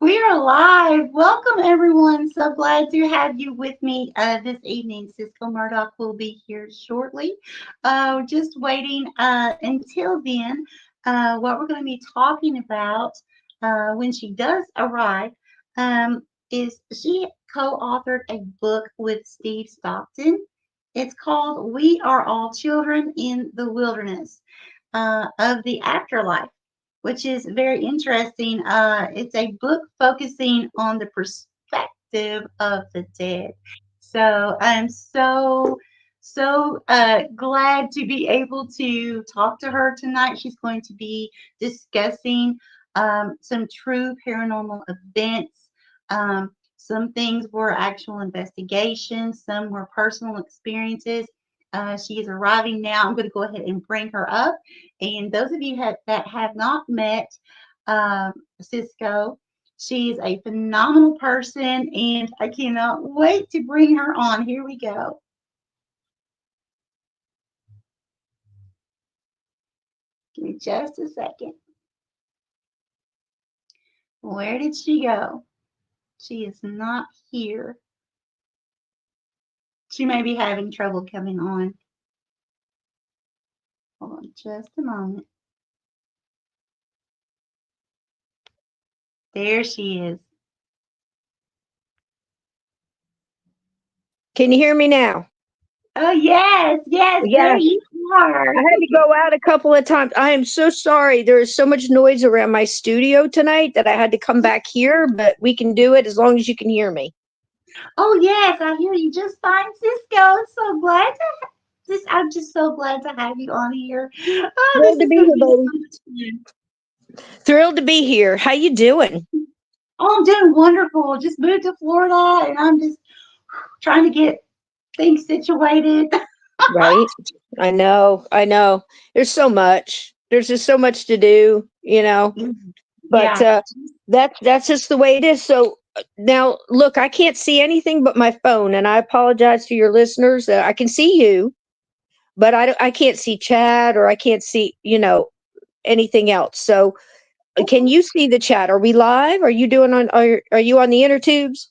We are live. Welcome, everyone. So glad to have you with me this evening. Sysco Murdock will be here shortly. Just waiting until then. What we're going to be talking about when she does arrive is she co-authored a book with Steve Stockton. It's called "We Are All Children in the Wilderness of the Afterlife," which is very interesting. It's a book focusing on the perspective of the dead. So I'm so glad to be able to talk to her tonight. She's going to be discussing some true paranormal events. Some things were actual investigations, some were personal experiences. She is arriving now. I'm going to go ahead and bring her up. And those of you that have not met Cisco, she is a phenomenal person, and I cannot wait to bring her on. Here we go. Give me just a second. Where did she go? She is not here. She may be having trouble coming on. Hold on just a moment. There she is. Can you hear me now? Oh, yes, yes, there Yes. you are. I had to go out a couple of times. I am so sorry. There is so much noise around my studio tonight that I had to come back here, but we can do it as long as you can hear me. Oh, yes, I hear you just fine, Cisco. So glad to I'm just so glad to have you on here. Oh, Thrilled this to is be going to here, be buddy. so much fun. Thrilled to be here. How you doing? Oh, I'm doing wonderful. Just moved to Florida, and I'm just trying to get things situated. Right. I know. I know. There's so much. There's just so much to do. But Yeah, that's just the way it is. So now, look, I can't see anything but my phone, and I apologize to your listeners. I can see you, but I can't see chat or I can't see anything else. So can you see the chat? Are we live? Are you on the inner tubes?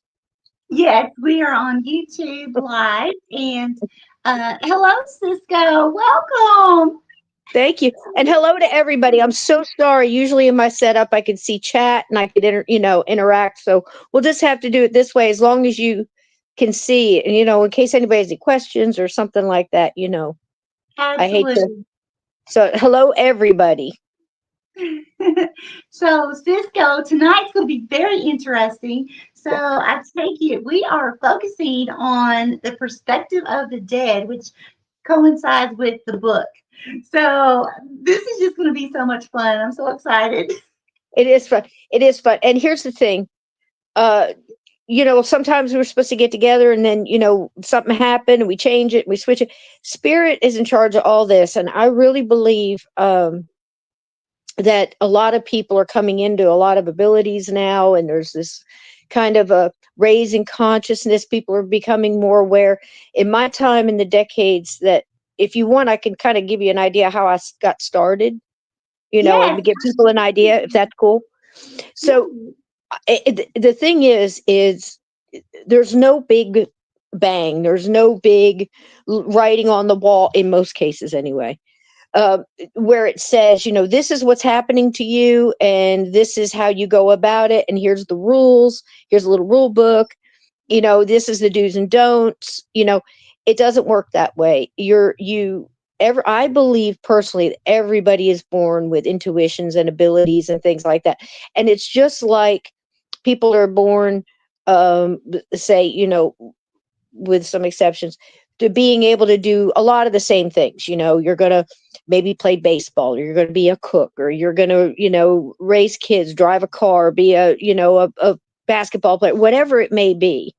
yes, we are on YouTube Live, and hello, Cisco. Welcome. Thank you. And hello to everybody. I'm so sorry. Usually in my setup I could see chat and I could interact. So we'll just have to do it this way as long as you can see and in case anybody has any questions or something like that. I hate to. Absolutely. So hello everybody. So, Cisco, tonight's going to be very interesting. So, I take it we are focusing on the perspective of the dead, which coincides with the book. So, this is just going to be so much fun. I'm so excited. It is fun. It is fun. And here's the thing. Uh Sometimes we're supposed to get together and then something happened and we change it, we switch it. Spirit is in charge of all this. And I really believe that a lot of people are coming into a lot of abilities now. And there's this kind of a raising consciousness. People are becoming more aware. In my time in the decades that, if you want, I can kind of give you an idea how got started, and Yes. to give people an idea if that's cool. So the thing is there's no big bang, there's no big writing on the wall in most cases anyway, uh, where it says this is what's happening to you and this is how you go about it, and here's the rules, here's a little rule book, this is the do's and don'ts. It doesn't work that way. I believe personally that everybody is born with intuitions and abilities and things like that. And it's just like people are born, say, with some exceptions, to being able to do a lot of the same things. You're going to maybe play baseball, or you're going to be a cook, or you're going to raise kids, drive a car, be a basketball player, whatever it may be.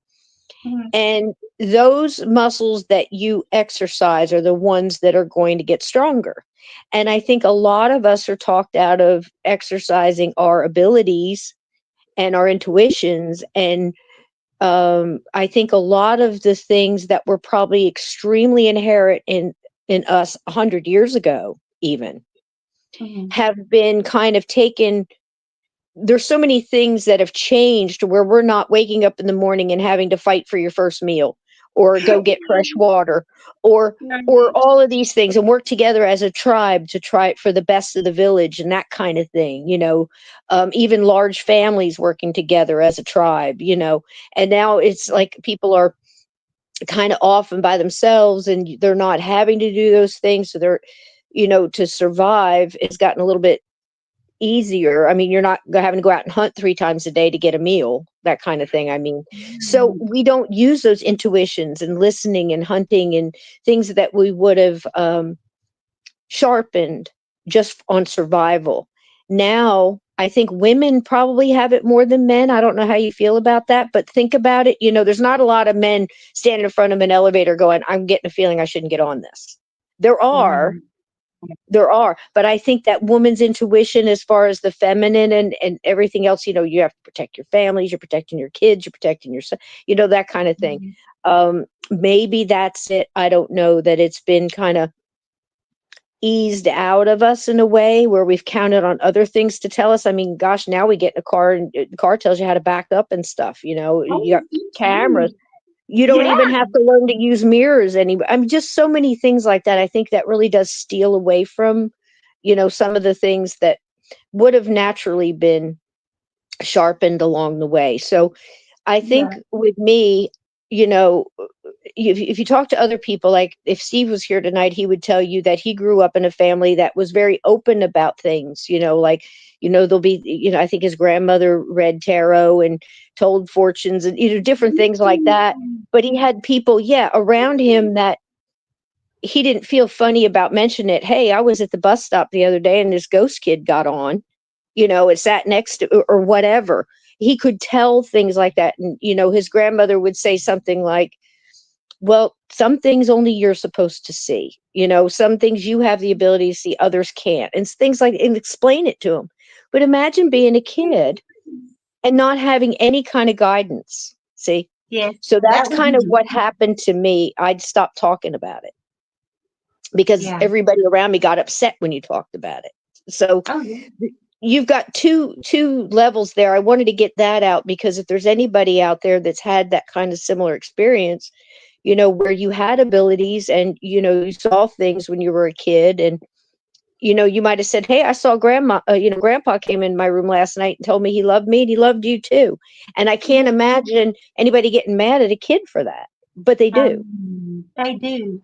Mhm. And those muscles that you exercise are the ones that are going to get stronger. And I think a lot of us are talked out of exercising our abilities and our intuitions. And I think a lot of the things that were probably extremely inherent in us 100 years ago, even, Mhm. have been kind of taken there's so many things that have changed where we're not waking up in the morning and having to fight for your first meal or go get fresh water or Right. all of these things and work together as a tribe to try it for the best of the village and that kind of thing, even large families working together as a tribe, and now it's like people are kind of off and by themselves and they're not having to do those things, so they're, to survive has gotten a little bit easier. I mean, you're not having to go out and hunt 3 times a day to get a meal, that kind of thing. I mean, so we don't use those intuitions and listening and hunting and things that we would have sharpened just on survival. Now, I think women probably have it more than men. I don't know how you feel about that, but think about it. There's not a lot of men standing in front of an elevator going, I'm getting a feeling I shouldn't get on this. There are, Right. but I think that woman's intuition, as far as the feminine and everything else, you have to protect your families, you're protecting your kids, you're protecting yourself, that kind of thing. Maybe that's it. I don't know, that it's been kind of eased out of us in a way where we've counted on other things to tell us. I mean, gosh, now we get in a car and the car tells you how to back up and stuff. You got Oh, so cameras. true. You don't Yeah. even have to learn to use mirrors anymore. I mean, just so many things like that. I think that really does steal away from, some of the things that would have naturally been sharpened along the way. So I think Yeah. with me, you know, if you talk to other people, like if Steve was here tonight, he would tell you that he grew up in a family that was very open about things, like, there'll be, I think his grandmother read tarot and told fortunes and, different things like that. But he had people, yeah, around him that he didn't feel funny about mentioning it. Hey, I was at the bus stop the other day and this ghost kid got on, it sat next to, or whatever. He could tell things like that. And, his grandmother would say something like, well, some things only you're supposed to see. Some things you have the ability to see, others can't. And things like, and explain it to them. But imagine being a kid and not having any kind of guidance. See? Yes, So that's that would kind of be. what happened to me. I'd stopped talking about it because Yeah. everybody around me got upset when you talked about it. So Oh, yeah. you've got two levels there. I wanted to get that out because if there's anybody out there that's had that kind of similar experience, where you had abilities and, you saw things when you were a kid and, you might have said, hey, I saw grandpa came in my room last night and told me he loved me and he loved you too. And I can't Yeah. imagine anybody getting mad at a kid for that, but they do. They do.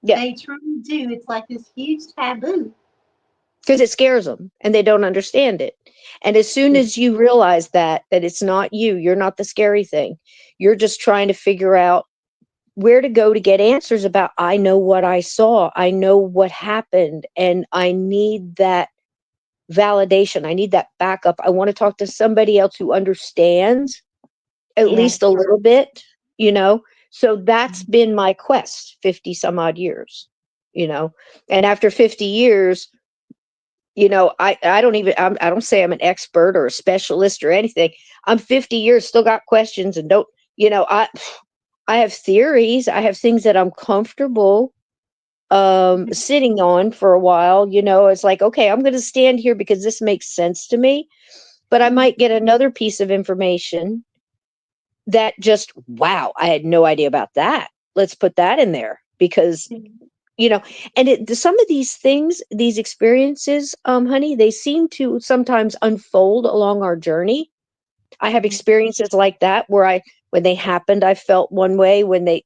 Yeah. They truly do. It's like this huge taboo. Because it scares them and they don't understand it. And as soon Yeah. as you realize that it's not you, you're not the scary thing. You're just trying to figure out where to go to get answers about, I know what I saw, I know what happened, and I need that validation. I need that backup. I want to talk to somebody else who understands at Yes. least a little bit, you know. So that's been my quest 50 some odd years, you know. And after 50 years, I don't even, I don't say I'm an expert or a specialist or anything. I'm 50 years, still got questions and don't, I have theories. I have things that I'm comfortable sitting on for a while. It's like, okay, I'm going to stand here because this makes sense to me, but I might get another piece of information that just, wow, I had no idea about that. Let's put that in there because, you know, and some of these things, these experiences, honey, they seem to sometimes unfold along our journey. I have experiences like that where when they happened, I felt one way. When they,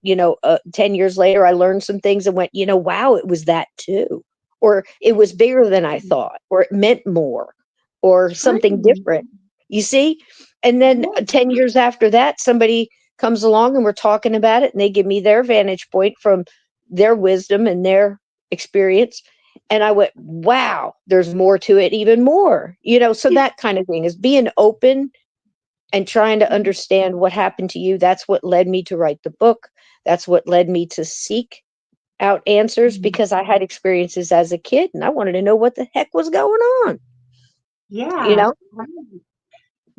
10 years later, I learned some things and went, wow, it was that too. Or it was bigger than I thought, or it meant more, or something True. different. You see? And then Yes. 10 years after that, somebody comes along and we're talking about it and they give me their vantage point from their wisdom and their experience. And I went, wow, there's more to it, even more, so that kind of thing is being open and trying to understand what happened to you. That's what led me to write the book. That's what led me to seek out answers because I had experiences as a kid and I wanted to know what the heck was going on. You Yeah. know, Right.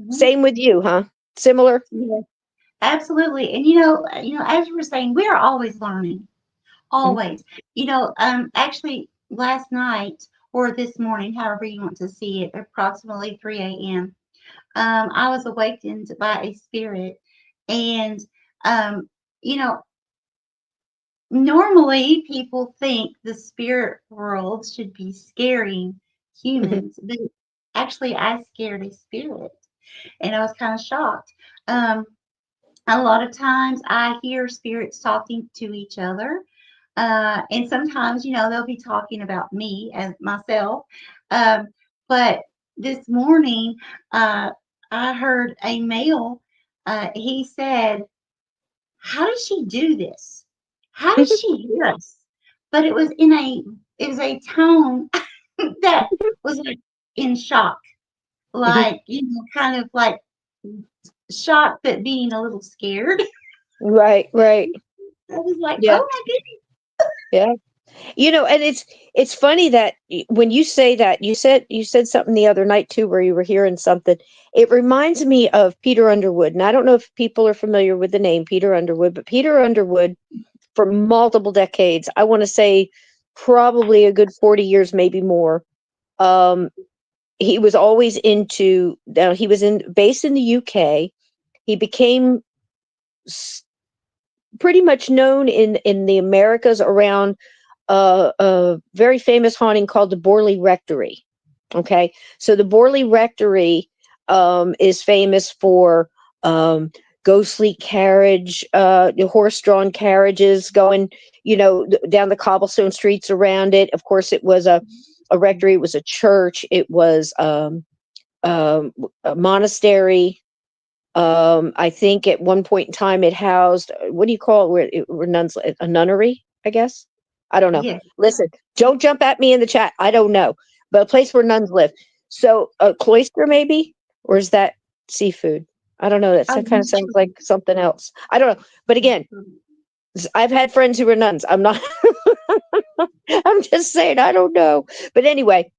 Mhm. same with you, huh? Similar. Yes. Absolutely. And as you were saying, we are always learning. Mhm. Always. Actually last night or this morning, however you want to see it, approximately 3 a.m. I was awakened by a spirit, and um, you know, normally people think the spirit world should be scaring humans, but actually, I scared a spirit, and I was kind of shocked. Um, a lot of times I hear spirits talking to each other. And sometimes, they'll be talking about me as myself. Um, but this morning, uh, I heard a male, he said, "How does she do this? How does she hear us?" But it was a tone that was like in shock, like, kind of like shocked but being a little scared. Right, right. I was like, Yeah, "Oh my goodness." yeah. And it's funny that when you say that, you said something the other night too, where you were hearing something. It reminds me of Peter Underwood, and I don't know if people are familiar with the name Peter Underwood, but Peter Underwood, for multiple decades, I want to say probably a good 40 years, maybe more. Um, he was always into. Now he was in based in the UK. He became s- pretty much known in the Americas around a very famous haunting called the Borley Rectory. Okay, so the Borley Rectory is famous for um, ghostly carriage, horse-drawn carriages going, down the cobblestone streets around it. Of course, it was a rectory. It was a church. It was a monastery. I think at one point in time it housed, what do you call it? Where nuns, a nunnery, I guess. I don't know. Yes. Listen, don't jump at me in the chat. I don't know, but a place where nuns live. So a cloister, maybe, or is that seafood? I don't know. Oh, That kind of sounds like something else. I don't know. But again, I've had friends who were nuns. I'm not. I'm just saying. I don't know. But anyway,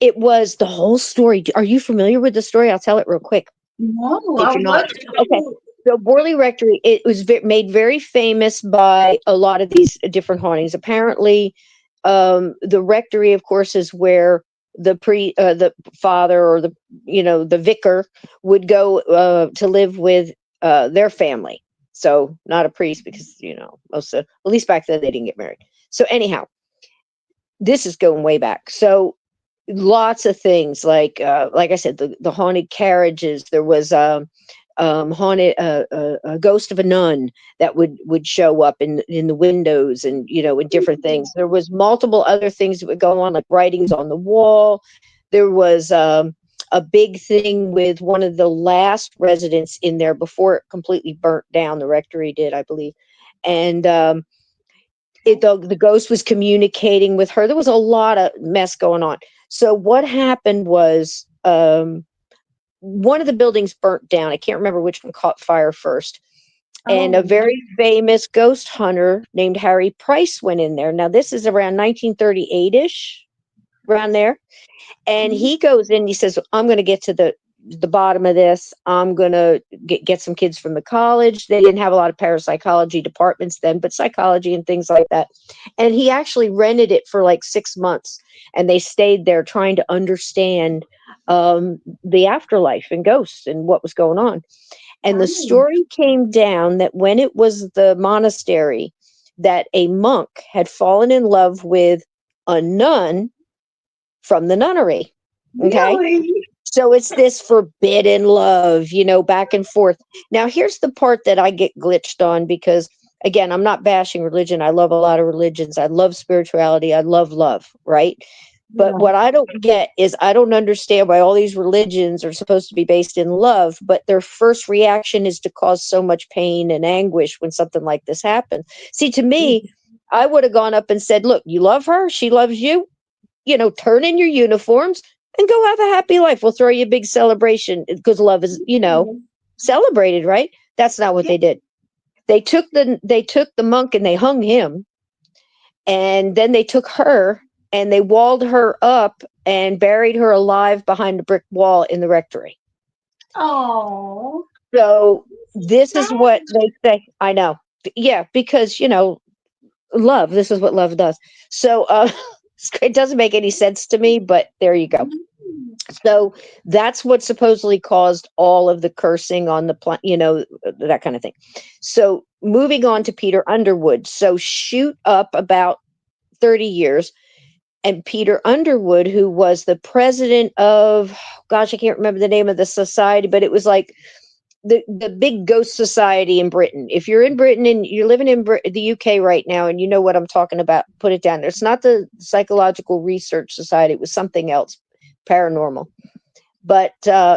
it was the whole story. Are you familiar with the story? I'll tell it real quick no, if I you're not. wasn't. Okay. So Borley Rectory, it was made very famous by a lot of these different hauntings. Apparently, the rectory, of course, is where the father or the vicar would go to live with their family. So not a priest because most at least back then they didn't get married. So anyhow, this is going way back. So lots of things like I said, the haunted carriages. There was haunted a ghost of a nun that would show up in the windows, and in different things. There was multiple other things that would go on, like writings on the wall. There was a big thing with one of the last residents in there before it completely burnt down. The rectory did, I believe. And the ghost was communicating with her. There was a lot of mess going on. So what happened was, one of the buildings burnt down. I can't remember which one caught fire first. And a Oh, very famous ghost hunter named Harry Price went in there. Now this is around 1938-ish, around there. And mhm. he goes in, he says, "I'm going to get to the bottom of this. I'm going to get some kids from the college." They didn't have a lot of parapsychology departments then, but psychology and things like that. And he actually rented it for like 6 months, and they stayed there trying to understand the afterlife and ghosts and what was going on. And the Oh, story came down that when it was the monastery, that a monk had fallen in love with a nun from the nunnery. Okay. really? So it's this forbidden love, back and forth. Now, here's the part that I get glitched on because, again, I'm not bashing religion. I love a lot of religions. I love spirituality. I love, right? But Yeah. what I don't get is I don't understand why all these religions are supposed to be based in love, but their first reaction is to cause so much pain and anguish when something like this happens. See, to me, I would have gone up and said, "Look, you love her. She loves you. Turn in your uniforms and go have a happy life. We'll throw you a big celebration because love is, Yeah. celebrated, right?" That's not what Yeah. they did. They took the monk and they hung him, and then they took her and they walled her up and buried her alive behind a brick wall in the rectory. Oh, So this is what sad. they say. I know. Yeah, because love. This is what love does. So It doesn't make any sense to me, but there you go. Mm. So that's what supposedly caused all of the cursing on the planet, that kind of thing. So moving on to Peter Underwood. So shoot up about 30 years. And Peter Underwood, who was the president of, gosh, I can't remember the name of the society, but it was like the big ghost society in Britain. If you're in Britain and you're living in the UK right now and you know what I'm talking about, put it down there. It's not the Psychological Research Society. It was something else, paranormal. But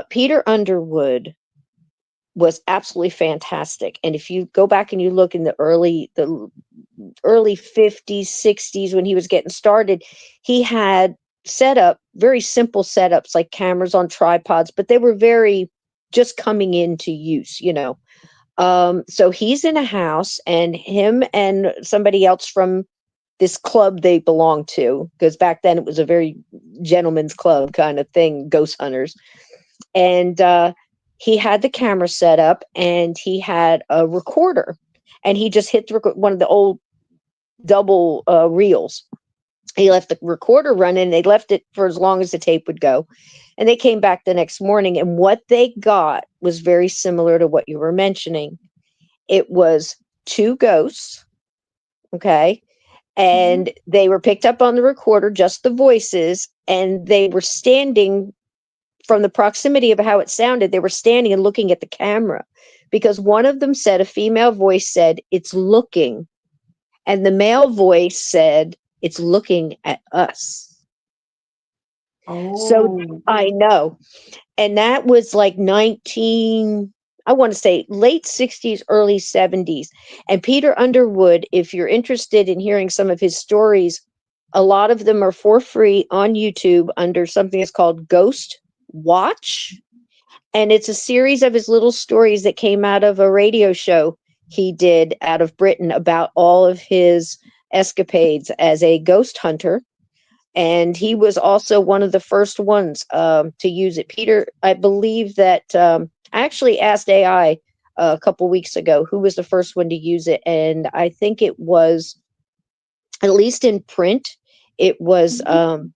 Peter Underwood was absolutely fantastic. And if you go back and you look in the early 50s, 60s, when he was getting started, he had set up very simple setups like cameras on tripods, but they were very just coming into use. So he's in a house, and him and somebody else from this club they belonged to, because back then it was a very gentleman's club kind of thing, ghost hunters. And he had the camera set up, and he had a recorder, and he just hit one of the old double reels. He left the recorder running. They left it for as long as the tape would go. And they came back the next morning, and what they got was very similar to what you were mentioning. It was two ghosts, okay? Mhm. And they were picked up on the recorder, just the voices, and they were standing from the proximity of how it sounded. They were standing and looking at the camera, because one of them said, a female voice said, "It's looking." And the male voice said, "It's looking at us." So Oh. I know. And that was like I want to say late 60s, early 70s. And Peter Underwood, if you're interested in hearing some of his stories, a lot of them are for free on YouTube under something that's called Ghost Watch. And it's a series of his little stories that came out of a radio show he did out of Britain about all of his escapades as a ghost hunter. And he was also one of the first ones to use it. Peter, I believe that I actually asked AI a couple weeks ago who was the first one to use it. And I think it was, at least in print, it was Mhm.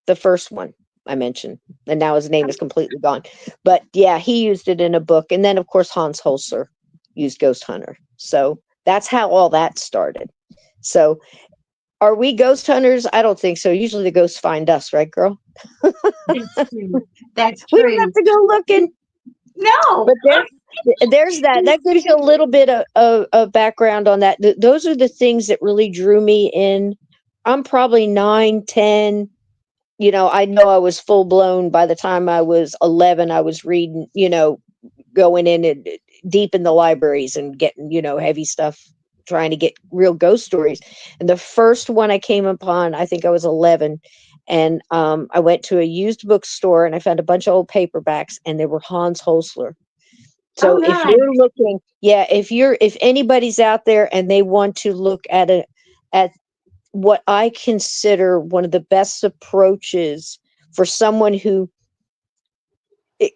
the first one I mentioned. And now his name is completely gone. But yeah, he used it in a book. And then, of course, Hans Holzer used Ghost Hunter. So that's how all that started. So are we ghost hunters? I don't think so. Usually the ghosts find us, right, girl? That's true. That's We don't have true. to go looking. No. But there's that. That gives you a little bit of background on that. Those are the things that really drew me in. I'm probably 9, 10. I know I was full blown by the time I was 11. I was reading, going in and deep in the libraries and getting, heavy stuff, trying to get real ghost stories. And the first one I came upon, I think I was 11. And I went to a used bookstore and I found a bunch of old paperbacks, and they were Hans Holzler. Oh, So if nice. you're looking, yeah, if anybody's out there and they want to look at what I consider one of the best approaches for someone who,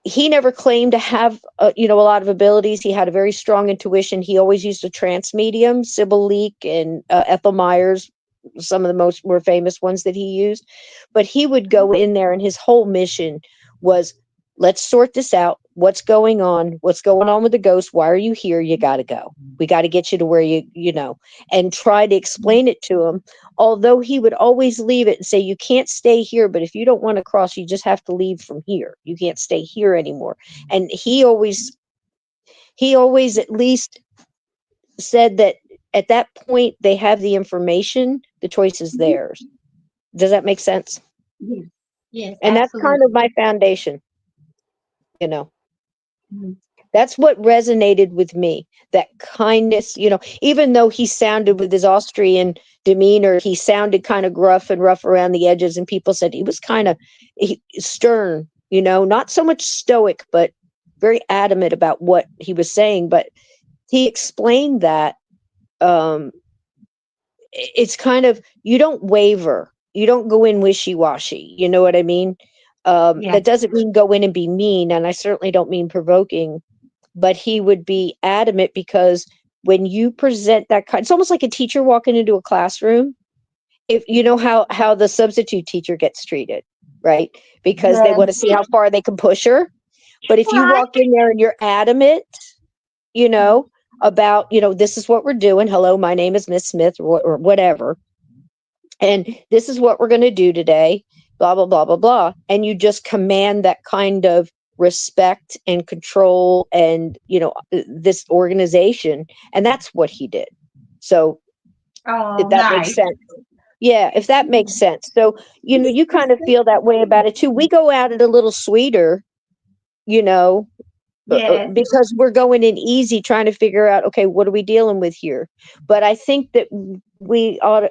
he never claimed to have a lot of abilities. He had a very strong intuition. He always used a trance medium, Sybil Leek and Ethel Myers, some of the more famous ones that he used. But he would go in there, and his whole mission was, let's sort this out. What's going on? What's going on with the ghost? Why are you here? You got to go. We got to get you to where and try to explain it to him. Although he would always leave it and say, you can't stay here, but if you don't want to cross, you just have to leave from here. You can't stay here anymore. And he always at least said that at that point they have the information, the choice is Mhm. theirs. Does that make sense? Yes. Yes, And that's kind of absolutely. my foundation, you know. Mhm. That's what resonated with me. That kindness, even though he sounded with his Austrian demeanor, he sounded kind of gruff and rough around the edges, and people said he was kind of stern, not so much stoic, but very adamant about what he was saying. But he explained that um, it's kind of, you don't waver, you don't go in wishy-washy, you know what I mean? Yes. That doesn't mean go in and be mean, and I certainly don't mean provoking, but he would be adamant, because when you present that kind, it's almost like a teacher walking into a classroom if you know how the substitute teacher gets treated, right? Because they Yes. want to see how far they can push her. But if you Right. walk in there and you're adamant, about, this is what we're doing. Hello, my name is Miss Smith, or whatever. And this is what we're going to do today, blah, blah, blah, blah, blah. And you just command that kind of respect and control and, this organization. And that's what he did. So if Oh, that makes nice. sense. Yeah, if that makes sense. So, you kind of feel that way about it too. We go at it a little sweeter, you know, Yes. because we're going in easy trying to figure out, okay, what are we dealing with here? But we ought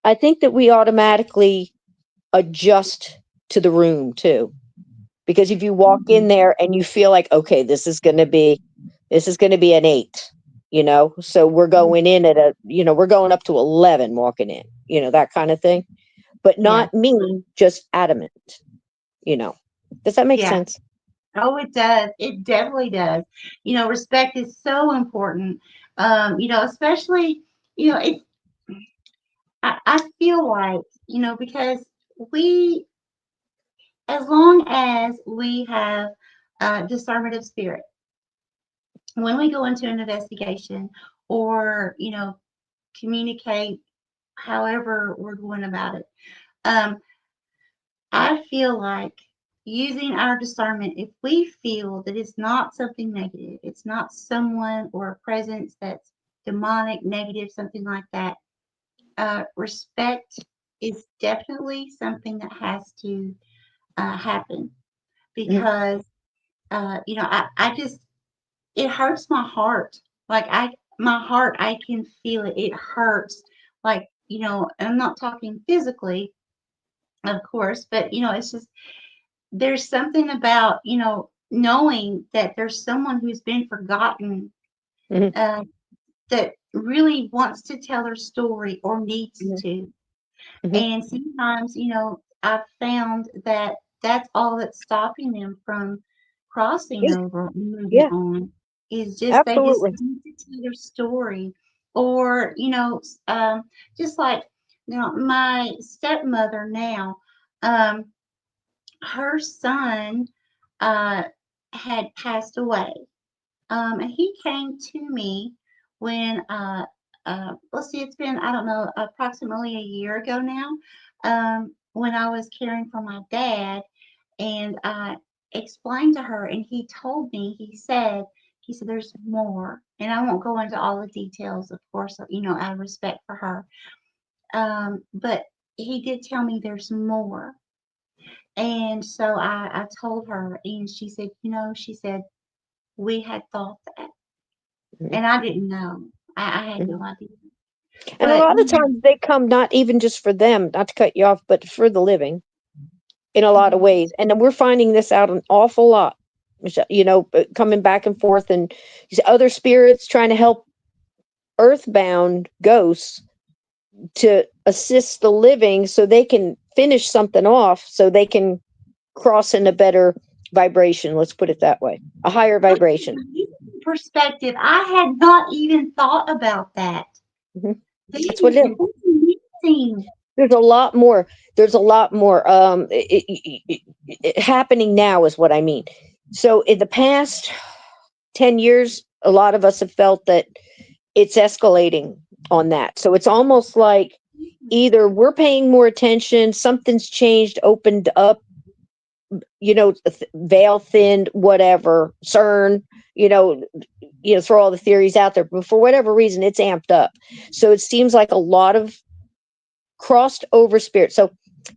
I think that we automatically adjust to the room too. Because if you walk in there and you feel like, okay, this is going to be an 8, so we're going in at we're going up to 11 walking in, that kind of thing. But Yeah. not me, just adamant, you know. Does that make Yeah. sense? Oh, it does. It definitely does. Respect is so important. Especially, it I feel like, because we as long as we have discernment of spirit, when we go into an investigation or, communicate however we're going about it, um, I feel like using our discernment, if we feel that it's not something negative, it's not someone or a presence that's demonic, negative, something like that, respect is definitely something that has to happen Mhm. because, I just, it hurts my heart. Like, my heart, I can feel it. It hurts. Like, I'm not talking physically, of course, but, it's just, there's something about, knowing that there's someone who's been forgotten, Mhm. uh, that really wants to tell their story or needs Mhm. to. Mhm. And sometimes, I've found that that's all that's stopping them from crossing Yeah. over and moving Yeah. on is just they just Absolutely. need to tell their story. Or, just like, my stepmother now, um, her son uh, had passed away. And he came to me when, let's see, it's been, I don't know, approximately a year ago now, when I was caring for my dad. And I explained to her, and he told me, he said, there's more. And I won't go into all the details, of course, out of respect for her. But he did tell me there's more. And so I told her, and she said, she said, we had thought that. Mhm. And I didn't know. I had Mhm. no idea. And a But lot of times they come not even just for them, not to cut you off, but for the living in a lot of mhm, ways. And then we're finding this out an awful lot, Michelle, coming back and forth, and these other spirits trying to help earthbound ghosts to assist the living so they can finish something off, so they can cross in a better vibration. Let's put it that way, a higher look at vibration. the perspective. I had not even thought about that. Mhm. That's what Dang, it is. that's amazing. There's a lot more. There's a lot more happening now, is what I mean. So in the past 10 years, a lot of us have felt that it's escalating on that. So it's almost like either we're paying more attention, something's changed, opened up, veil thinned, whatever, CERN, you know, throw all the theories out there. But for whatever reason, it's amped up. So it seems like a lot of crossed over spirit. So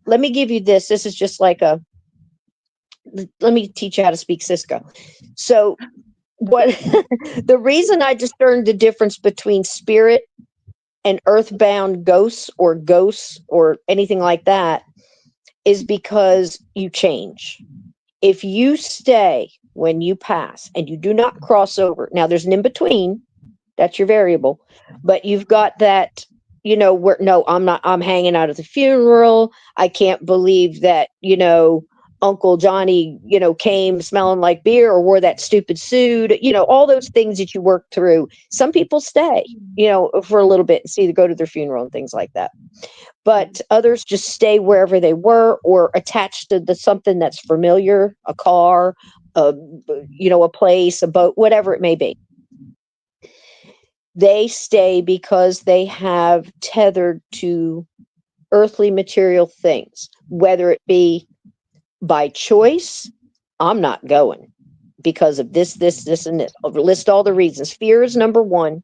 let me give you this. This is just like let me teach you how to speak Cisco. So what the reason I discern the difference between spirit and earthbound ghosts or anything like that is because you change. If you stay when you pass and you do not cross over, now there's an in between, that's your variable, but you've got that, where no, I'm not, I'm hanging out at the funeral. I can't believe that, Uncle Johnny, came smelling like beer or wore that stupid suit, all those things that you work through. Some people stay, for a little bit and see to go to their funeral and things like that. but others just stay wherever they were or attached to something that's familiar, a car, a, a place, a boat, whatever it may be. They stay because they have tethered to earthly material things, whether it be by choice. I'm not going because of this, and this. I'll list all the reasons. Fear is number one,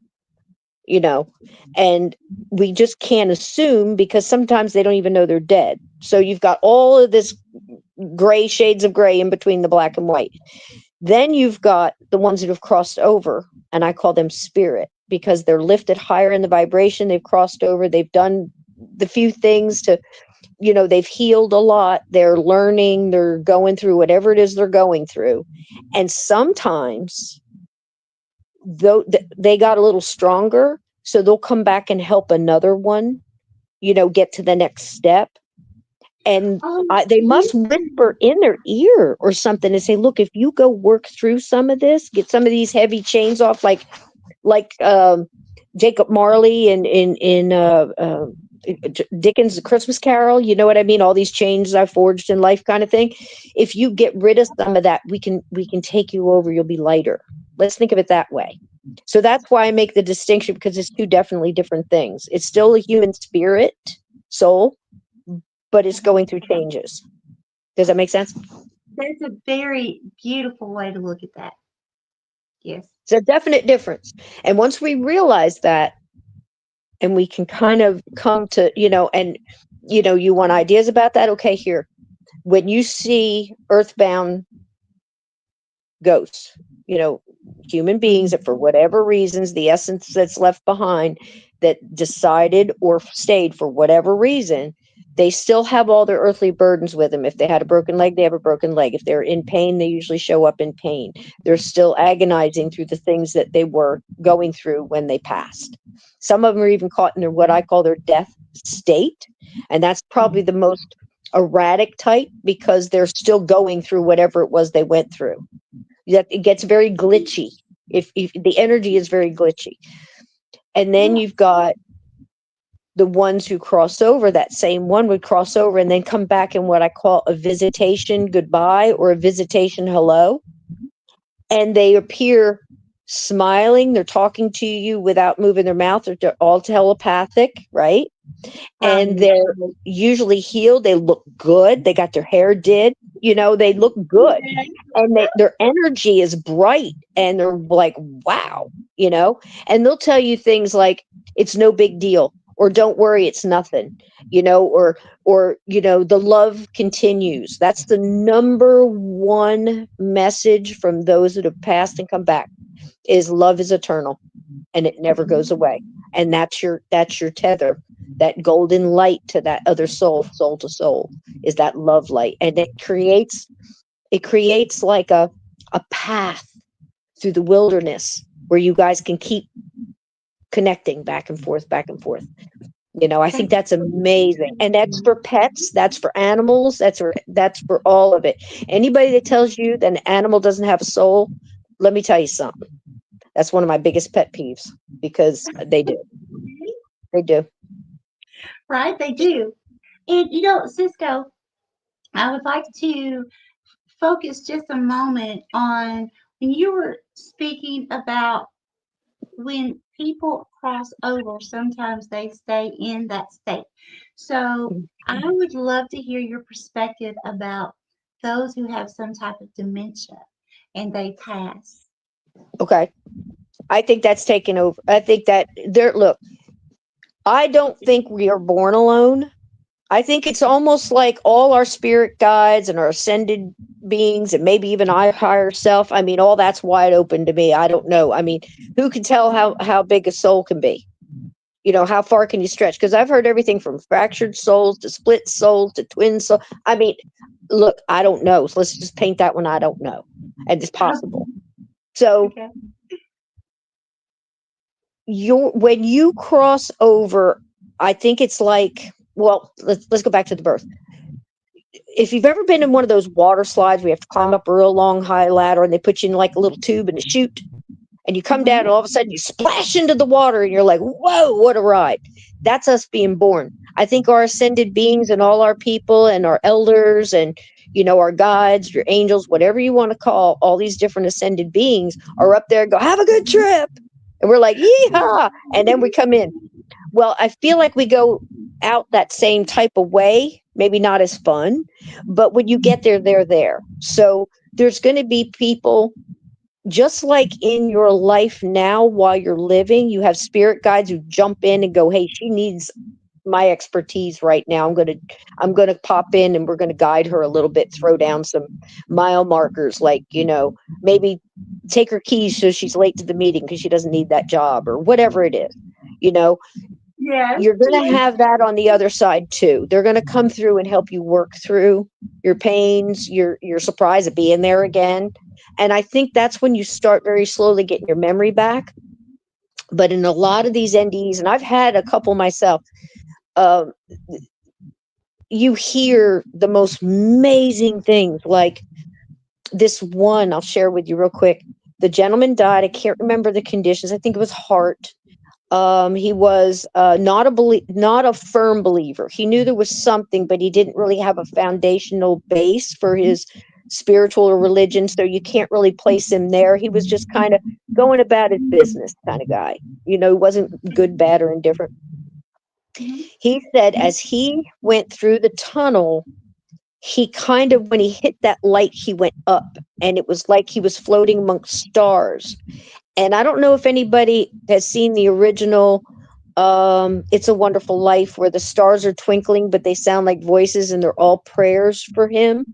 and we just can't assume because sometimes they don't even know they're dead. So you've got all of this gray shades of gray in between the black and white. Then you've got the ones that have crossed over, and I call them spirit because they're lifted higher in the vibration. They've crossed over. They've done the few things to, they've healed a lot. They're learning. They're going through whatever it is they're going through. And sometimes though they got a little stronger, so they'll come back and help another one, get to the next step. And they must whisper in their ear or something and say, look, if you go work through some of this, get some of these heavy chains off, like Jacob Marley in Dickens' Christmas Carol, you know what I mean? All these chains I forged in life kind of thing. If you get rid of some of that, we can take you over. You'll be lighter. Let's think of it that way. So that's why I make the distinction, because it's two definitely different things. It's still a human spirit, soul, but it's going through changes. Does that make sense? That's a very beautiful way to look at that. Yes. It's a definite difference. And once we realize that, and we can kind of come to, and, you want ideas about that? Okay, here. When you see earthbound ghosts, human beings that for whatever reasons, the essence that's left behind that decided or stayed for whatever reason, they still have all their earthly burdens with them. If they had a broken leg, they have a broken leg. If they're in pain, they usually show up in pain. They're still agonizing through the things that they were going through when they passed. Some of them are even caught in what I call their death state. And that's probably the most erratic type because they're still going through whatever it was they went through. That it gets very glitchy. If the energy is very glitchy. And then you've got the ones who cross over. That same one would cross over and then come back in what I call a visitation goodbye or a visitation hello. And they appear smiling. They're talking to you without moving their mouth. They're all telepathic, right? And they're usually healed. They look good. They got their hair did. They look good. And their energy is bright. And they're like, wow, And they'll tell you things like, it's no big deal. Or don't worry, it's nothing, or the love continues. That's the number one message from those that have passed and come back is love is eternal and it never goes away. And that's your tether, that golden light to that other soul to soul is that love light. And it creates like a path through the wilderness where you guys can keep connecting back and forth. I think that's amazing. And that's for pets, that's for animals, that's for all of it. Anybody that tells you that an animal doesn't have a soul, let me tell you something. That's one of my biggest pet peeves because they do. They do. Right, they do. And Sysco, I would like to focus just a moment on when you were speaking about when people cross over, sometimes they stay in that state. So I would love to hear your perspective about those who have some type of dementia and they pass. Okay. I think that's taken over. I think that look, I don't think we are born alone. I think it's almost like all our spirit guides and our ascended beings and maybe even our higher self. I mean, all that's wide open to me. I don't know. I mean, who can tell how big a soul can be? How far can you stretch? Because I've heard everything from fractured souls to split souls to twin souls. I mean, look, I don't know. So let's just paint that one. I don't know. And it's possible. So when you cross over, I think it's like, well, let's go back to the birth. If you've ever been in one of those water slides where you have to climb up a real long high ladder and they put you in like a little tube and a chute And you come down Mhm. and all of a sudden you splash into the water and you're like, whoa, what a ride. That's us being born. I think our ascended beings and all our people and our elders and, our guides, your angels, whatever you want to call all these different ascended beings are up there and go, have a good trip. And we're like, yeehaw. And then we come in. Well, I feel like we go out that same type of way, maybe not as fun, but when you get there, they're there. So there's going to be people just like in your life now while you're living, you have spirit guides who jump in and go, hey, she needs my expertise right now. I'm going to pop in and we're going to guide her a little bit, throw down some mile markers, like, maybe take her keys so she's late to the meeting because she doesn't need that job or whatever it is. You know, Yes, you're going to yes. have that on the other side too. They're going to come through and help you work through your pains, your surprise of being there again. And I think that's when you start very slowly getting your memory back. But in a lot of these NDEs, and I've had a couple myself, um, you hear the most amazing things. Like this one, I'll share with you real quick. The gentleman died. I can't remember the conditions. I think it was heart. He was not a firm believer. He knew there was something, but he didn't really have a foundational base for his spiritual or religion. So you can't really place him there. He was just kind of going about his business kind of guy. He wasn't good, bad, or indifferent. Mhm. He said as he went through the tunnel, he kind of, when he hit that light, he went up, and it was like he was floating amongst stars. And I don't know if anybody has seen the original It's a Wonderful Life, where the stars are twinkling, but they sound like voices and they're all prayers for him.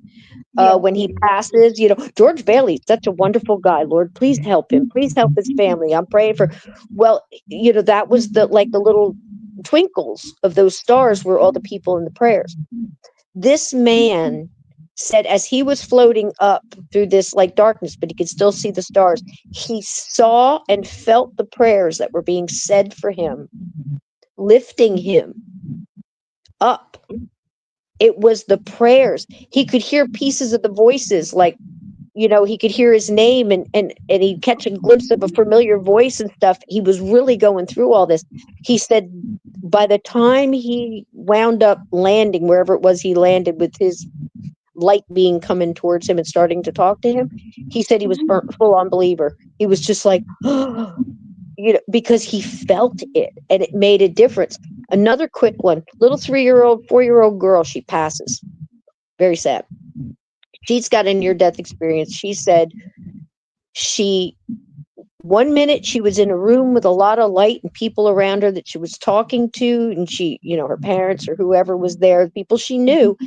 Yes. When he passes, George Bailey's such a wonderful guy. Lord, please help him. Please help his family. I'm praying for. Well, that was the little twinkles of those stars were all the people in the prayers. This man said as he was floating up through this like darkness, but he could still see the stars, he saw and felt the prayers that were being said for him, lifting him up. It was the prayers. He could hear pieces of the voices, like, he could hear his name, and he'd catch a glimpse of a familiar voice and stuff. He was really going through all this. He said by the time he wound up landing wherever it was he landed, with his light being coming towards him and starting to talk to him, he said he was Mhm. full on believer. He was just like, because he felt it and it made a difference. Another quick one, little 3-year-old, 4-year-old girl, she passes. Very sad. She's got a near death experience. She said she, one minute she was in a room with a lot of light and people around her that she was talking to, and she, her parents or whoever was there, people she knew.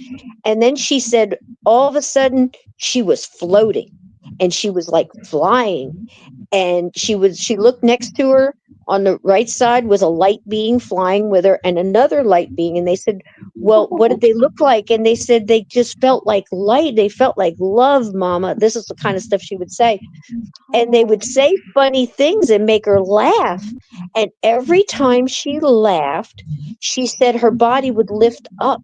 And then she said all of a sudden she was floating and she was like flying. And she looked next to her. On the right side was a light being flying with her, and another light being. And they said, well, what did they look like? And they said they just felt like light. They felt like love, mama. This is the kind of stuff she would say. And they would Oh, say funny things and make her laugh. And every time she laughed, she said her body would lift up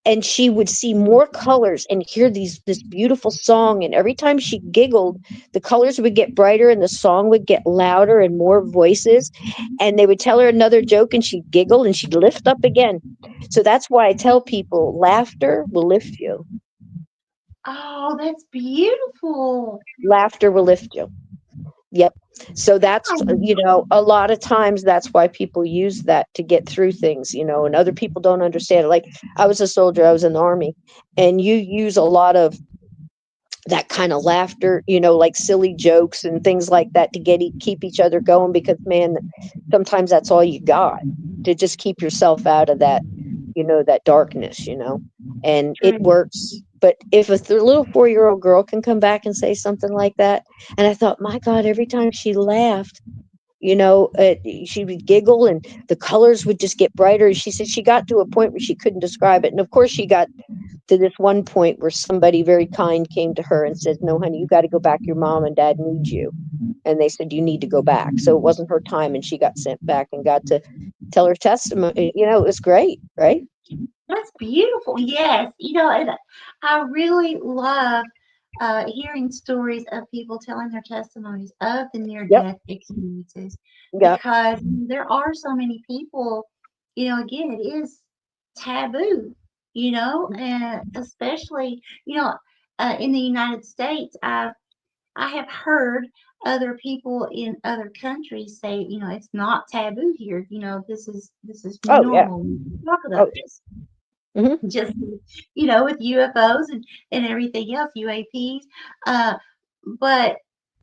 and she would see more colors and hear this beautiful song. And every time she giggled, the colors would get brighter and the song would get louder and more voices. And they would tell her another joke and she'd giggle and she'd lift up again. So that's why I tell people laughter will lift you. oh, that's beautiful. Laughter will lift you. Yep. So that's, a lot of times that's why people use that to get through things, and other people don't understand it. Like, I was a soldier, I was in the army, and you use a lot of that kind of laughter, like silly jokes and things like that to keep each other going, because man, sometimes that's all you got to just keep yourself out of that, that darkness, and it True. works. But if a little 4-year-old girl can come back and say something like that, and I thought, my God, every time she laughed, she would giggle and the colors would just get brighter. She said she got to a point where she couldn't describe it. And of course, she got to this one point where somebody very kind came to her and said, no, honey, you got to go back. Your mom and dad need you. And they said, you need to go back. So it wasn't her time. And she got sent back and got to tell her testimony. It was great, right? That's beautiful. Yes, and I really love. hearing stories of people telling their testimonies of the near Yep. death experiences, Yep. because there are so many people, again, it is taboo, and especially, in the United States, I have heard other people in other countries say, it's not taboo here. This is Oh yeah. normal. We talk about Oh this. yeah. Just with UFOs and everything else, UAPs. Uh, but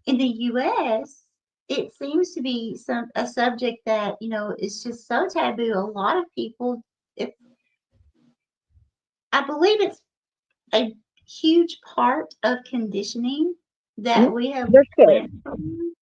in the U.S., it seems to be a subject that is just so taboo. A lot of people, it, I believe it's a huge part of conditioning Hmm. that we have They're scared. went through.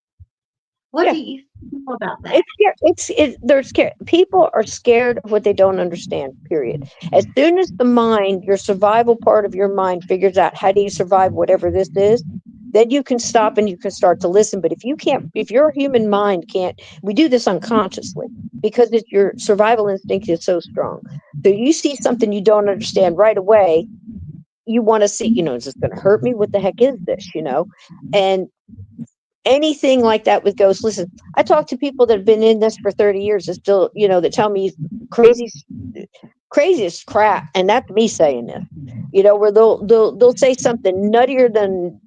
What Yeah. do you feel about that? It's scary. They're scared. People are scared of what they don't understand. Period. As soon as the mind, your survival part of your mind, figures out how do you survive whatever this is, then you can stop and you can start to listen. But if you can't, if your human mind can't, we do this unconsciously because it's your survival instinct is so strong. So you see something you don't understand right away. You want to see, is this going to hurt me? What the heck is this? And anything like that with ghosts. Listen, I talk to people that have been in this for 30 years and still, that tell me crazy, craziest crap. And that's me saying this, where they'll say something nuttier than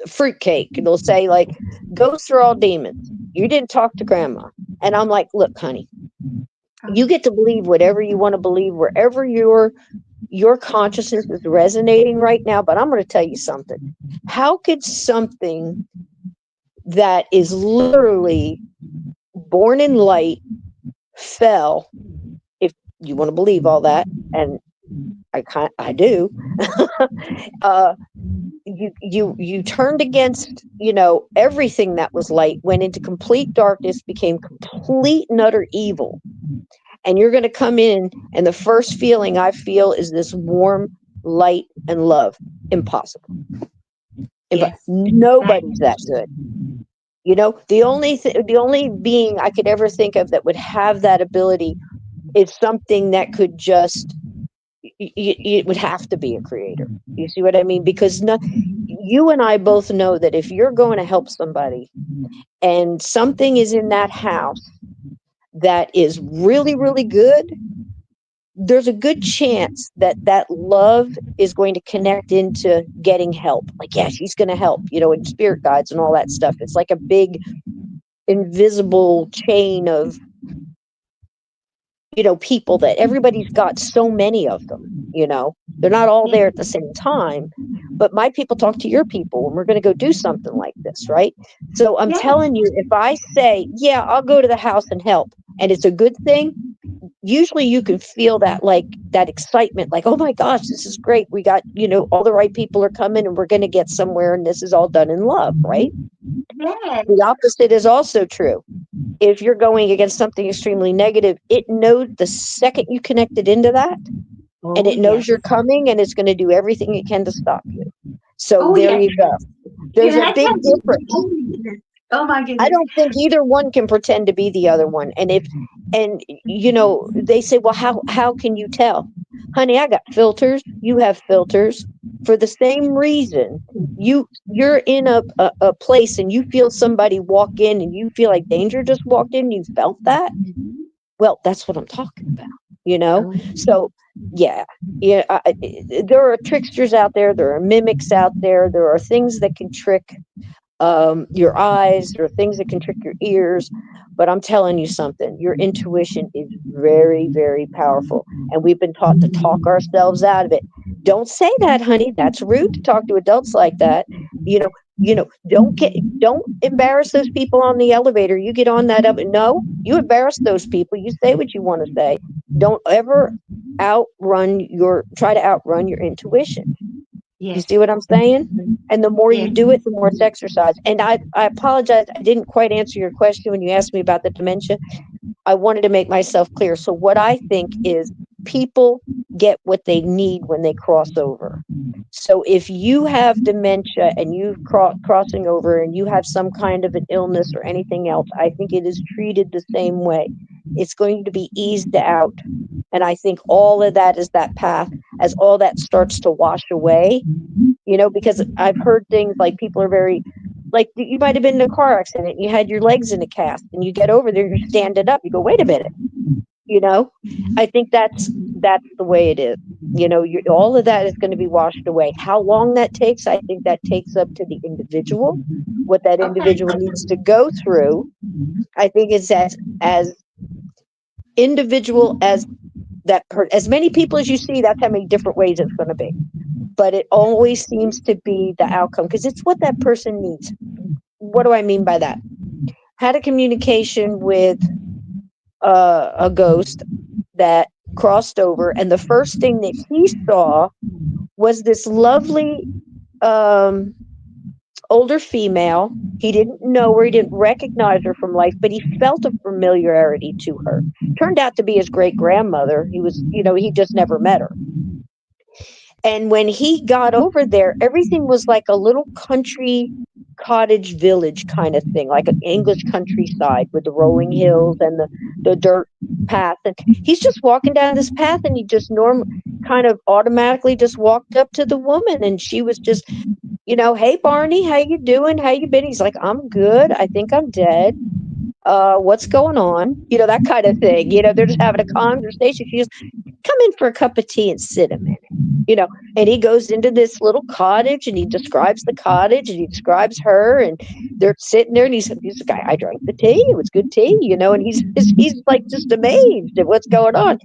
fruitcake. They'll say like, ghosts are all demons. You didn't talk to grandma. And I'm like, look, honey, you get to believe whatever you want to believe, wherever your consciousness is resonating right now. But I'm going to tell you something. How could something that is literally born in light fell, if you want to believe all that, and I do. uh you turned against, everything that was light, went into complete darkness, became complete and utter evil, and you're going to come in, and the first feeling I feel is this warm light and love. Impossible. Yes, Nobody's that exactly. good. The only being I could ever think of that would have that ability is something that could just, it would have to be a creator. You see what I mean? Because no, you and I both know that if you're going to help somebody and something is in that house that is really, really good, there's a good chance that that love is going to connect into getting help. Like, yeah, she's going to help, and spirit guides and all that stuff. It's like a big invisible chain of, people that everybody's got so many of them, they're not all Yes, there at the same time. But my people talk to your people, and we're going to go do something like this, right? So I'm yes, telling you, if I say, yeah, I'll go to the house and help, and it's a good thing, usually you can feel that, like that excitement, like, oh my gosh, this is great. We got, all the right people are coming and we're going to get somewhere, and this is all done in love, right? The yes. opposite is also true. If you're going against something extremely negative, it knows the second you connected into that, and Oh, it knows yes. you're coming, and it's going to do everything it can to stop you. So Oh, there yes. you go. There's Yeah, a that's big how difference. oh my I goodness. don't think either one can pretend to be the other one. And they say, well, how can you tell? Honey, I got filters. You have filters. For the same reason, you're in a place and you feel somebody walk in and you feel like danger just walked in. You felt that. Mhm. Well, that's what I'm talking about. You know. Oh, So yeah, yeah. There are tricksters out there. There are mimics out there. There are things that can trick your eyes, or things that can trick your ears. But I'm telling you something, your intuition is very, very powerful. And we've been taught to talk ourselves out of it. Don't say that, honey. That's rude to talk to adults like that. Don't embarrass those people on the elevator. You get on that up. No, you embarrass those people. You say what you want to say. Don't ever try to outrun your intuition. You yes. see what I'm saying? And the more you Yes. do it, the more it's exercise. And I apologize. I didn't quite answer your question when you asked me about the dementia. I wanted to make myself clear. So what I think is people get what they need when they cross over. So if you have dementia and you crossing over and you have some kind of an illness or anything else, I think it is treated the same way. It's going to be eased out. And I think all of that is that path as all that starts to wash away, because I've heard things like people are very, like you might have been in a car accident, and you had your legs in a cast, and you get over there, you're standing up, you go, wait a minute, you know, I think that's the way it is. All of that is going to be washed away. How long that takes, I think that takes up to the individual, what that Okay. individual needs to go through. I think it's as individual as as many people as you see, that's how many different ways it's going to be. But it always seems to be the outcome because it's what that person needs. What do I mean by that? Had a communication with a ghost that crossed over, and the first thing that he saw was this lovely um, older female. He didn't know her, he didn't recognize her from life, but he felt a familiarity to her. Turned out to be his great grandmother. He just never met her. And when he got over there, everything was like a little country cottage village kind of thing, like an English countryside with the rolling hills and the dirt path. And he's just walking down this path, and he just kind of automatically just walked up to the woman, and she was just, hey Barney, how you doing? How you been? He's like, I'm good. I think I'm dead. What's going on? That kind of thing. They're just having a conversation. She goes, come in for a cup of tea and sit a minute. And he goes into this little cottage, and he describes the cottage, and he describes her, and they're sitting there, and he's like, I drank the tea. It was good tea, and he's like just amazed at what's going on.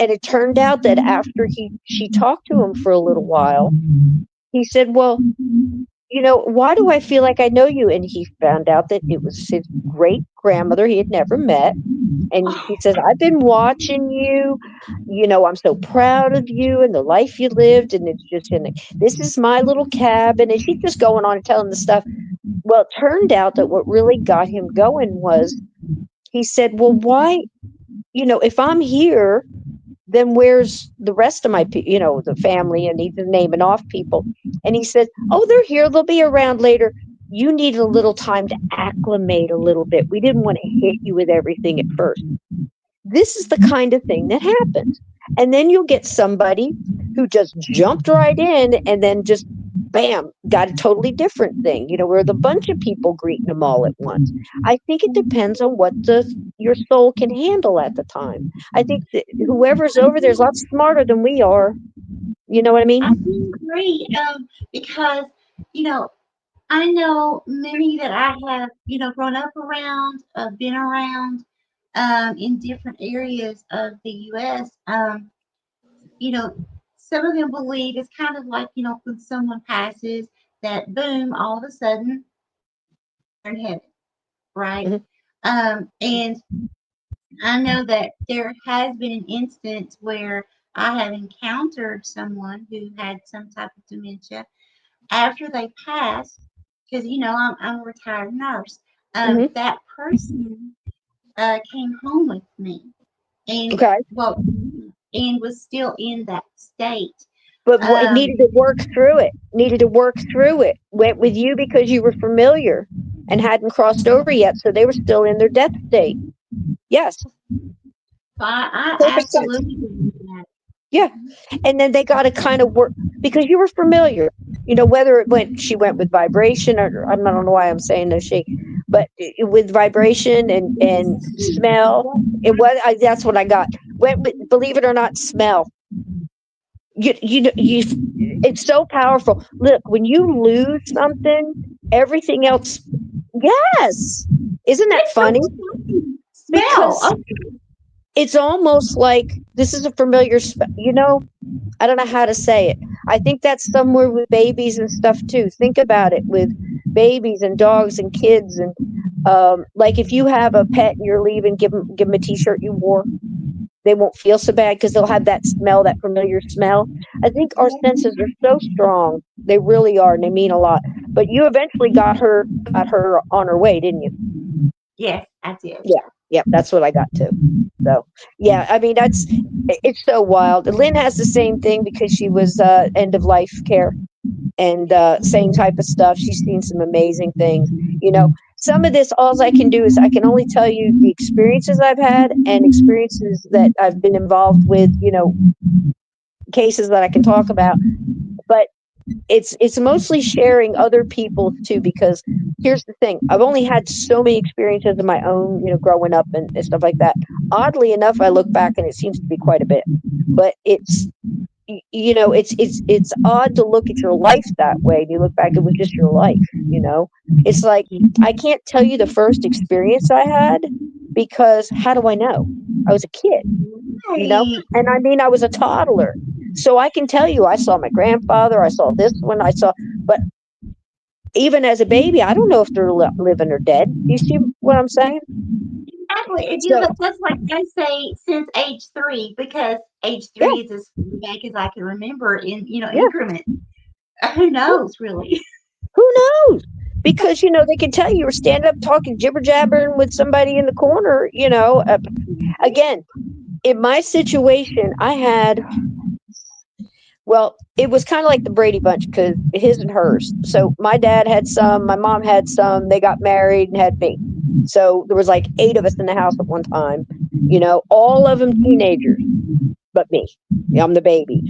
And it turned out that after she talked to him for a little while, he said, well, why do I feel like I know you? And he found out that it was his great grandmother he had never met. And he says, I've been watching you. I'm so proud of you and the life you lived. And it's just this is my little cabin. And she's just going on and telling the stuff. Well, it turned out that what really got him going was he said, well, why, if I'm here, then where's the rest of my, the family? And he's naming off people. And he said, oh, they're here. They'll be around later. You need a little time to acclimate a little bit. We didn't want to hit you with everything at first. This is the kind of thing that happens. And then you'll get somebody who just jumped right in and then just, bam, got a totally different thing, where the bunch of people greeting them all at once. I think it depends on what your soul can handle at the time. I think that whoever's over there is a lot smarter than we are. You know what I mean? I agree. Because, you know, I know many that I have, grown up around, been around, in different areas of the U.S. You know, some of them believe it's kind of like, when someone passes, that boom, all of a sudden they're in heaven, right? Mhm. And I know that there has been an instance where I have encountered someone who had some type of dementia after they passed, because I'm a retired nurse. Mhm. That person came home with me, and Okay. well, and was still in that state. But it Um, needed to work through it. Needed to work through it. Went with you because you were familiar and hadn't crossed over yet, so they were still in their death state. Yes, I perfect sense. absolutely believe that. Yeah, and then they got to kind of work because you were familiar. Whether she went with vibration, or I don't know why I'm saying no she, but with vibration and smell, that's what I got. Went with, believe it or not, smell. You it's so powerful. Look, when you lose something, everything else. Yes, isn't that It's so funny? smell. Because it's almost like this is a familiar. I don't know how to say it. I think that's somewhere with babies and stuff too. Think about it with babies and dogs and kids, and like if you have a pet and you're leaving, give them a T-shirt you wore. They won't feel so bad because they'll have that smell, that familiar smell. I think our senses are so strong. They really are, and they mean a lot. But you eventually got her on her way, didn't you? Yes, I did. Yeah. Yep, that's what I got too. So, yeah, I mean, it's so wild. Lynn has the same thing because she was end of life care and same type of stuff. She's seen some amazing things, you know. some of this, all I can do is I can only tell you the experiences I've had and experiences that I've been involved with, cases that I can talk about. But it's mostly sharing other people's too, because here's the thing. I've only had so many experiences of my own, growing up and stuff like that. Oddly enough, I look back and it seems to be quite a bit. But it's odd to look at your life that way. You look back, it was just your life. It's like, I can't tell you the first experience I had, because how do I know? I was a kid. Right. And I mean, I was a toddler. So I can tell you, I saw my grandfather, I saw this one, but even as a baby, I don't know if they're living or dead. You see what I'm saying? Exactly. If you So, look, just like I say, since age 3, because age yeah, 3 is as far back as I can remember in, yeah. increments. Who knows, really? Who knows? Because, they can tell you were standing up talking jibber jabbering with somebody in the corner, again, in my situation, I had, well, it was kind of like the Brady Bunch, because his and hers. So my dad had some, my mom had some, they got married and had me. So there was like 8 of us in the house at one time, all of them teenagers, but me. I'm the baby.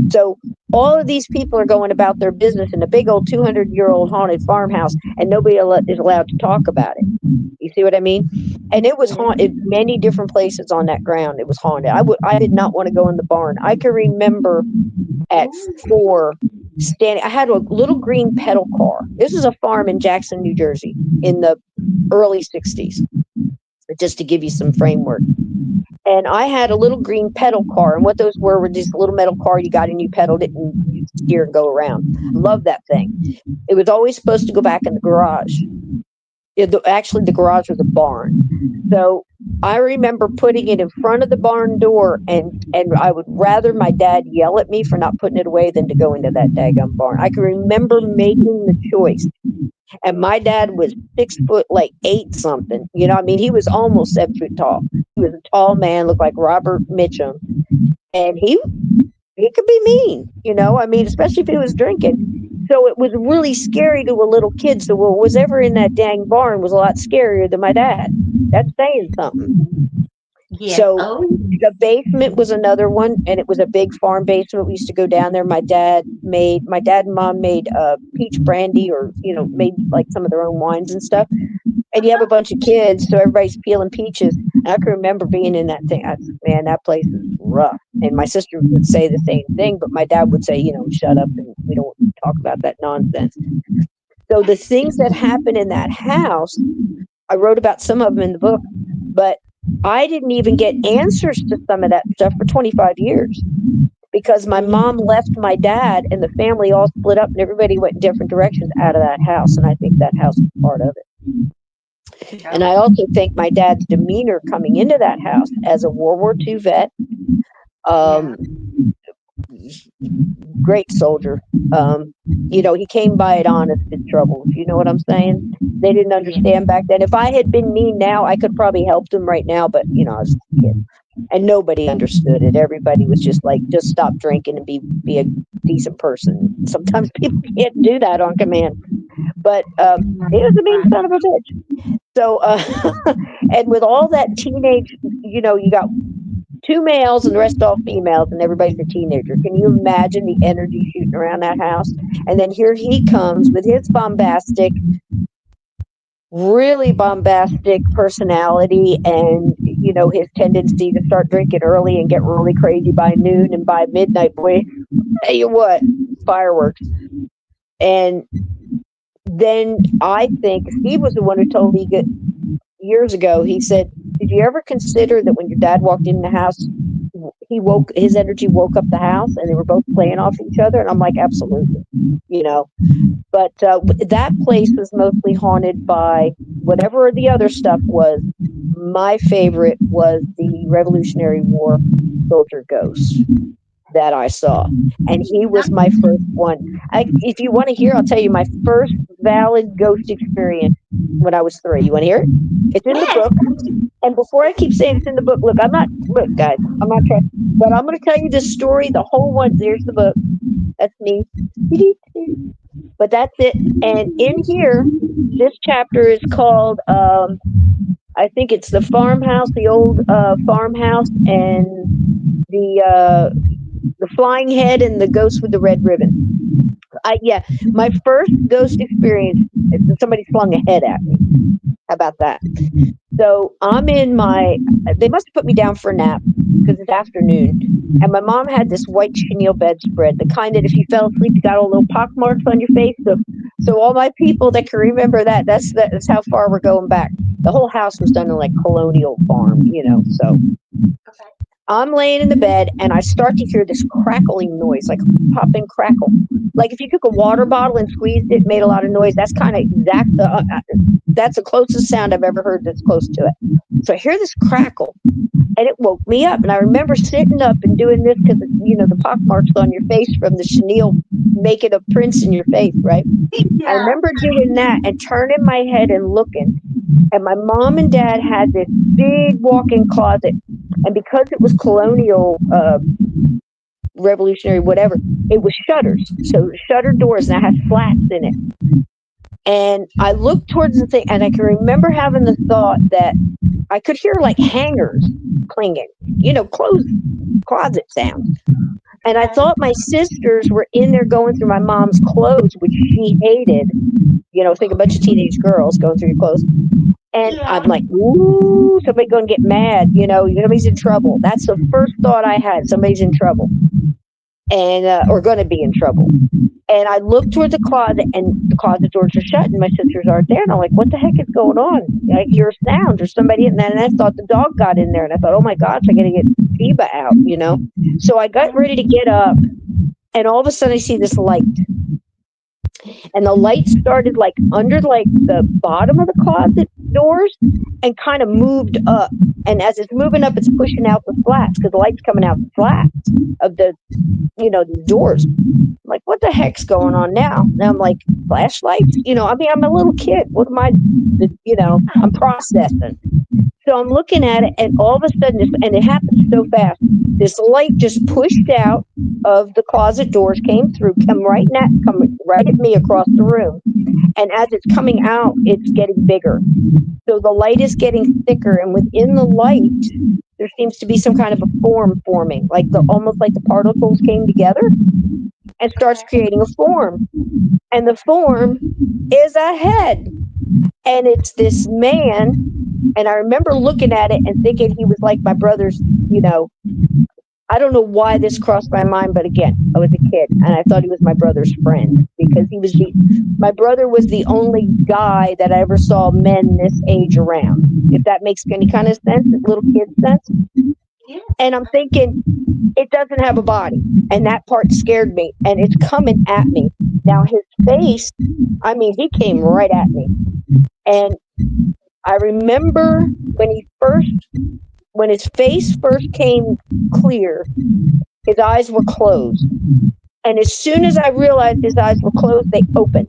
So all of these people are going about their business in a big old 200-year-old haunted farmhouse, and nobody is allowed to talk about it. You see what I mean? And it was haunted many different places on that ground. It was haunted. I did not want to go in the barn. I can remember at 4 standing. I had a little green pedal car. This is a farm in Jackson, New Jersey, in the early 60s, just to give you some framework. And I had a little green pedal car, and what those were just a little metal car you got and you pedaled it and you steer and go around. Love that thing. It was always supposed to go back in the garage. Actually, the garage was a barn. So I remember putting it in front of the barn door, and I would rather my dad yell at me for not putting it away than to go into that daggum barn. I can remember making the choice. And my dad was 6 foot, like 8 something. I mean, he was almost 7 foot tall. He was a tall man, looked like Robert Mitchum. And he could be mean, I mean, especially if he was drinking. So it was really scary to a little kid. So what was ever in that dang barn was a lot scarier than my dad. That's saying something. Yes. So Oh, the basement was another one, and it was a big farm basement. We used to go down there. My dad and mom made peach brandy, or made like some of their own wines and stuff. And you have a bunch of kids, so everybody's peeling peaches. And I can remember being in that thing. Man, that place is rough. And my sister would say the same thing, but my dad would say, shut up, and we don't talk about that nonsense. So the things that happen in that house, I wrote about some of them in the book, but I didn't even get answers to some of that stuff for 25 years, because my mom left my dad and the family all split up and everybody went in different directions out of that house. And I think that house is part of it. And I also think my dad's demeanor coming into that house as a World War II vet, yeah. great soldier. He came by it honest in trouble. You know what I'm saying? They didn't understand back then. If I had been mean now, I could probably help them right now, but I was a kid. And nobody understood it. Everybody was just like, just stop drinking and be a decent person. Sometimes people can't do that on command. But he was a mean son of a bitch. So, and with all that teenage, you got 2 males and the rest all females, and everybody's a teenager. Can you imagine the energy shooting around that house? And then here he comes with his really bombastic personality, and his tendency to start drinking early and get really crazy by noon, and by midnight, boy, tell you what, fireworks. And then I think Steve was the one who told me years ago. He said, did you ever consider that when your dad walked in the house, his energy woke up the house and they were both playing off each other? And I'm like, absolutely. But that place was mostly haunted by whatever the other stuff was. My favorite was the Revolutionary War soldier ghost that I saw. And he was my first one. If you want to hear, I'll tell you my first valid ghost experience when I was 3. You want to hear it? It's in the book. And before I keep saying it's in the book, look, guys, I'm not trying, but I'm going to tell you this story, the whole one. There's the book. That's me. But that's it. And in here, this chapter is called, I think it's the farmhouse, the old farmhouse, and the flying head and the ghost with the red ribbon. Yeah, my first ghost experience, somebody flung a head at me. How about that? So I'm in they must have put me down for a nap because it's afternoon. And my mom had this white chenille bedspread, the kind that if you fell asleep, you got all little pock marks on your face. So all my people that can remember that's how far we're going back. The whole house was done in like colonial farm, so. I'm laying in the bed and I start to hear this crackling noise, like pop and crackle. Like if you took a water bottle and squeezed it, made a lot of noise. That's kind of that's the closest sound I've ever heard that's close to it. So I hear this crackle and it woke me up. And I remember sitting up and doing this because, the pock marks on your face from the chenille making a prints in your face, right? Yeah. I remember doing that and turning my head and looking. And my mom and dad had this big walk-in closet. And because it was colonial, revolutionary, whatever, it was shutters. So shuttered doors, and I had slats in it. And I looked towards the thing, and I can remember having the thought that I could hear like hangers clinging, closet sounds. And I thought my sisters were in there going through my mom's clothes, which she hated. Think a bunch of teenage girls going through your clothes. And I'm like, ooh, somebody's going to get mad. Somebody's in trouble. That's the first thought I had. Somebody's in trouble and or going to be in trouble. And I looked toward the closet and the closet doors are shut and my sisters aren't there. And I'm like, what the heck is going on? I hear a sound or somebody in there. And I thought the dog got in there. And I thought, oh my gosh, I got to get Sheba out, So I got ready to get up. And all of a sudden I see this light. And the light started like under like the bottom of the closet doors and kind of moved up. And as it's moving up, it's pushing out the slats because the light's coming out the slats of the doors. I'm like, what the heck's going on now? Now I'm like, flashlights? I'm a little kid. What am I, I'm processing. So I'm looking at it, and all of a sudden, and it happened so fast, this light just pushed out of the closet doors, came through, come right at me across the room. And as it's coming out, it's getting bigger. So the light is getting thicker, and within the light, there seems to be some kind of a form forming, almost like the particles came together and starts creating a form. And the form is a head. And it's this man. And I remember looking at it and thinking he was like my brother's, I don't know why this crossed my mind, but again, I was a kid and I thought he was my brother's friend because my brother was the only guy that I ever saw men this age around. If that makes any kind of sense, little kid sense. Yeah. And I'm thinking, it doesn't have a body. And that part scared me. And it's coming at me. Now his face, he came right at me. And I remember when his face first came clear, his eyes were closed. And as soon as I realized his eyes were closed, they opened.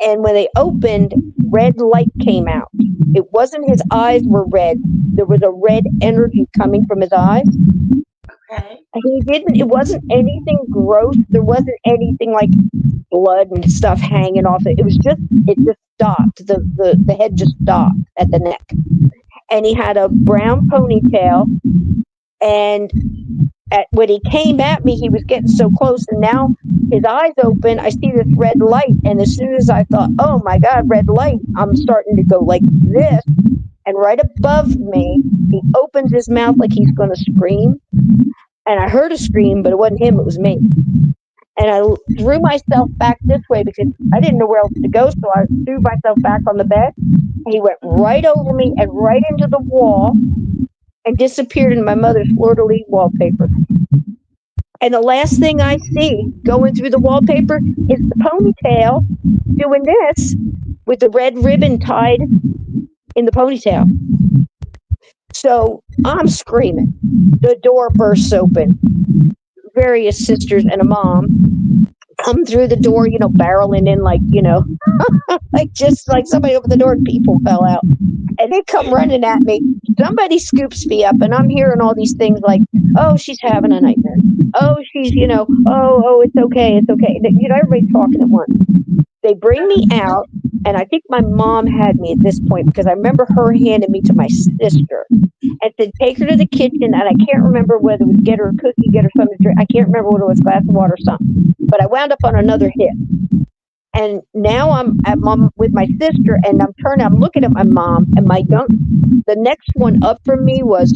And when they opened, red light came out. It wasn't his eyes were red. There was a red energy coming from his eyes. Okay. It wasn't anything gross. There wasn't anything like blood and stuff hanging off it. It just stopped. The head just stopped at the neck. And he had a brown ponytail. And when he came at me, he was getting so close. And now his eyes open. I see this red light. And as soon as I thought, oh my God, red light, I'm starting to go like this. And right above me, he opens his mouth like he's going to scream. And I heard a scream, but it wasn't him, it was me. And I threw myself back this way because I didn't know where else to go. So I threw myself back on the bed. And he went right over me and right into the wall and disappeared in my mother's fleur-de-lis wallpaper. And the last thing I see going through the wallpaper is the ponytail doing this with the red ribbon tied in the ponytail. So I'm screaming. The door bursts open. Various sisters and a mom come through the door, barreling in like, like just like somebody opened the door and people fell out. And they come running at me. Somebody scoops me up, and I'm hearing all these things like, "Oh, she's having a nightmare. Oh, she's, oh, it's okay, it's okay." Everybody's talking at once. They bring me out, and I think my mom had me at this point because I remember her handing me to my sister and said, "Take her to the kitchen." And I can't remember whether it was get her a cookie, get her something to drink. I can't remember what it was, glass of water or something. But I wound up on another hit. And now I'm at mom with my sister, and I'm looking at my mom, and the next one up from me was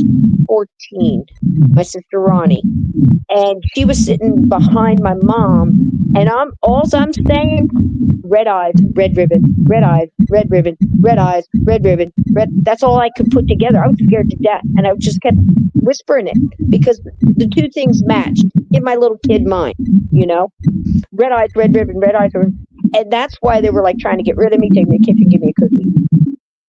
14, my sister Ronnie. And she was sitting behind my mom, and I'm saying, red eyes, red ribbon, red eyes, red ribbon, red eyes, red ribbon, red. That's all I could put together. I was scared to death, and I just kept whispering it because the two things matched in my little kid mind, red eyes, red ribbon, red eyes, and that's why they were like trying to get rid of me, take me to the kitchen, give me a cookie,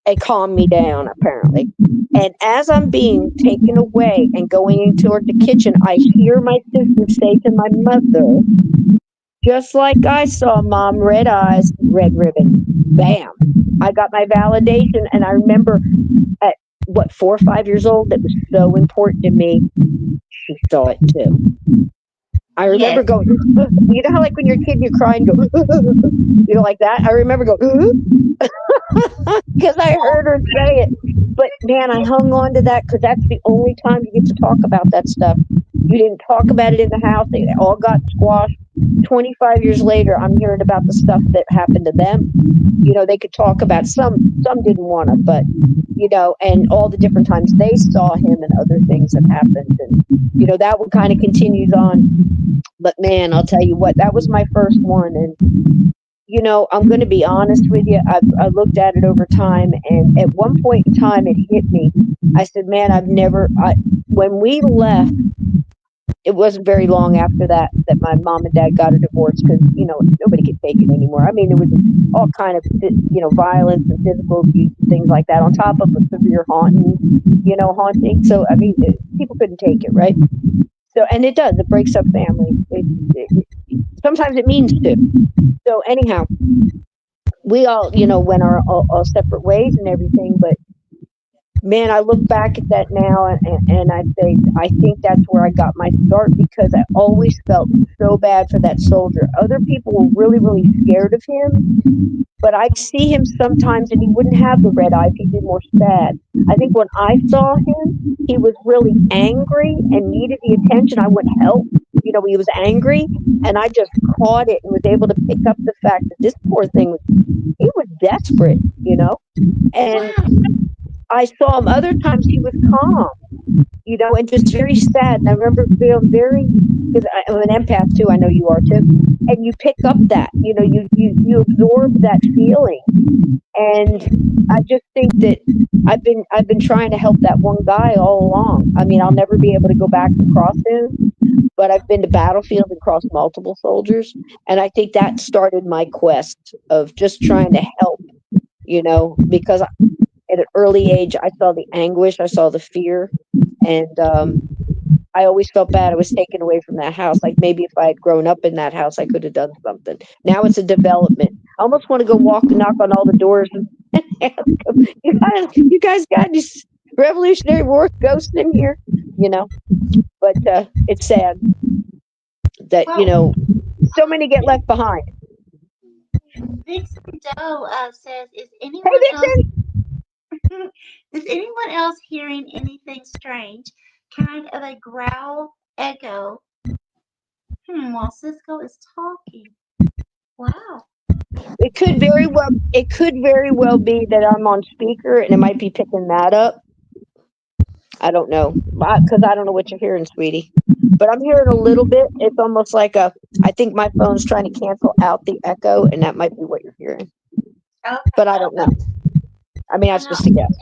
and calm me down, apparently. And as I'm being taken away and going toward the kitchen, I hear my sister say to my mother, "Just like I saw, Mom, red eyes, red ribbon." Bam. I got my validation. And I remember at 4 or 5 years old, that was so important to me. She saw it too. I remember Yes. going, you know how like when you're a kid, you cry and go, like that? I remember going, because I heard her say it. But man, I hung on to that because that's the only time you get to talk about that stuff. You didn't talk about it in the house. They all got squashed. 25 years later, I'm hearing about the stuff that happened to them. They could talk about some didn't want to, but and all the different times they saw him and other things that happened, and that one kind of continues on. But man, I'll tell you what, that was my first one, and I'm going to be honest with you. I looked at it over time, and at one point in time, it hit me. I said, "Man, when we left, it wasn't very long after that my mom and dad got a divorce because nobody could take it anymore. I mean, there was all kind of violence and physical abuse and things like that on top of a severe haunting. So I mean, people couldn't take it, right? So, and it does. It breaks up families. Sometimes it means to. So anyhow, we all went our all separate ways and everything, but man, I look back at that now, and I say, I think that's where I got my start because I always felt so bad for that soldier. Other people were really, really scared of him, but I'd see him sometimes and he wouldn't have the red eyes. He'd be more sad. I think when I saw him, he was really angry and needed the attention. I wouldn't help. He was angry, and I just caught it and was able to pick up the fact that this poor thing he was desperate, and I saw him other times he was calm, and just very sad. And I remember feeling because I'm an empath too. I know you are too. And you pick up that, you absorb that feeling. And I just think that I've been trying to help that one guy all along. I mean, I'll never be able to go back and cross him, but I've been to battlefields and crossed multiple soldiers. And I think that started my quest of just trying to help, because at an early age, I saw the anguish, I saw the fear, and I always felt bad I was taken away from that house. Like maybe if I had grown up in that house, I could have done something. Now it's a development. I almost want to go walk and knock on all the doors and ask them, you guys got any Revolutionary War ghosts in here? But it's sad that, so many get left behind. Vixen Doe says, Hey, Vixen! is anyone else hearing anything strange? Kind of a growl echo. While Sysco is talking. Wow. It could very well be that I'm on speaker and it might be picking that up. I don't know, because I don't know what you're hearing, sweetie. But I'm hearing a little bit. It's almost like I think my phone's trying to cancel out the echo, and that might be what you're hearing. Okay. But I don't know. I mean, that's just a guess.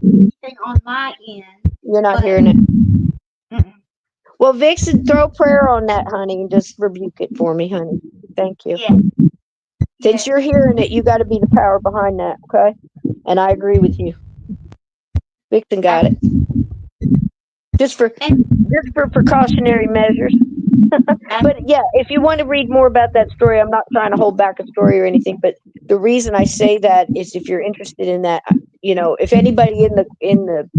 Anything on my end. You're not hearing it. Well, Vixen, throw prayer on that, honey, and just rebuke it for me, honey. Thank you. Yeah. Since you're hearing it, you got to be the power behind that, okay? And I agree with you. Vixen got it. Just for precautionary measures. But yeah, if you want to read more about that story, I'm not trying to hold back a story or anything, but the reason I say that is if you're interested in that, if anybody in the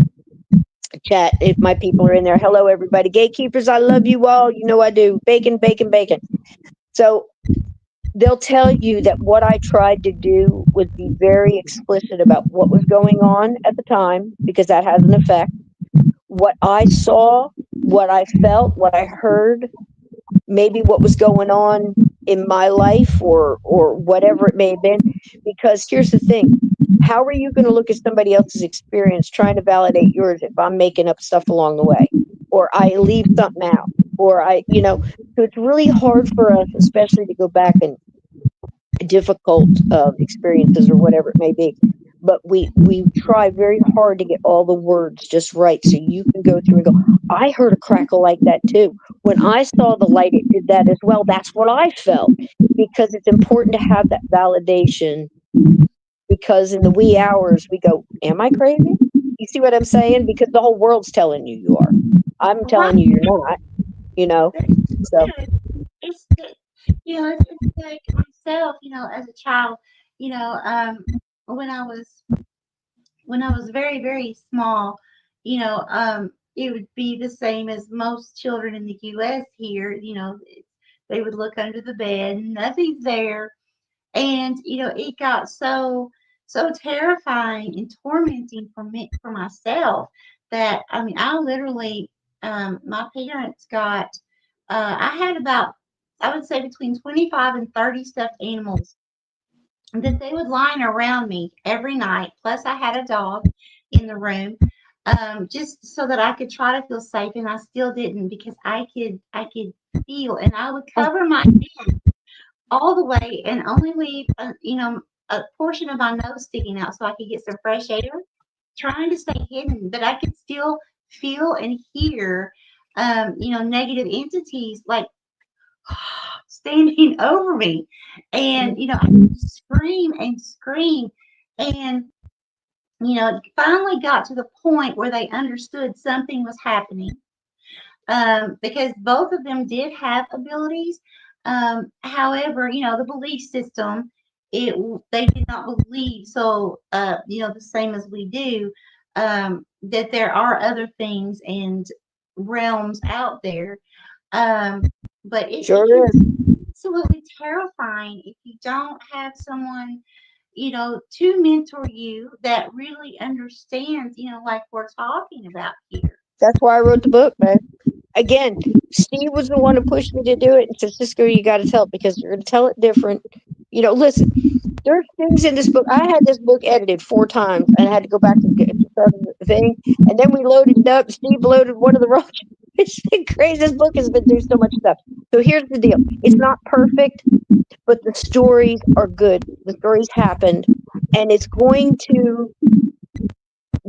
chat, if my people are in there, hello everybody, gatekeepers, I love you all. You know I do. Bacon, bacon, bacon. So they'll tell you that what I tried to do was be very explicit about what was going on at the time, because that has an effect. What I saw, what I felt, what I heard, maybe what was going on in my life or whatever it may have been. Because here's the thing, how are you going to look at somebody else's experience trying to validate yours if I'm making up stuff along the way, or I leave something out, or so it's really hard for us, especially to go back and difficult experiences or whatever it may be, but we try very hard to get all the words just right so you can go through and go, I heard a crackle like that too. When I saw the light, it did that as well. That's what I felt. Because it's important to have that validation, because in the wee hours we go, am I crazy? You see what I'm saying? Because the whole world's telling you you are. I'm Right. telling you you're not, you know so It's it's like myself, as a child, when I was very, very small, it would be the same as most children in the U.S. here. They would look under the bed, nothing's there, and it got so terrifying and tormenting for myself that I mean, I literally, my parents got, I had about, I would say, between 25 and 30 stuffed animals that they would line around me every night. Plus, I had a dog in the room, just so that I could try to feel safe, and I still didn't because I could feel, and I would oh, cover my head all the way and only leave, a portion of my nose sticking out so I could get some fresh air, trying to stay hidden, but I could still feel and hear, negative entities like standing over me. And, I would scream and scream. And, it finally got to the point where they understood something was happening, because both of them did have abilities. However, the belief system, it they did not believe so. The same as we do, that there are other things and realms out there. Um, but it sure can is. be absolutely terrifying if you don't have someone, to mentor you that really understands, like we're talking about here. That's why I wrote the book, man. Again, Steve was the one who pushed me to do it, and said, Cisco, you got to tell it because you're going to tell it different. Listen, there's things in this book. I had this book edited 4 times, and I had to go back and get to start the thing. And then we loaded it up. Steve loaded one of the wrong. It's been crazy. This book has been through so much stuff. So here's the deal. It's not perfect, but the stories are good. The stories happened, and it's going to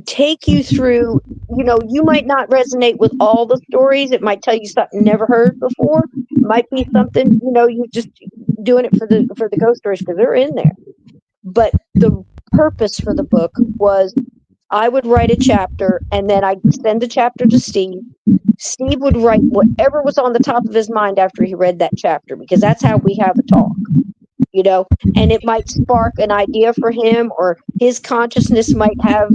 take you through. You might not resonate with all the stories. It might tell you something you never heard before. It might be something, you just doing it for the ghost stories because they're in there. But the purpose for the book was I would write a chapter and then I'd send the chapter to Steve. Steve would write whatever was on the top of his mind after he read that chapter, because that's how we have a talk. And it might spark an idea for him, or his consciousness might have,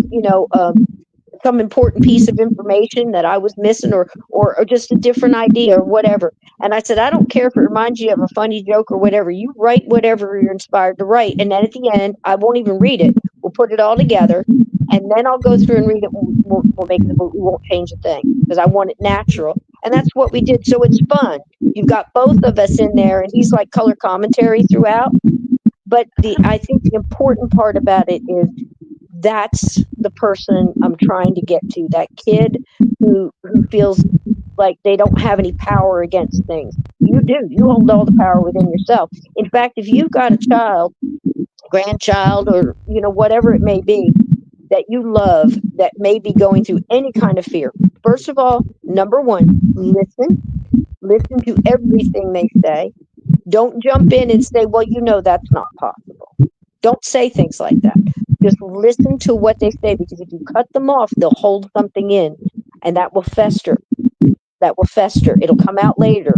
some important piece of information that I was missing, or just a different idea or whatever. And I said, I don't care if it reminds you of a funny joke or whatever. You write whatever you're inspired to write. And then at the end, I won't even read it. We'll put it all together. And then I'll go through and read it. We'll make the book. We won't change a thing because I want it natural. And that's what we did. So it's fun. You've got both of us in there, and he's like color commentary throughout. But I think the important part about it is that's the person I'm trying to get to. That kid who feels like they don't have any power against things. You do. You hold all the power within yourself. In fact, if you've got a child, grandchild, or whatever it may be that you love that may be going through any kind of fear, first of all, number one, listen to everything they say. Don't jump in and say, well, that's not possible. Don't say things like that. Just listen to what they say, because if you cut them off, they'll hold something in, and that will fester. that will fester. It'll come out later,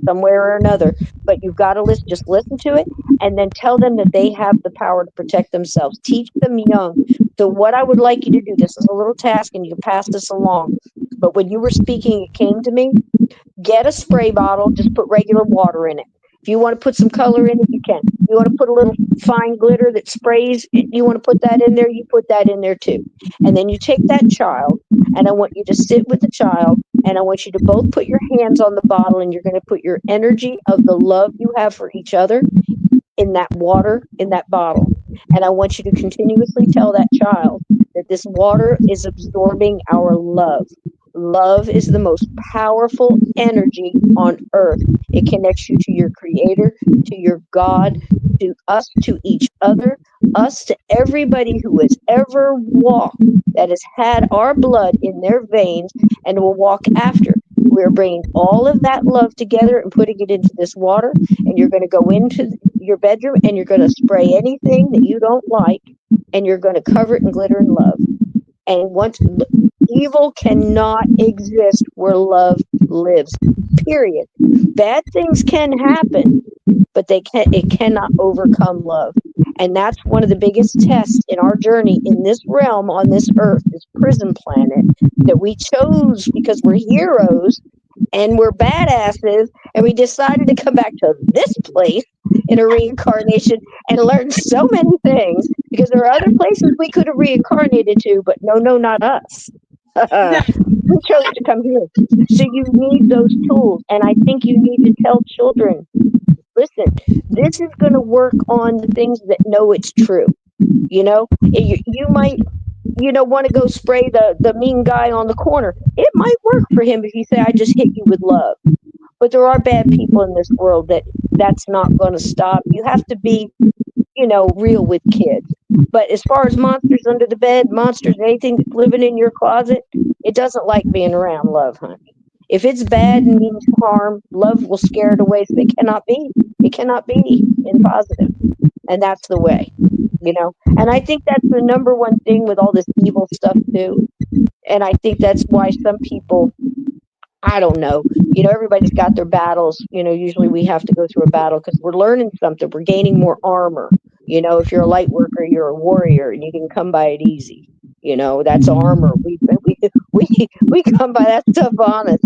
somewhere or another. But you've got to just listen to it, and then tell them that they have the power to protect themselves. Teach them young. So what I would like you to do, this is a little task, and you can pass this along. But when you were speaking, it came to me. Get a spray bottle, just put regular water in it. If you want to put some color in it, you can. You want to put a little fine glitter that sprays, you want to put that in there, you put that in there too. And then you take that child, and I want you to sit with the child, and I want you to both put your hands on the bottle, and you're going to put your energy of the love you have for each other in that water, in that bottle. And I want you to continuously tell that child that this water is absorbing our love. Love is the most powerful energy on earth. It connects you to your creator, to your God, to us, to each other, us to everybody who has ever walked, that has had our blood in their veins and will walk after. We're bringing all of that love together and putting it into this water, and you're going to go into your bedroom and you're going to spray anything that you don't like, and you're going to cover it in glitter and love. And once evil cannot exist where love lives, period. Bad things can happen, but it cannot overcome love. And that's one of the biggest tests in our journey in this realm, on this earth, this prison planet that we chose because we're heroes and we're badasses, and we decided to come back to this place in a reincarnation and learn so many things, because there are other places we could have reincarnated to, but no, not us. No. We chose to come here. So you need those tools, and I think you need to tell children, listen, this is going to work on the things that know it's true. You might want to go spray the mean guy on the corner. It might work for him if you say, I just hit you with love. But there are bad people in this world that's not going to stop. You have to be, real with kids. But as far as monsters under the bed, monsters, anything that's living in your closet, it doesn't like being around love, honey. If it's bad and means harm, love will scare it away. So it cannot be. It cannot be in positive. And that's the way, And I think that's the number one thing with all this evil stuff too. And I think that's why some people, I don't know, everybody's got their battles. Usually we have to go through a battle because we're learning something. We're gaining more armor. If you're a light worker, you're a warrior, and you can come by it easy. That's armor. We come by that stuff honest.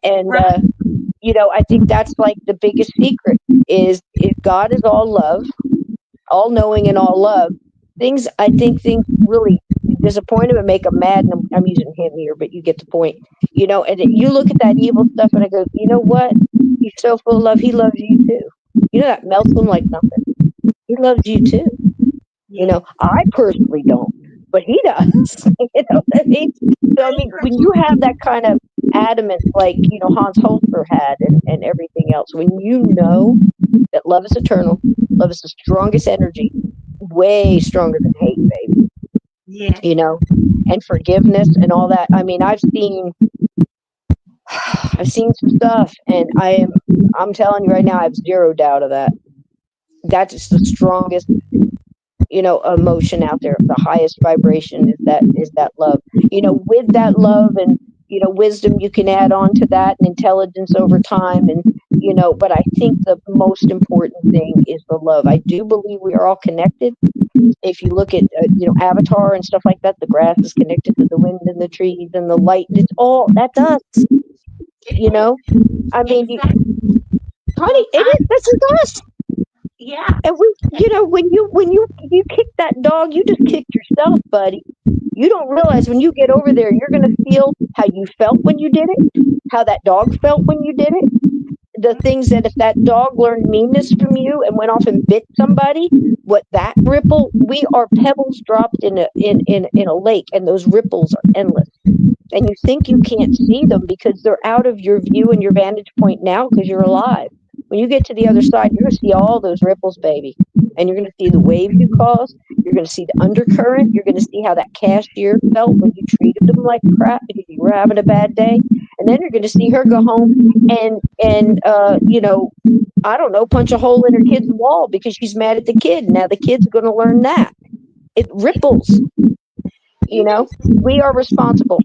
And Right. I think that's like the biggest secret is God is all love, all knowing and all love. I think things really disappoint him and make him mad. And I'm using him here, but you get the point. And you look at that evil stuff and I go, you know what? He's so full of love. He loves you too. That melts him like nothing. He loves you too. Yeah. I personally don't, but he does. You know what I mean? So, I mean, when you have that kind of adamant, like, Hans Holzer had and everything else, when you know that love is eternal, love is the strongest energy, way stronger than hate, baby, Yeah. and forgiveness and all that. I mean, I've seen some stuff, and I'm telling you right now, I have zero doubt of that. That's the strongest, emotion out there. The highest vibration is that love. With that love and wisdom, you can add on to that, and intelligence over time, and but I think the most important thing is the love. I do believe we are all connected. If you look at Avatar and stuff like that, the grass is connected to the wind and the trees and the light. It's all that's us. It is. I mean, Exactly. honey, it is. This is us. Yeah. And when you kick that dog, you just kicked yourself, buddy. You don't realize when you get over there, you're going to feel how you felt when you did it, how that dog felt when you did it. The things that if that dog learned meanness from you and went off and bit somebody, what that ripple, we are pebbles dropped in a lake, and those ripples are endless. And you think you can't see them because they're out of your view and your vantage point now because you're alive. When you get to the other side, you're going to see all those ripples, baby. And you're going to see the waves you caused. You're going to see the undercurrent. You're going to see how that cashier felt when you treated them like crap because you were having a bad day. And then you're going to see her go home and I don't know, punch a hole in her kid's wall because she's mad at the kid. Now the kid's going to learn that. It ripples. Even We are responsible.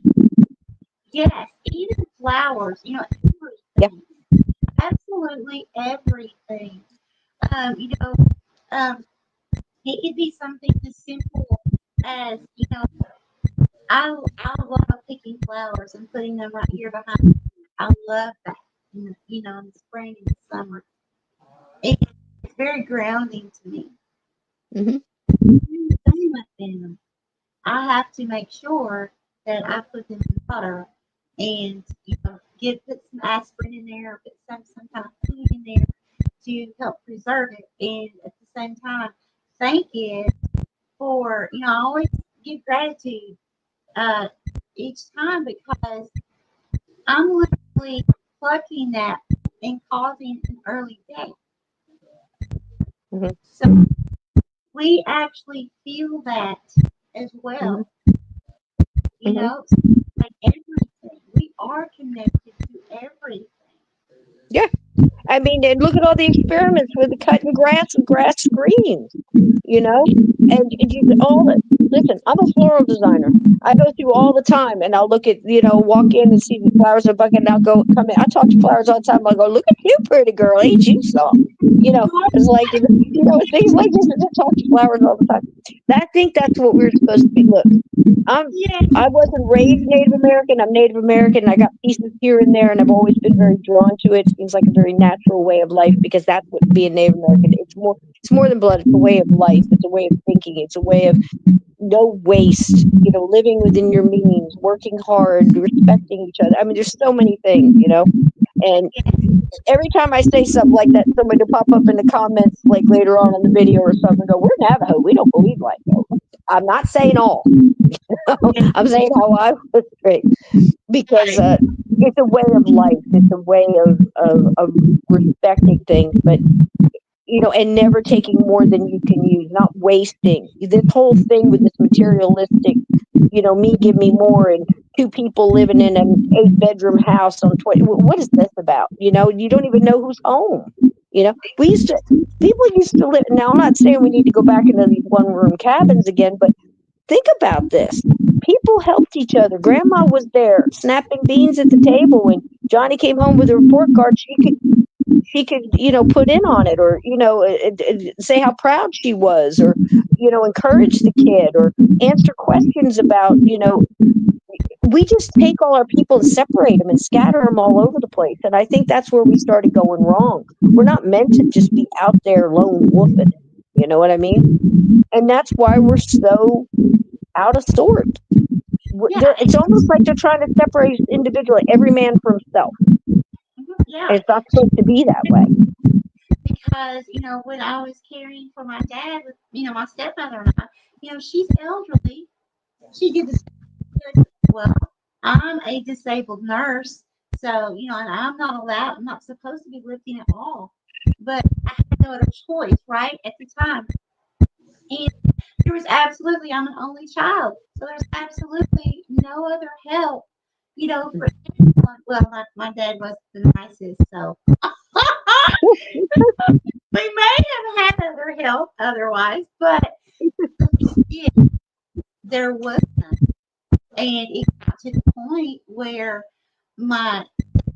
yes, even flowers, Yeah. everything, absolutely everything. You know, um, it could be something as simple as, I love picking flowers and putting them right here behind me. I love that. In the spring and the summer. It's very grounding to me. Hmm. Same thing with them. I have to make sure that I put them in water and put some aspirin in there, or put some kind of food in there to help preserve it, and at the same time thank it for I always give gratitude uh, each time because I'm literally plucking that and causing an early death. Hmm. So we actually feel that as Hmm. well. Hmm. So like everything, we are connected to everything. Yeah. I mean, and look at all the experiments with the cutting grass and grass screens, you know, and you all the listen. I'm a floral designer. I go through all the time, and I'll look at walk in and see the flowers in a bucket, and I'll go come in. I talk to flowers all the time. I'll go, look at you, pretty girl, ain't you so? It's like things like this. I just talk to flowers all the time. I think that's what we're supposed to be. Look, I'm Yeah, I wasn't raised Native American. I'm Native American. I got pieces here and there, and I've always been very drawn to it. It seems like a very natural way of life because that's what being Native American. It's more than blood. It's a way of life. It's a way of thinking. It's a way of no waste. Living within your means, working hard, respecting each other. I mean, there's so many things. And every time I say something like that, somebody will pop up in the comments like later on in the video or something and go, "We're Navajo. We don't believe like that." I'm not saying all. I'm saying how I was raised because right. it's a way of life. It's a way of respecting things, but and never taking more than you can use, not wasting. This whole thing with this materialistic, me give me more, and two people living in an 8-bedroom house on 20. What is this about? You don't even know who's home. We used to. People used to live. Now I'm not saying we need to go back into these one-room cabins again, but think about this. People helped each other. Grandma was there snapping beans at the table when Johnny came home with a report card. She could put in on it, or say how proud she was, or encourage the kid, or answer questions about. We just take all our people and separate them and scatter them all over the place, and I think that's where we started going wrong. We're not meant to just be out there lone wolfing. You know what I mean? And that's why we're so out of sort. Yeah, It's almost like they're trying to separate individually, every man for himself. yeah. And it's not supposed to be that way. Because when I was caring for my dad with my stepmother and I, she's elderly. She did the same. Well, I'm a disabled nurse, so and I'm not allowed. I'm not supposed to be lifting at all. But I had no other choice, right, at the time. And there was absolutely, I'm an only child, so there's absolutely no other help, for anyone. Well, my dad was the nicest, so we may have had other help otherwise, but yeah, there was none. And it got to the point where my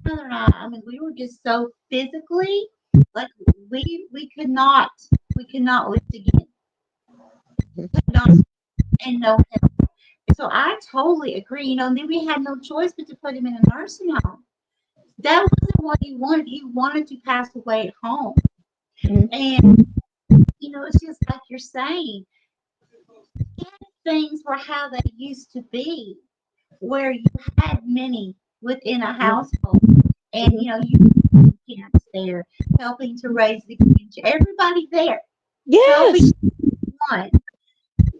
brother and I mean, we were just so physically, like we could not lift again. Could not, and no help. So I totally agree. And then we had no choice but to put him in a nursing home. That wasn't what he wanted. He wanted to pass away at home. Mhm. And it's just like you're saying, if things were how they used to be, where you had many within a Mhm. household, and Mhm. you had parents there helping to raise the kids, everybody there helping Yes. one,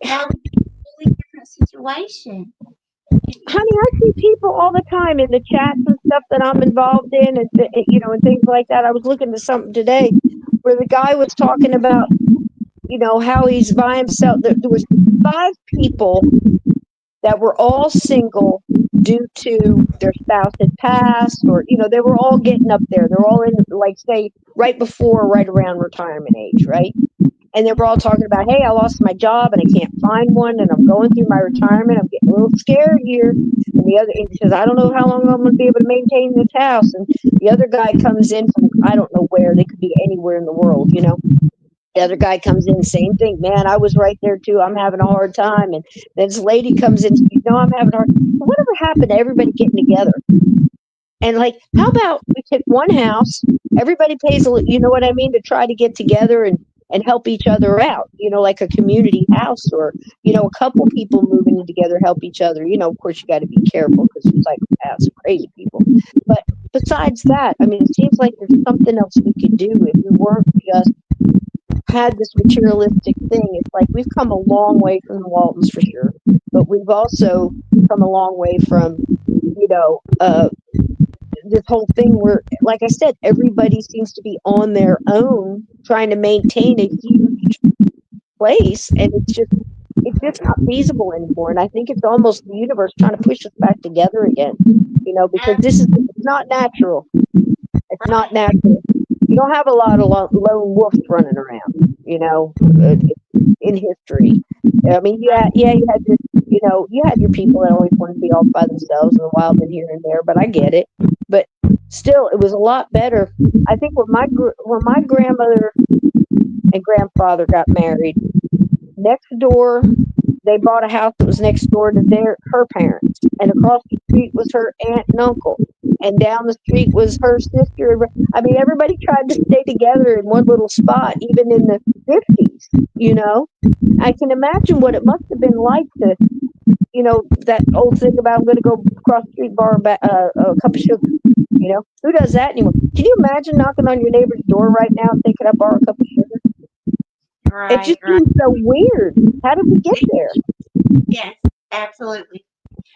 that would be a really different situation. Honey, I see people all the time in the chats and stuff that I'm involved in, and and things like that. I was looking to something today where the guy was talking about how he's by himself. There was 5 people that were all single due to their spouse had passed, or they were all getting up there. They're all in, like, say, right before or right around retirement age, right? And they were all talking about, hey, I lost my job and I can't find one, and I'm going through my retirement. I'm getting a little scared here. And he says, I don't know how long I'm going to be able to maintain this house. And the other guy comes in from, I don't know where, they could be anywhere in the world, you know. The other guy comes in, same thing, man, I was right there too. I'm having a hard time. And then this lady comes in, she's, no, I'm having a hard time. Whatever happened to everybody getting together? And like, how about we take one house, everybody pays, you know what I mean, to try to get together and help each other out, you know, like a community house, or, you know, a couple people moving in together, help each other. You know, of course, you got to be careful because psychopaths, crazy people. But besides that, I mean, it seems like there's something else we could do if we weren't just had this materialistic thing. It's like we've come a long way from the Waltons for sure, but we've also come a long way from, you know, this whole thing where, like I said, everybody seems to be on their own trying to maintain a huge place, and it's just not feasible anymore. And I think it's almost the universe trying to push us back together again, you know, because it's not natural. It's not natural. You don't have a lot of lone wolves running around, you know, in history. I mean, you had you had your people that always wanted to be all by themselves in the wild and here and there, but I get it. But still, it was a lot better. I think when my grandmother and grandfather got married, next door, they bought a house that was next door to her parents, and across the street was her aunt and uncle, and down the street was her sister. I mean, everybody tried to stay together in one little spot, even in the 50s. You know, I can imagine what it must have been like to, you know, that old thing about I'm going to go across the street, borrow a cup of sugar. You know, who does that anymore? Can you imagine knocking on your neighbor's door right now and saying, "Could I borrow a cup of sugar?" It just seems so weird. How did we get there? Yes, absolutely.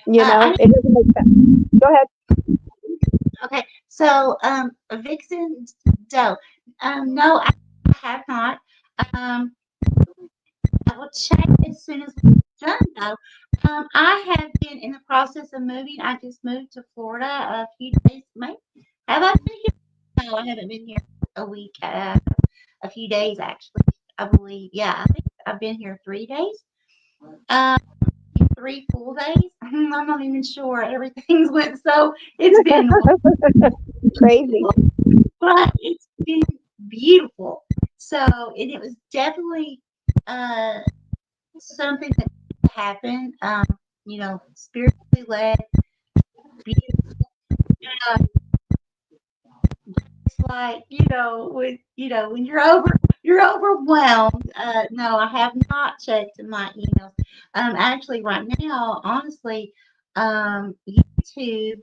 You know, it doesn't make sense. Go ahead. Okay, so Vixen Doe. No, I have not. Um, I will check as soon as we're done, though. I have been in the process of moving. I just moved to Florida a few days. Have I been here? No, I haven't been here a week. A few days actually. I believe. Yeah, I think I've been here 3 days. Um, 3 full days. I'm not even sure. Everything's went so. It's been Crazy. but it's been beautiful. So, and it was definitely uh, something that happened. You know, spiritually led, beautiful. Uh, it's like when you're overwhelmed. No, I have not checked my emails. Actually, right now, honestly, YouTube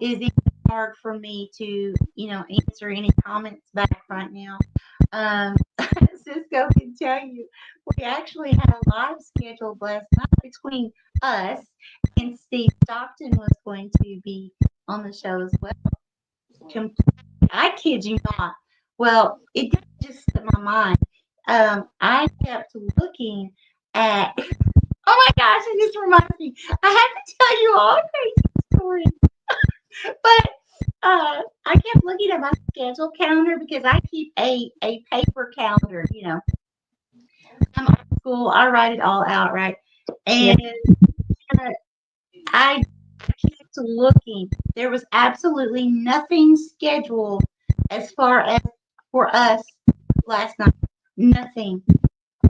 is even hard for me to answer any comments back right now. Cisco can tell you we actually had a live scheduled last night between us, and Steve Stockton was going to be on the show as well. I kid you not. Well, it didn't just slip my mind. I kept looking at. Oh my gosh! It just reminds me. I have to tell you all a crazy story. But I kept looking at my schedule calendar because I keep a paper calendar. I'm old school. I write it all out, right? And uh, I kept looking. There was absolutely nothing scheduled as far as for us last night. Nothing.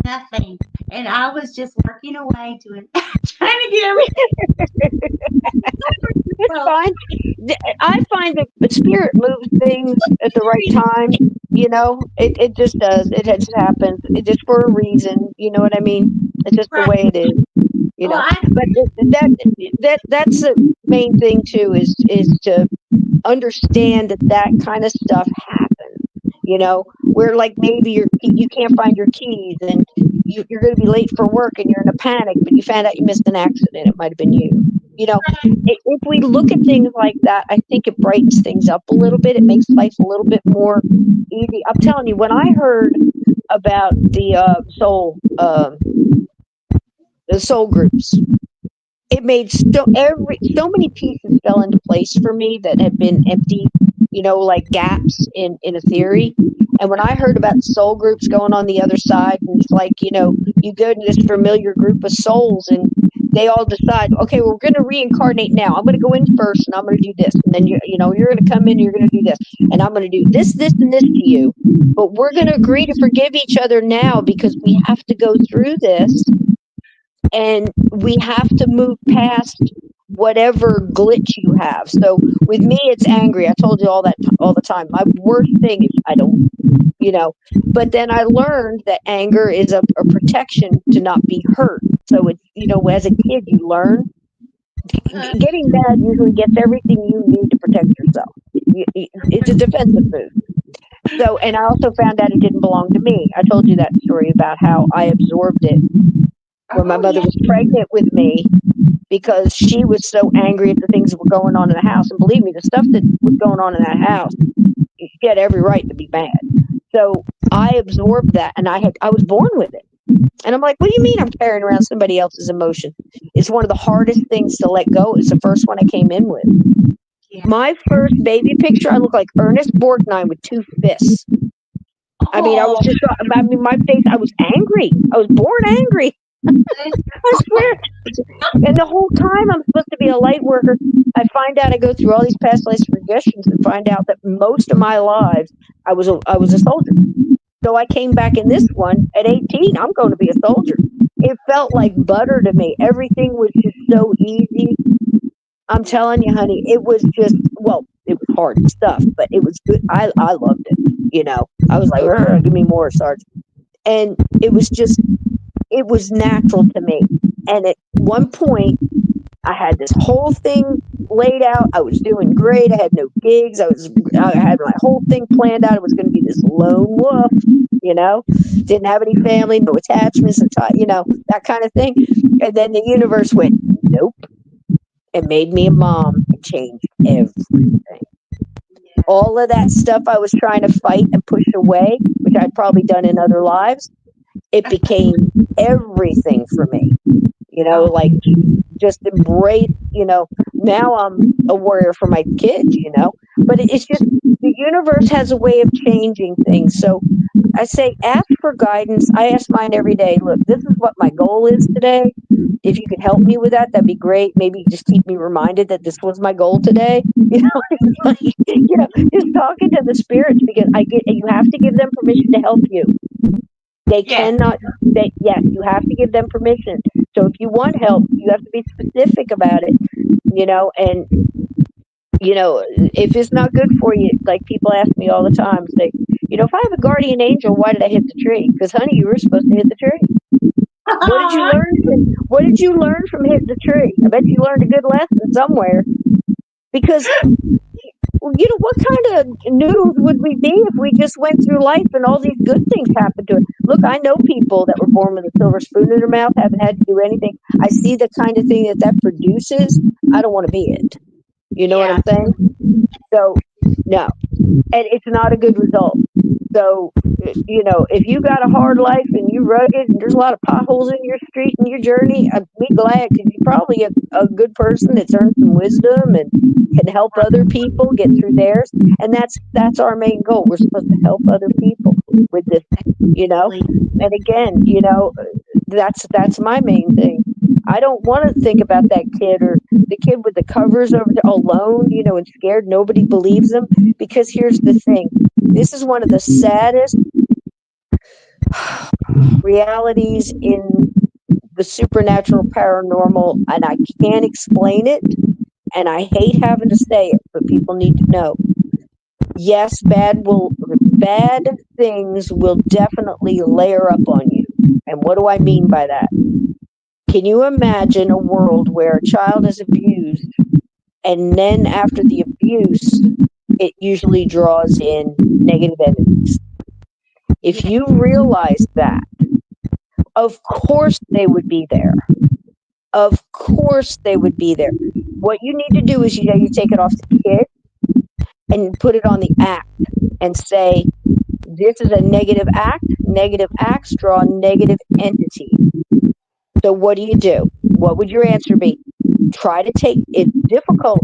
Nothing. And I was just working away doing trying to get everything. It's fine. I find that spirit moves things at the right time. You know, it just does. It just happens. It just for a reason. You know what I mean? It's just the Right. way it is. You Well, know, but that's the main thing too, is to understand that kind of stuff happens. You know, where like maybe you can't find your keys, and you're going to be late for work, and you're in a panic, but you found out you missed an accident. It might have been you. You know, if we look at things like that, I think it brightens things up a little bit. It makes life a little bit more easy. I'm telling you, when I heard about the soul groups, it made so many pieces fell into place for me that had been empty. like gaps in a theory. And when I heard about soul groups going on the other side, and it's like, you go to this familiar group of souls and they all decide, okay, well, we're going to reincarnate now. I'm going to go in first and I'm going to do this. And then, you're going to come in, and you're going to do this. And I'm going to do this, and this to you. But we're going to agree to forgive each other now because we have to go through this and we have to move past whatever glitch you have. So with me, it's angry. I told you all that all the time. My worst thing is I don't, but then I learned that anger is a protection to not be hurt. So it's, as a kid, you learn getting mad usually gets everything you need to protect yourself. It's a defensive move. So, and I also found out it didn't belong to me. I told you that story about how I absorbed it when my Oh, mother yeah. was pregnant with me because she was so angry at the things that were going on in the house. And believe me, the stuff that was going on in that house, she had every right to be mad. So I absorbed that, and I was born with it. And I'm like, what do you mean I'm carrying around somebody else's emotion? It's one of the hardest things to let go. It's the first one I came in with. Yeah. My first baby picture, I look like Ernest Borgnine with two fists. I mean, Oh, my face, I was angry. I was born angry. I swear. And the whole time I'm supposed to be a light worker, I find out I go through all these past life regressions and find out that most of my lives I was a soldier. So I came back in this one at 18. I'm going to be a soldier. It felt like butter to me. Everything was just so easy. I'm telling you, honey, it was just, well, it was hard stuff, but it was good. I loved it. I was like, give me more, Sergeant. And it was natural to me. And at one point, I had this whole thing laid out. I was doing great. I had no gigs. I had my whole thing planned out. It was going to be this lone wolf, didn't have any family, no attachments, that kind of thing. And then the universe went, nope, and made me a mom and changed everything. All of that stuff I was trying to fight and push away, which I'd probably done in other lives, it became everything for me. oh, Like just embrace, now I'm a warrior for my kids, but it's just the universe has a way of changing things. So I say, ask for guidance. I ask mine every day. Look, this is what my goal is today. If you could help me with that, that'd be great. Maybe just keep me reminded that this was my goal today. Just talking to the spirits because you have to give them permission to help you. They yeah. cannot. Yes, you have to give them permission. So if you want help, you have to be specific about it. And if it's not good for you, like people ask me all the time, say, if I have a guardian angel, why did I hit the tree? Because, honey, you were supposed to hit the tree. What did you learn from hitting the tree? I bet you learned a good lesson somewhere. Because what kind of noodles would we be if we just went through life and all these good things happened to us? Look, I know people that were born with a silver spoon in their mouth, haven't had to do anything. I see the kind of thing that produces. I don't want to be it. You know what Yeah. I'm saying? So, no. And it's not a good result. So, if you got a hard life and you're rugged and there's a lot of potholes in your street and your journey, I'd be glad because you're probably a good person that's earned some wisdom and can help other people get through theirs. And that's our main goal. We're supposed to help other people with this, And again, that's my main thing. I don't want to think about that kid or the kid with the covers over there alone, and scared. Nobody believes them. Because here's the thing. This is one of the saddest realities in the supernatural paranormal, and I can't explain it, and I hate having to say it, but people need to know. Yes, bad things will definitely layer up on you. And what do I mean by that? Can you imagine a world where a child is abused, and then after the abuse, it usually draws in negative entities? If you realize that, of course they would be there. Of course they would be there. What you need to do is you take it off the kid and put it on the act and say, this is a negative act. Negative acts draw negative entity. So what do? What would your answer be? Try to take it's difficult.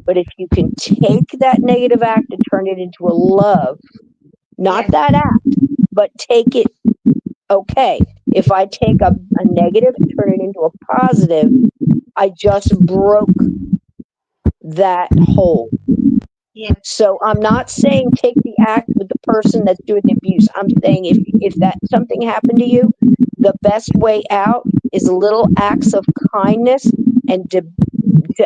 But if you can take that negative act and turn it into a love, not Yes. that act, but take it, okay, if I take a negative and turn it into a positive, I just broke that hole. Yes. So I'm not saying take the act with the person that's doing the abuse. I'm saying if that something happened to you, the best way out is little acts of kindness and to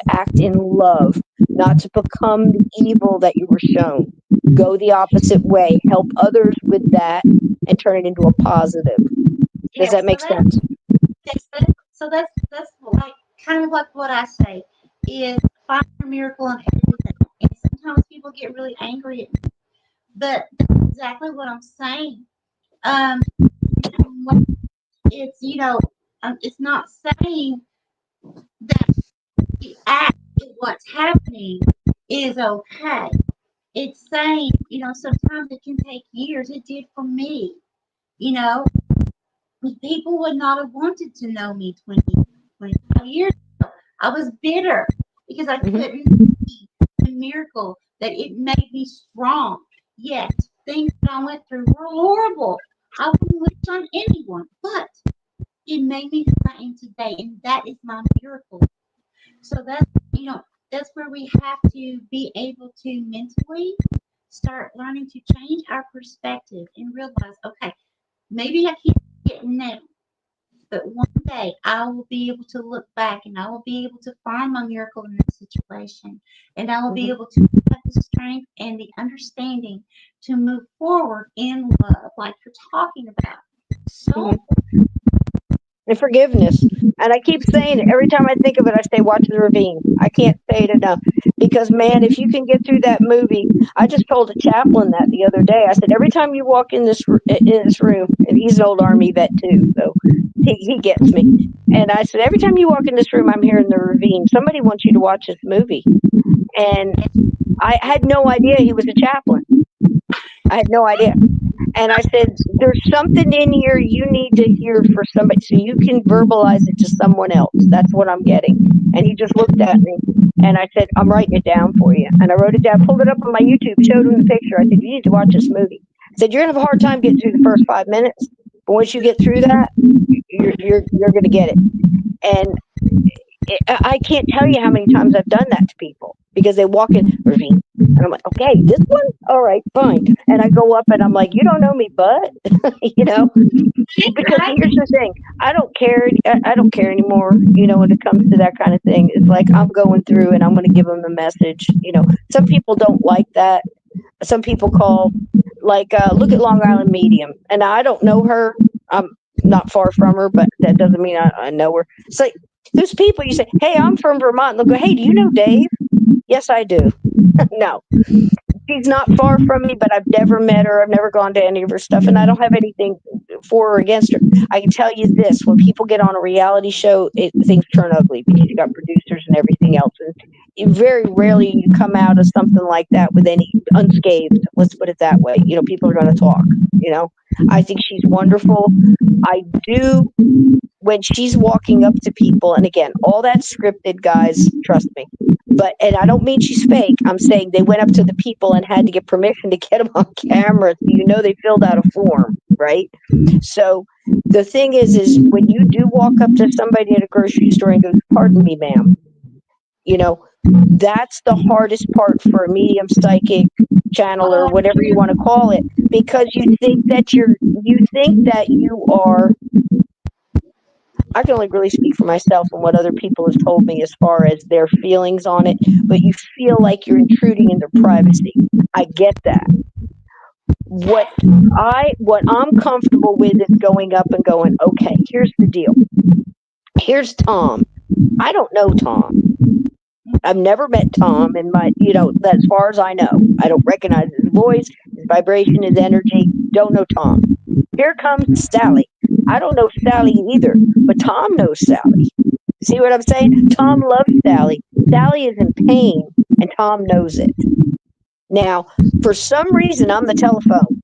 act in love, not to become the evil that you were shown. Go the opposite way. Help others with that and turn it into a positive. Does Yes. that make sense? That's like kind of like what I say is find a miracle in everything. And sometimes people get really angry at me, but that's exactly what I'm saying. Um, it's it's not saying that the act of what's happening is okay. It's saying, sometimes it can take years. It did for me. You know, people would not have wanted to know me 25 years ago. I was bitter because I Hmm. couldn't see the miracle that it made me strong. Yes, things that I went through were horrible. I wouldn't wish on anyone, but it made me who I am today, and that is my miracle. So that's where we have to be able to mentally start learning to change our perspective and realize, okay, maybe I can't get it now, but one day I will be able to look back and I will be able to find my miracle in this situation. And I will be Hmm. able to have the strength and the understanding to move forward in love, like you're talking about. So, Hmm. And forgiveness. And I keep saying it every time I think of it. I say, "Watch the ravine." I can't say it enough because, man, if you can get through that movie, I just told a chaplain that the other day. I said, every time you walk in this room, and he's an old army vet too, so he gets me. And I said, every time you walk in this room, I'm here in the ravine. Somebody wants you to watch this movie, and I had no idea he was a chaplain. I had no idea. And I said, there's something in here you need to hear for somebody so you can verbalize it to someone else. That's what I'm getting. And he just looked at me and I said, I'm writing it down for you. And I wrote it down, pulled it up on my YouTube, showed him the picture. I said, you need to watch this movie. I said, you're going to have a hard time getting through the first 5 minutes. But once you get through that, you're going to get it. And I can't tell you how many times I've done that to people because they walk in, Ravine. And I'm like, okay, this one? All right, fine. And I go up and I'm like, you don't know me, but, you know, because right? here's the thing. I don't care. I don't care anymore. When it comes to that kind of thing, it's like I'm going through and I'm going to give them the message. Some people don't like that. Some people call, like, look at Long Island Medium. And I don't know her. I'm not far from her, but that doesn't mean I know her. It's like, there's people you say, hey, I'm from Vermont. And they'll go, hey, do you know Dave? Yes, I do. No, she's not far from me, but I've never met her. I've never gone to any of her stuff, and I don't have anything for or against her. I can tell you this: when people get on a reality show, things turn ugly because you got producers and everything else. And very rarely you come out of something like that with any unscathed. Let's put it that way. People are going to talk. I think she's wonderful. I do when she's walking up to people, and again, all that scripted, guys, trust me. And I don't mean she's fake. I'm saying they went up to the people and had to get permission to get them on camera. So they filled out a form, right? So the thing is when you do walk up to somebody at a grocery store and goes, "Pardon me, ma'am," you know, that's the hardest part for a medium, psychic, channeler, Oh, whatever you want to call it, because you think that you are. I can only really speak for myself and what other people have told me as far as their feelings on it, but you feel like you're intruding in their privacy. I get that. What I'm comfortable with is going up and going, okay, here's the deal. Here's Tom. I don't know Tom. I've never met Tom in as far as I know. I don't recognize his voice, his vibration, his energy. Don't know Tom. Here comes Sally. I don't know Sally either, but Tom knows Sally. See what I'm saying? Tom loves Sally. Sally is in pain, and Tom knows it. Now, for some reason, I'm the telephone.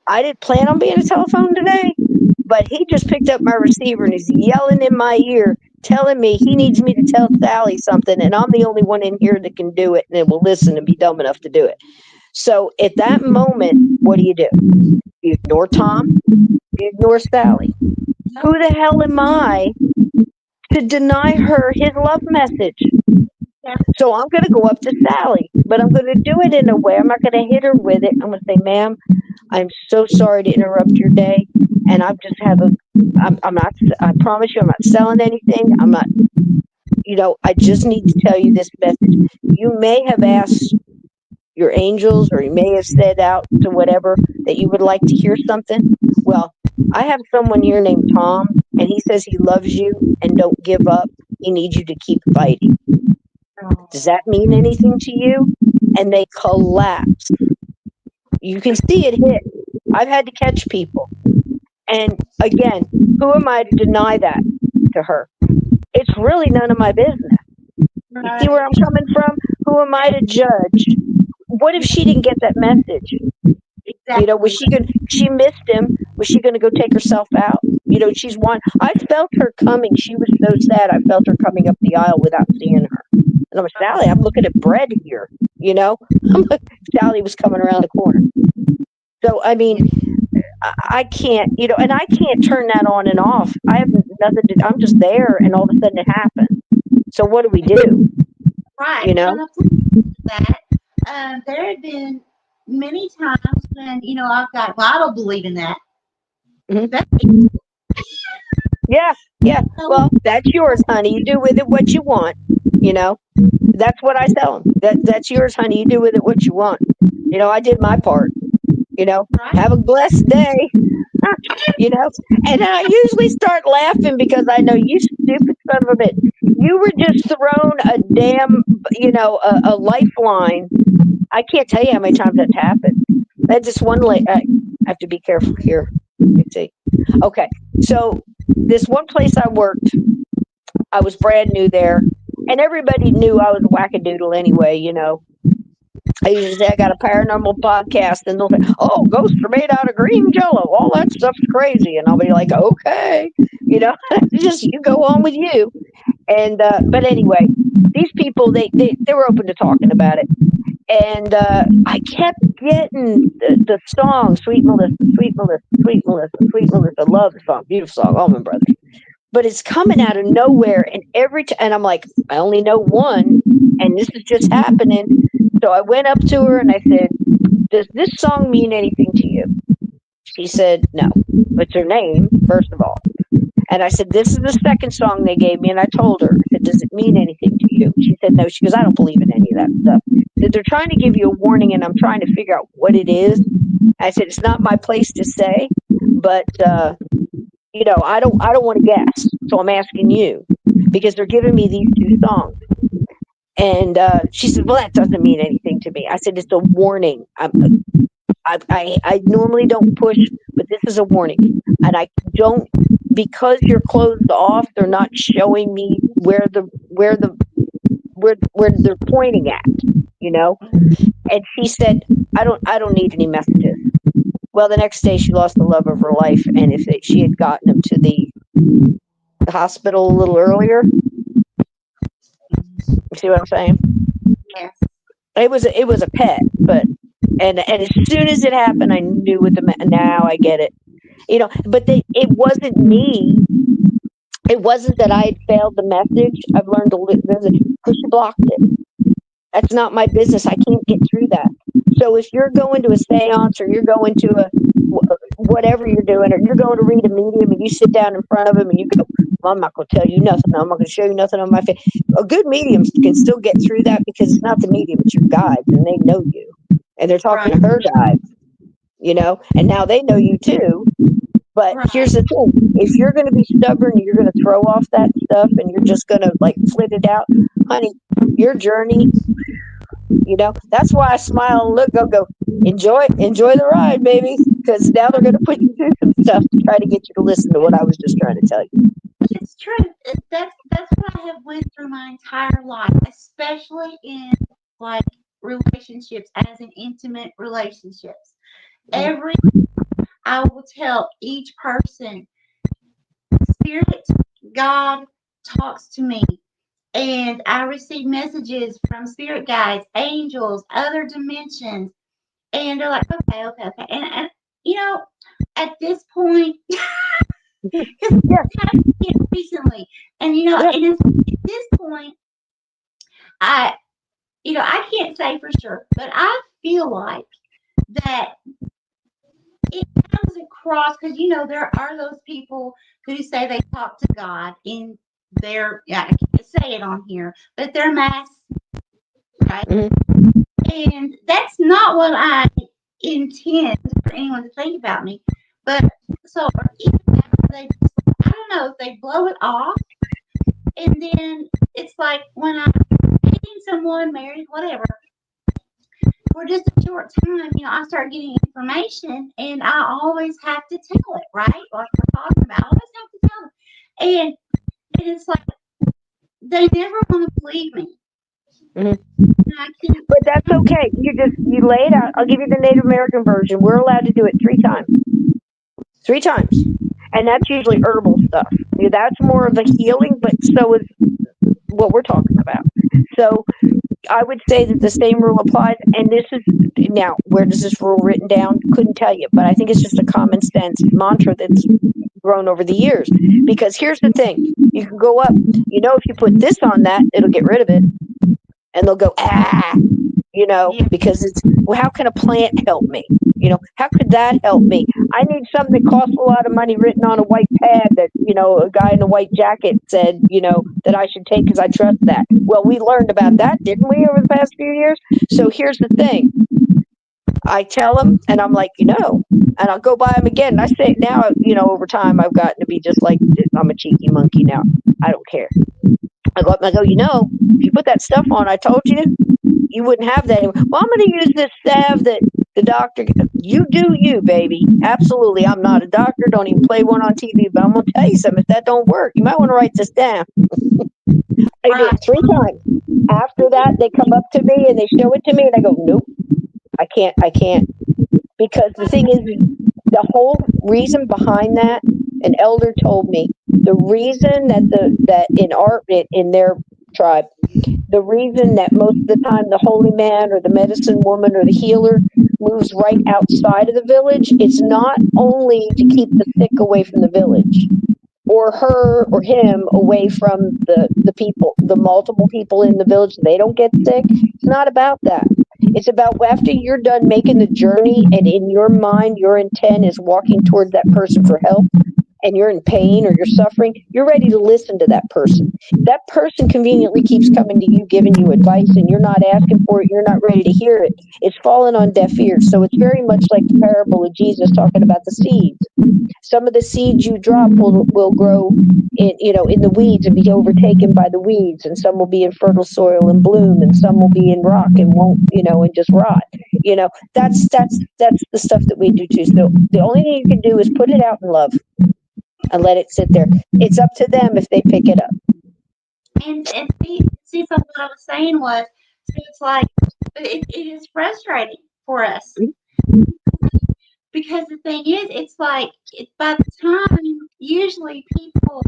I didn't plan on being a telephone today, but he just picked up my receiver and he's yelling in my ear, telling me he needs me to tell Sally something, and I'm the only one in here that can do it and will listen and be dumb enough to do it. So at that moment, what do? You ignore Tom, you ignore Sally. Who No. the hell am I to deny her his love message? Yeah. So I'm going to go up to Sally, but I'm going to do it in a way. I'm not going to hit her with it. I'm going to say, ma'am, I'm so sorry to interrupt your day. And I just have I'm not, I promise you, I'm not selling anything. I'm not, I just need to tell you this message. You may have asked your angels, or you may have said out to whatever that you would like to hear something. Well, I have someone here named Tom, and he says he loves you and don't give up. He needs you to keep fighting. Does that mean anything to you? And they collapse. You can see it hit. I've had to catch people. And again, who am I to deny that to her? It's really none of my business. You see where Right. I'm coming from? Who am I to judge? What if she didn't get that message? Was Exactly. she going? She missed him. Was she going to go take herself out? She's one. I felt her coming. She was so sad. I felt her coming up the aisle without seeing her. And I'm like, Sally, I'm looking at bread here. I'm like, Sally was coming around the corner. So I mean, I can't, and I can't turn that on and off. I have nothing to. I'm just there, and all of a sudden it happens. So what do we do? Right. You But know? on the flip side of that, there have been many times when, I've got, well, I don't believe in that. Mhm. That's Yeah, yeah. so Well, that's yours, honey. You do with it what you want. You know. That's what I tell them. That's yours, honey. You do with it what you want. I did my part. right. Have a blessed day. you know. And I usually start laughing because I know you stupid son of a bitch. You were just thrown a damn, a lifeline. I can't tell you how many times that's happened. That just one. I have to be careful here. Let me see. Okay, so this one place I worked, I was brand new there, and everybody knew I was a wackadoodle anyway. I usually say I got a paranormal podcast, and they'll say, "Oh, ghosts are made out of green jello. All that stuff's crazy," and I'll be like, "Okay, just you go on with you." And but anyway, these people they were open to talking about it, and I kept getting the song "Sweet Melissa, Sweet Melissa, Sweet Melissa, Sweet Melissa." Love the song, beautiful song, Allman Brothers. But it's coming out of nowhere, and and I'm like, I only know one, and this is just happening. So I went up to her and I said, "Does this song mean anything to you?" She said, "No." What's her name, first of all? And I said, "This is the second song they gave me." And I told her, I said, "Does it mean anything to you?" She said, "No." She goes, "I don't believe in any of that stuff." That they're trying to give you a warning, and I'm trying to figure out what it is. I said, "It's not my place to say, but I don't want to guess, so I'm asking you because they're giving me these two songs." And she said, "Well, that doesn't mean anything to me." I said, "It's a warning. I normally don't push, but this is a warning, and I don't because you're closed off. They're not showing me where they're pointing at, you know." And she said, "I don't need any messages." Well, the next day she lost the love of her life, and if she had gotten him to the hospital a little earlier, you see what I'm saying? Yes. It was a pet, but and as soon as it happened, I knew what now I get it. But it wasn't me. It wasn't that I had failed the message. I've learned to live because she blocked it. That's not my business. I can't get through that. So if you're going to a seance or you're going to whatever you're doing, or you're going to read a medium and you sit down in front of him and you go, "Well, I'm not going to tell you nothing. I'm not going to show you nothing on my face." A good medium can still get through that because it's not the medium, it's your guides, and they know you. And they're talking Right. to her guides, and now they know you too. But Right. here's the thing: if you're going to be stubborn, and you're going to throw off that stuff, and you're just going to like flit it out, honey, your journey. That's why I smile and look. Go enjoy the ride, baby. Because now they're going to put you through some stuff to try to get you to listen to what I was just trying to tell you. It's true. That's what I have went through my entire life, especially in like relationships, as in intimate relationships. Mm. Every I will tell each person, spirit, God talks to me, and I receive messages from spirit guides, angels, other dimensions, and they're like, okay, okay, okay. And you know, at this point, because Yeah, this happened recently, and yeah. and at this point, I, I can't say for sure, but I feel like that it comes across because there are those people who say they talk to God in their, yeah, I can't say it on here, but their mask, right? Mm-hmm. And that's not what I intend for anyone to think about me. But so even after they, I don't know, if they blow it off, and then it's like when I'm dating someone, married, whatever, for just a short time, I start getting information, and I always have to tell it, right? Like we're talking about, I always have to tell them, and it's like they never want to believe me. Mm-hmm. And I can't. But that's okay. You lay it out. I'll give you the Native American version. We're allowed to do it 3 times. 3 times. And that's usually herbal stuff. That's more of the healing, but so is what we're talking about. So I would say that the same rule applies. And this is now, where does this rule written down? Couldn't tell you, but I think it's just a common sense mantra that's grown over the years. Because here's the thing: you can go up. If you put this on that, it'll get rid of it, and they'll go Yeah, because it's, well, how can a plant help me? How could that help me? I need something that costs a lot of money written on a white pad that, a guy in a white jacket said, that I should take because I trust that. Well, we learned about that, didn't we, over the past few years? So here's the thing. I tell them, and I'm like, and I'll go by them again. And I say now, over time, I've gotten to be just like, I'm a cheeky monkey now. I don't care. I go up and I go, if you put that stuff on, I told you wouldn't have that anymore. Well, I'm going to use this salve that the doctor, you do you, baby. Absolutely. I'm not a doctor. Don't even play one on TV, but I'm going to tell you something. If that don't work, you might want to write this down. I do right. it 3 times. After that, they come up to me and they show it to me and I go, nope, I can't. Because the thing is, the whole reason behind that, an elder told me, the reason that in their tribe, the reason that most of the time the holy man or the medicine woman or the healer moves right outside of the village, it's not only to keep the sick away from the village or her or him away from the people, the multiple people in the village, so they don't get sick. It's not about that. It's about after you're done making the journey and in your mind, your intent is walking towards that person for help, and you're in pain or you're suffering, you're ready to listen to that person. That person conveniently keeps coming to you, giving you advice, and you're not asking for it, you're not ready to hear it. It's fallen on deaf ears. So it's very much like the parable of Jesus talking about the seeds. Some of the seeds you drop will grow in the weeds and be overtaken by the weeds, and some will be in fertile soil and bloom, and some will be in rock and won't, and just rot. That's the stuff that we do too. So the only thing you can do is put it out in love and let it sit there. It's up to them if they pick it up. And see, so what I was saying was, so it's like, but it is frustrating for us because the thing is, it's like by the time usually people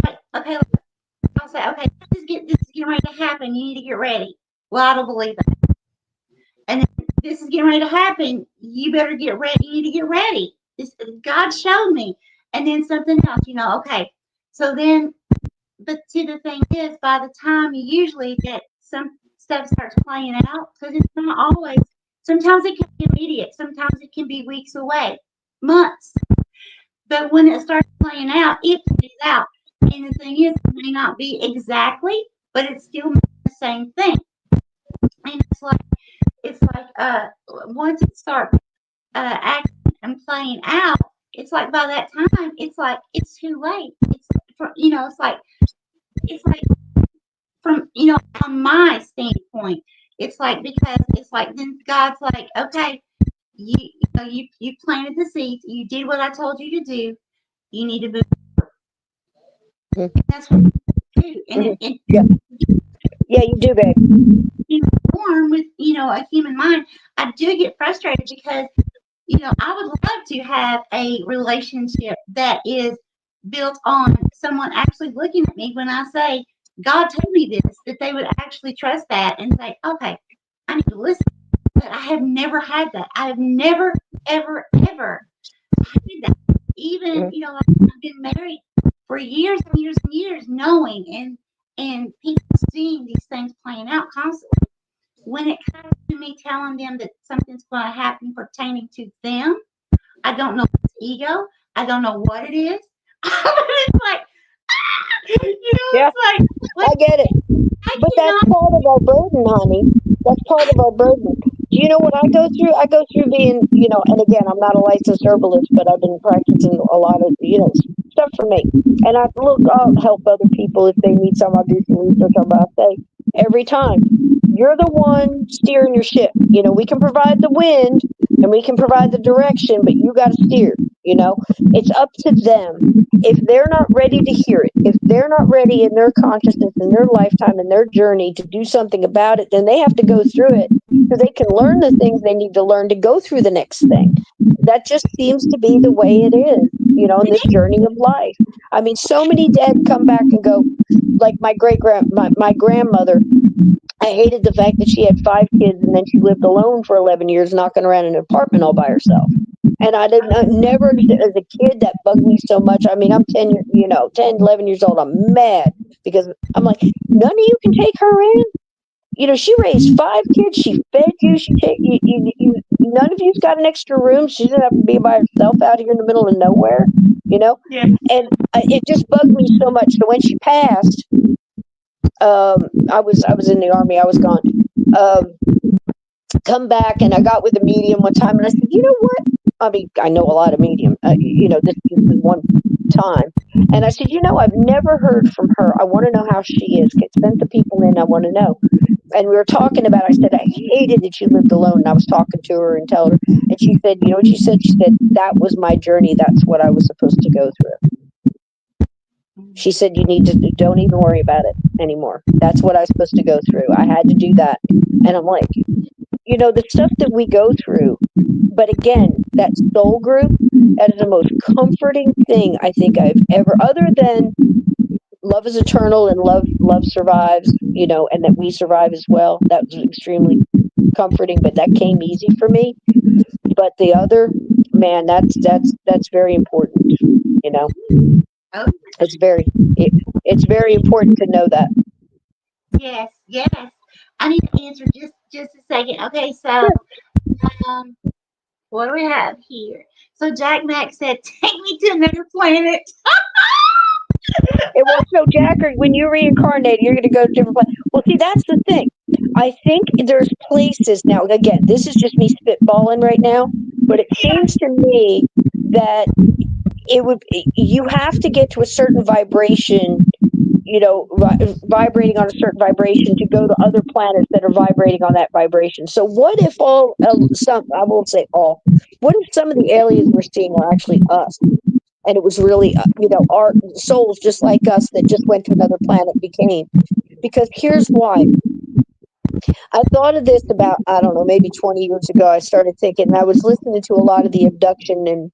like, okay, I'll say, okay, this is getting ready to happen. You need to get ready. Well, I don't believe that. And this is getting ready to happen. You better get ready. You need to get ready. God showed me. And then something else, okay. So then, but see, the thing is, by the time you usually get some stuff starts playing out, because it's not always, sometimes it can be immediate, sometimes it can be weeks away, months. But when it starts playing out, it plays out. And the thing is, it may not be exactly, but it's still the same thing. And it's like once it starts acting and playing out, it's like by that time, it's like it's too late. It's like from on my standpoint, it's like because it's like then God's like, okay, you planted the seeds, you did what I told you to do. You need to move. Mm-hmm. And that's what I do. And Mm-hmm. it Yeah, yeah, you do, babe. born with a human mind. I do get frustrated because I would love to have a relationship that is built on someone actually looking at me when I say, God told me this, that they would actually trust that and say, okay, I need to listen. But I have never had that. I have never, ever, ever had that. Even, Mm. like, I've been married for years and years and years, knowing and people seeing these things playing out constantly. When it comes to me telling them that something's going to happen pertaining to them, I don't know if it's ego. I don't know what it is. It's like, Yeah, it's like I get it. I But that's cannot. part of our burden, honey. That's part of our burden. Do you know what I go through? I go through being, and again, I'm not a licensed herbalist, but I've been practicing a lot of, stuff for me. And I'll help other people if they need some. I'll do some research on what I say every time. You're the one steering your ship. We can provide the wind and we can provide the direction, but you got to steer. It's up to them. If they're not ready to hear it, if they're not ready in their consciousness, in their lifetime, in their journey to do something about it, then they have to go through it so they can learn the things they need to learn to go through the next thing. That just seems to be the way it is, in this journey of life. I mean, so many dead come back and go, like my grandmother. I hated the fact that she had 5 kids and then she lived alone for 11 years, knocking around in an apartment all by herself. And I never understood as a kid that bugged me so much. I mean, I'm 10, 10, 11 years old. I'm mad because I'm like, none of you can take her in. She raised 5 kids. She fed you. She take none of you's got an extra room. She doesn't have to be by herself out here in the middle of nowhere, you know. Yeah. And it just bugged me so much. So when she passed, I was in the army. I was gone. Um, come back, and I got with a medium one time, and I said, you know what? I mean, I know a lot of medium. This is one time, and I said, I've never heard from her. I want to know how she is. Send the people in. I want to know. And we were talking about. I said, I hated that she lived alone. And I was talking to her and telling her, and she said, you know what she said? She said that was my journey. That's what I was supposed to go through. She said, you need to don't even worry about it anymore. That's what I was supposed to go through. I had to do that. And I'm like, the stuff that we go through. But again, that soul group, that is the most comforting thing I think I've ever, other than love is eternal and love survives, and that we survive as well. That was extremely comforting, but that came easy for me. But the other, man, that's very important, you know. Oh, It's it's very important to know that. yes, yes. I need to answer just a second. Okay, so Sure. um, what do we have here? So Jack Mack said, "Take me to another planet." It was so Jacker, when you reincarnate, you're going to go to different places. Well, see, that's the thing. I think there's places now. Again, this is just me spitballing right now, but it Yeah, seems to me that it would. You have to get to a certain vibration, vibrating on a certain vibration to go to other planets that are vibrating on that vibration. So, what if some? I won't say all. What if some of the aliens we're seeing are actually us? And it was really, our souls just like us that just went to another planet became. Because here's why. I thought of this about, I don't know, maybe 20 years ago. I started thinking, and I was listening to a lot of the abduction and,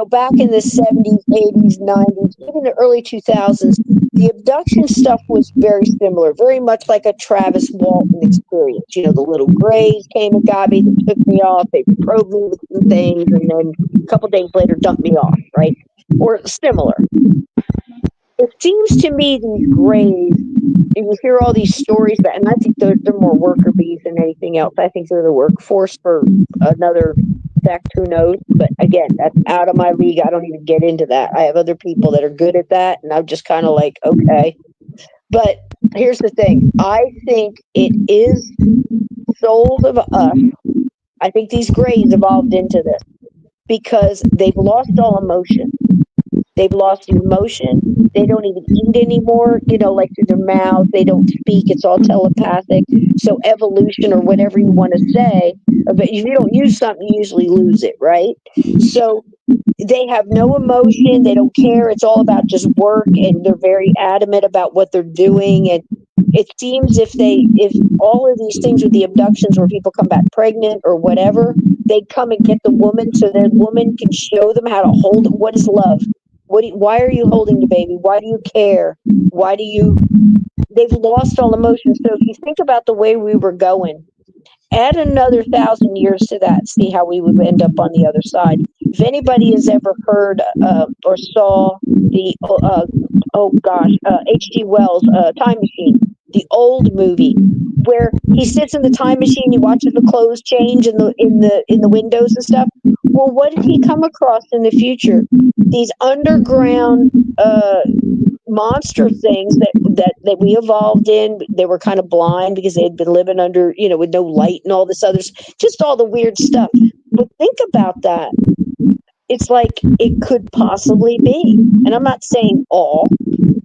back in the 70s, 80s, 90s, even the early 2000s, the abduction stuff was very similar, very much like a Travis Walton experience. The little grays came and got me, they took me off, they probed me with some things, and then a couple days later dumped me off, right? Or similar. It seems to me these grays, you hear all these stories about, and I think they're more worker bees than anything else. I think they're the workforce for another sect, who knows? But again, that's out of my league. I don't even get into that. I have other people that are good at that, and I'm just kind of like, okay. But here's the thing. I think it is souls of us. I think these grays evolved into this because they've lost all emotion. They've lost emotion. They don't even eat anymore, like through their mouth. They don't speak. It's all telepathic. So evolution, or whatever you want to say, but if you don't use something, you usually lose it, right? So they have no emotion. They don't care. It's all about just work, and they're very adamant about what they're doing. And it seems if all of these things with the abductions where people come back pregnant or whatever, they come and get the woman so the woman can show them how to hold what is love. Why are you holding the baby? Why do you care? Why do you? They've lost all emotion. So if you think about the way we were going, add another 1,000 years to that, see how we would end up on the other side. If anybody has ever heard or saw the oh gosh, H.G. Wells' Time Machine, the old movie where he sits in the time machine, he watches the clothes change in the windows and stuff. Well, what did he come across in the future? These underground monster things that we evolved in. They were kind of blind because they had been living under, with no light and all this just all the weird stuff. But think about that. It's like it could possibly be, and I'm not saying all,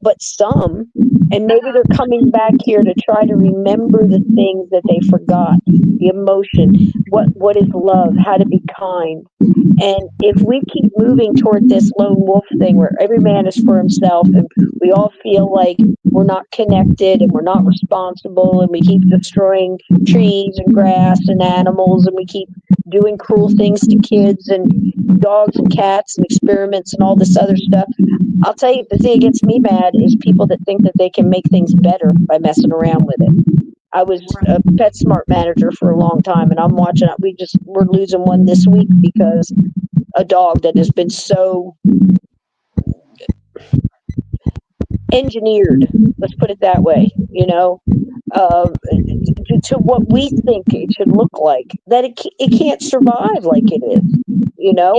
but some, and maybe they're coming back here to try to remember the things that they forgot, the emotion, what is love, how to be kind. And if we keep moving toward this lone wolf thing where every man is for himself and we all feel like we're not connected and we're not responsible and we keep destroying trees and grass and animals and we keep doing cruel things to kids and dogs and cats and experiments and all this other stuff, I'll tell you, the thing that gets me mad is people that think that they can make things better by messing around with it. I was a PetSmart manager for a long time, and I'm watching. We're losing one this week because a dog that has been so engineered, let's put it that way, to what we think it should look like, that it can't survive like it is.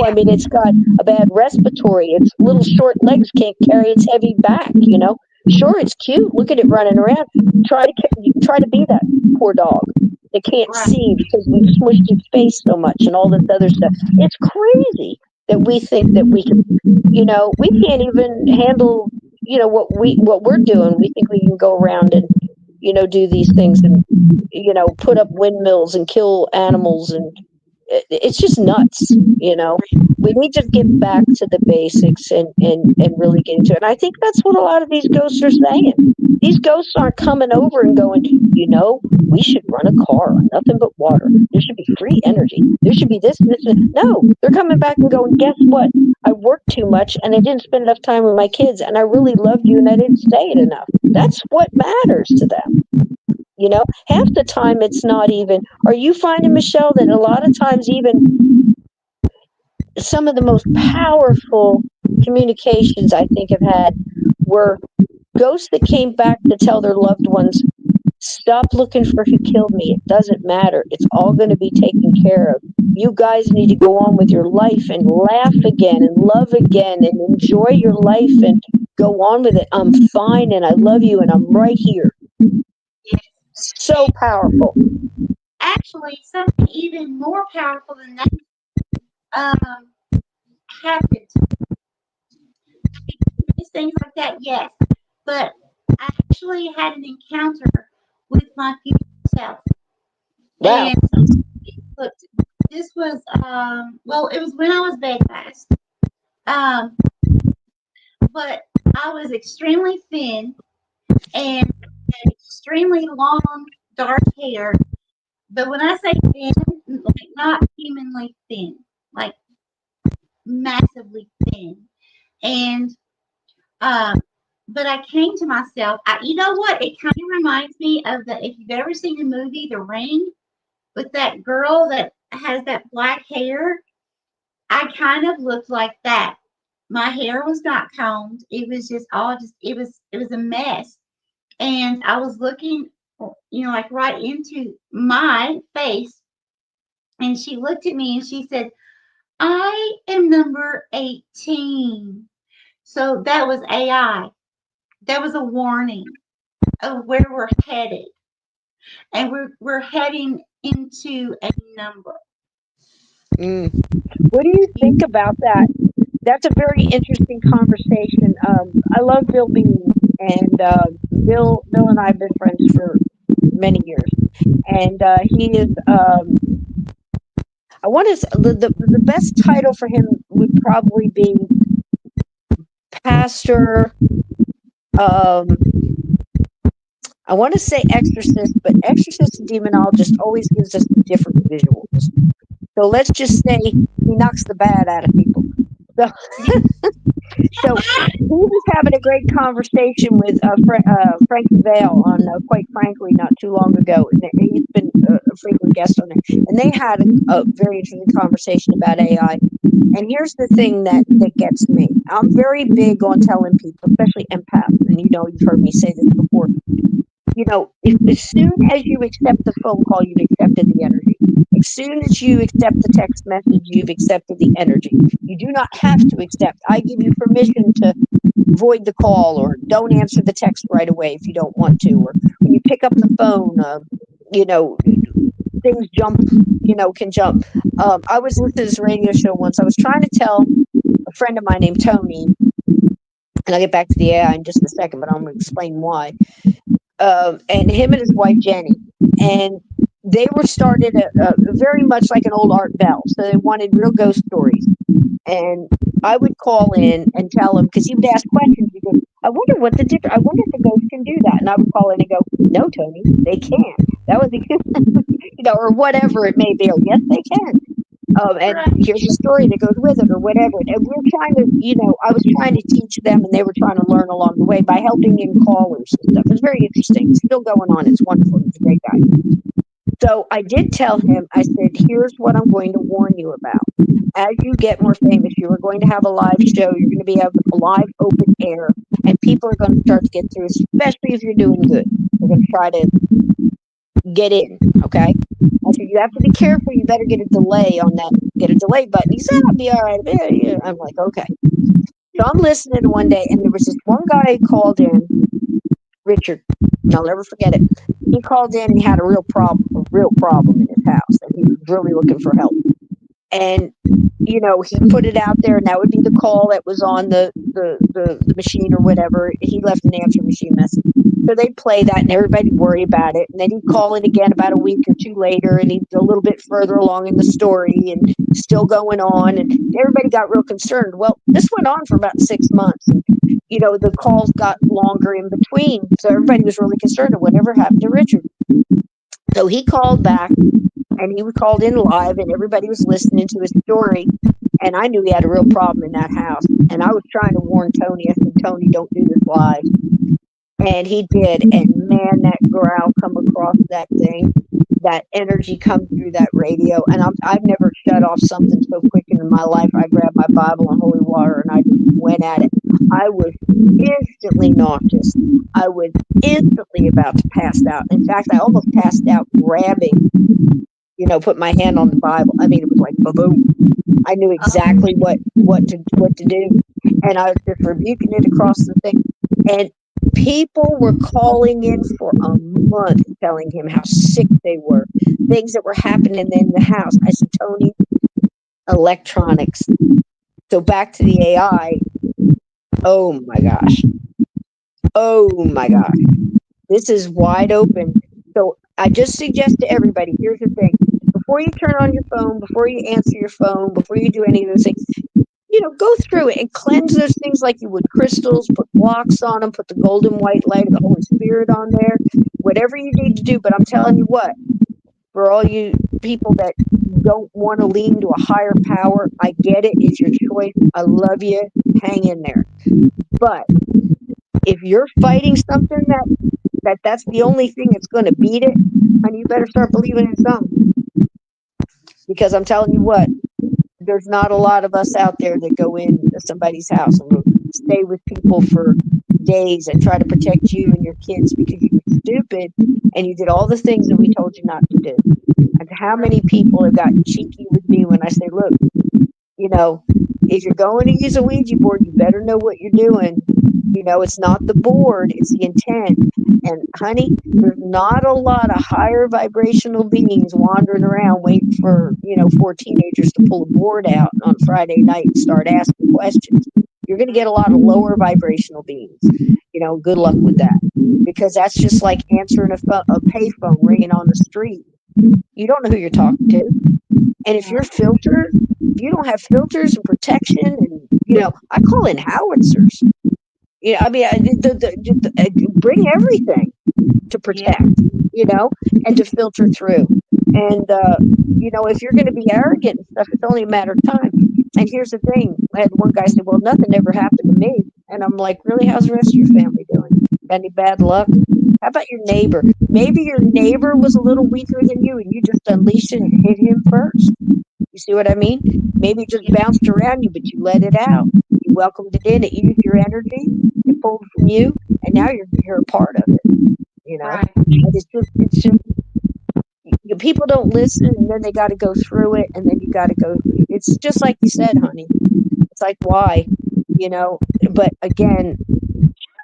I mean, it's got a bad respiratory. Its little short legs can't carry its heavy back. Sure, it's cute. Look at it running around. Try to be that poor dog that can't Right. see because we've smushed its face so much and all this other stuff. It's crazy that we think that we can. We can't even handle. What we're doing. We think we can go around and do these things and put up windmills and kill animals, and it's just nuts. We need to get back to the basics and really get into it. And I think that's what a lot of these ghosts are saying. These ghosts aren't coming over and going, we should run a car on nothing but water. There should be free energy. There should be this and this. No, they're coming back and going, guess what? I worked too much and I didn't spend enough time with my kids, and I really loved you and I didn't say it enough. That's what matters to them. Half the time it's not even. Are you finding, Michelle, that a lot of times even some of the most powerful communications I think have had were ghosts that came back to tell their loved ones, stop looking for who killed me. It doesn't matter. It's all going to be taken care of. You guys need to go on with your life and laugh again and love again and enjoy your life and go on with it. I'm fine and I love you and I'm right here. Yes. So powerful. Actually, something even more powerful than that happened. Things like that, yes. But I actually had an encounter with my future self. Wow. And look, this was well, it was when I was bedfast. Um, but I was extremely thin and had extremely long dark hair. But when I say thin, like not humanly thin, like massively thin. And um, but I came to myself. You know what? It kind of reminds me of if you've ever seen the movie The Ring with that girl that has that black hair. I kind of looked like that. My hair was not combed. It was just all just it was a mess. And I was looking, like right into my face. And she looked at me and she said, I am number 18. So that was AI. That was a warning of where we're headed. And we're heading into a number. What do you think about that? That's a very interesting conversation. I love Bill Bean, and Bill and I have been friends for many years, and he is. I want to the best title for him would probably be pastor. Um, I want to say exorcist, but exorcist and demonologist always gives us different visuals. So let's just say he knocks the bad out of people. So, so he was having a great conversation with Frankie Vale on Quite Frankly not too long ago, and he's been a frequent guest on it. And they had a very interesting conversation about AI. And here's the thing that gets me. I'm very big on telling people, especially empaths, and you've heard me say this before. If as soon as you accept the phone call, you've accepted the energy. As soon as you accept the text message, you've accepted the energy. You do not have to accept. I give you permission to void the call or don't answer the text right away if you don't want to. Or when you pick up the phone, things jump, can jump. I was listening to this radio show once. I was trying to tell a friend of mine named Tony, and I'll get back to the AI in just a second, but I'm going to explain why. And him and his wife Jenny, and they were started very much like an old Art Bell, so they wanted real ghost stories. And I would call in and tell him, because he would ask questions. He goes, "I wonder what the difference. I wonder if the ghost can do that." And I would call in and go, "No, Tony, they can't. That was or whatever it may be. Or yes, they can. And here's a story that goes with it, or whatever." And we're trying to, I was trying to teach them, and they were trying to learn along the way by helping in callers and stuff. It's very interesting. It's still going on. It's wonderful. He's a great guy. So I did tell him, I said, "Here's what I'm going to warn you about. As you get more famous, you are going to have a live show. You're going to be a live open air, and people are going to start to get through, especially if you're doing good. They're going to try to get in, okay?" I said, "You have to be careful. You better get a delay on that. Get a delay button." He said, "I'll be all right." Yeah. I'm like, okay. So I'm listening one day, and there was this one guy who called in, Richard, and I'll never forget it. He called in and he had a real problem in his house, and he was really looking for help. And he put it out there, and that would be the call that was on the machine or whatever. He left an answer machine message. So they'd play that, and everybody'd worry about it. And then he'd call in again about a week or two later, and he'd a little bit further along in the story, and still going on. And everybody got real concerned. Well, this went on for about 6 months. And, the calls got longer in between. So everybody was really concerned of whatever happened to Richard. So he called back, and he was called in live, and everybody was listening to his story. And I knew he had a real problem in that house. And I was trying to warn Tony. I said, "Tony, don't do this live." And he did. And man, that growl come across that thing, that energy come through that radio. And I've never shut off something so quick in my life. I grabbed my Bible and holy water, and I just went at it. I was instantly nauseous. I was instantly about to pass out. In fact, I almost passed out grabbing, put my hand on the Bible. I mean, it was like boom. I knew exactly what to do, and I was just rebuking it across the thing. And people were calling in for a month, telling him how sick they were, things that were happening in the house. I said, "Tony, electronics." So back to the AI. Oh my gosh. This is wide open. So I just suggest to everybody, here's the thing. Before you turn on your phone, before you answer your phone, before you do any of those things, go through it and cleanse those things like you would crystals, put blocks on them, put the golden white light of the Holy Spirit on there, whatever you need to do. But I'm telling you what, for all you people that don't want to lean to a higher power, I get it. It's your choice. I love you. Hang in there. But if you're fighting something that's the only thing that's going to beat it, and you better start believing in something. Because I'm telling you what, there's not a lot of us out there that go into somebody's house and stay with people for days and try to protect you and your kids because you were stupid and you did all the things that we told you not to do. And how many people have gotten cheeky with me when I say, "Look, if you're going to use a Ouija board, you better know what you're doing. It's not the board, it's the intent." And honey, there's not a lot of higher vibrational beings wandering around waiting for, 4 teenagers to pull a board out on Friday night and start asking questions. You're going to get a lot of lower vibrational beings. Good luck with that. Because that's just like answering a payphone ringing on the street. You don't know who you're talking to. And if you're filtered, if you don't have filters and protection, and, I call in howitzers. Bring everything to protect, and to filter through. And if you're going to be arrogant and stuff, it's only a matter of time. And here's the thing: I had one guy say, "Well, nothing ever happened to me," and I'm like, "Really? How's the rest of your family doing? Got any bad luck? How about your neighbor? Maybe your neighbor was a little weaker than you, and you just unleashed it and hit him first. You see what I mean? Maybe it just bounced around you, but you let it out. You welcomed it in. It used your energy. It pulled from you, and now you're a part of it. Right. And it's just people don't listen, and then they got to go through it, and then you got to go. It's just like you said, honey. It's like, why, you know? But again,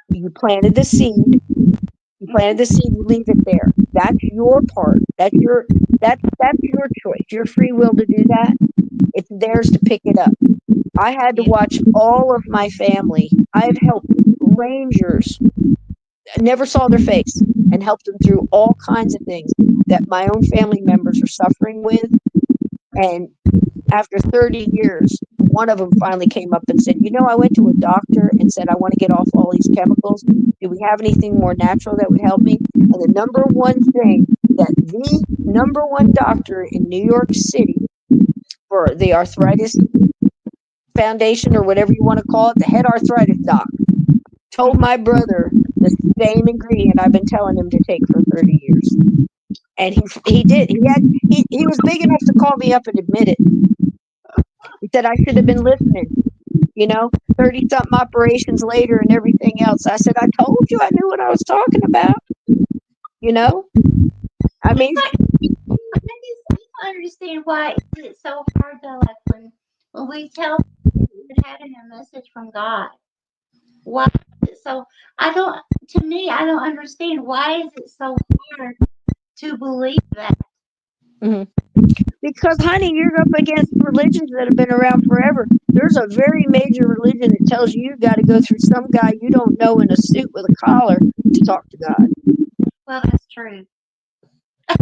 you planted the seed. You planted the seed. You leave it there. That's your part. That's your choice. Your free will to do that. It's theirs to pick it up. I had to Yeah. watch all of my family. I've helped rangers, never saw their face, and helped them through all kinds of things that my own family members are suffering with. And after 30 years, one of them finally came up and said, I went to a doctor and said, I want to get off all these chemicals. Do we have anything more natural that would help me? And the number one thing that the number one doctor in New York City for the arthritis foundation, or whatever you want to call it, the head arthritis doc, told my brother the same ingredient I've been telling him to take for 30 years. And he did. He was big enough to call me up and admit it. He said I should have been listening. 30 something operations later and everything else. I said, I told you I knew what I was talking about. I It's mean, like I just don't understand why is it so hard though, like when we tell people we're having a message from God. Why is it so I don't to me I don't understand why is it so hard to believe that. mhm. Because, honey, you're up against religions that have been around forever. There's a very major religion that tells you got to go through some guy you don't know in a suit with a collar to talk to God. Well, that's true.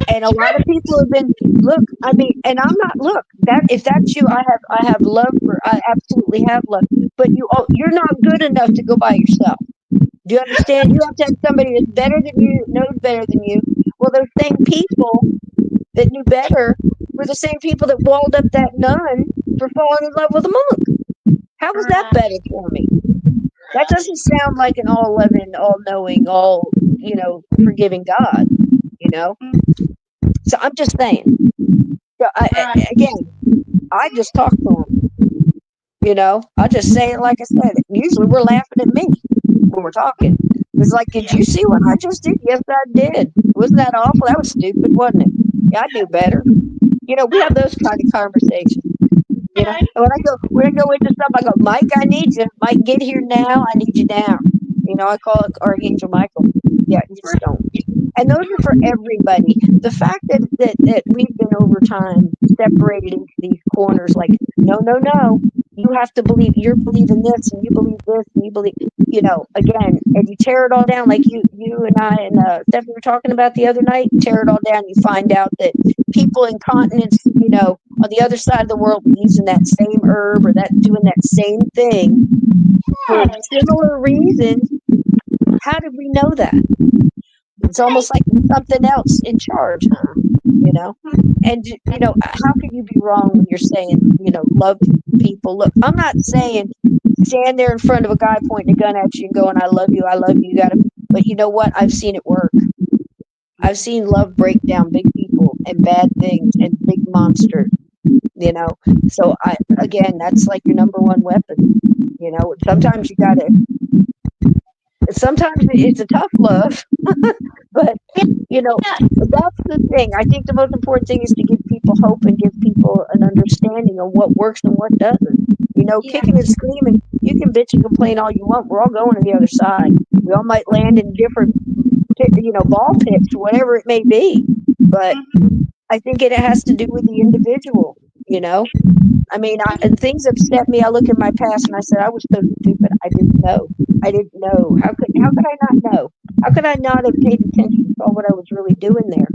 And a lot of people have been, look, I mean, and I'm not, look, that if that's you, I have love I absolutely have love. But you're not good enough to go by yourself. Do you understand? You have to have somebody that's better than you, knows better than you. Well, those same people that knew better were the same people that walled up that nun for falling in love with a monk. How was that Right. better for me? That doesn't sound like an all loving, all knowing, all, forgiving God, you know? So I'm just saying. So Right. again, I just talk to him, I'll just say it like I said. Usually we're laughing at me when we're talking. It's like, did Yeah. you see what I just did? Yes, I did. Wasn't that awful? That was stupid, wasn't it? Yeah, I knew better. We have those kind of conversations. Right. And when I go into stuff, I go, Mike, I need you. Mike, get here now. I need you now. I call it Archangel Michael. Yeah, you just don't. And those are for everybody. The fact that we've been over time separated into these corners, like, no, no, no. You have to believe, you're believing this, and you believe this, and you believe, again, and you tear it all down, like you and I and Stephanie were talking about the other night. Tear it all down, you find out that people in continents, on the other side of the world, were using that same herb or that doing that same thing for Yes. similar reasons. How did we know that? It's Right. almost like there's something else in charge, huh? And how can you be wrong when you're saying, love people? Look, I'm not saying stand there in front of a guy pointing a gun at you and going, I love you, I love you. You got to, but you know what? I've seen it work. I've seen love break down big people and bad things and big monsters. So again, that's like your number one weapon. Sometimes you got to. Sometimes it's a tough love, but you know Yeah. that's the thing. I think the most important thing is to give people hope and give people an understanding of what works and what doesn't. Yeah. Kicking and screaming, you can bitch and complain all you want. We're all going to the other side. We all might land in different ball pits or whatever it may be, but I think it has to do with the individual. I mean, things upset me. I look at my past and I said, I was so stupid. I didn't know. I didn't know. How could I not know? How could I not have paid attention to what I was really doing there?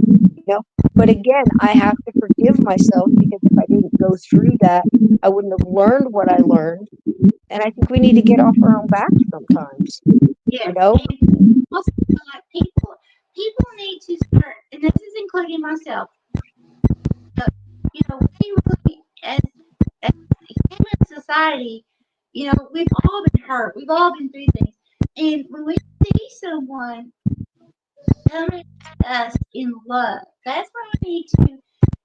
But again, I have to forgive myself, because if I didn't go through that, I wouldn't have learned what I learned. And I think we need to get off our own backs sometimes. Yes. You know? And also, like people need to start, and this is including myself. We really, as human society, we've all been hurt. We've all been through things. And when we see someone coming at us in love, that's where we need to,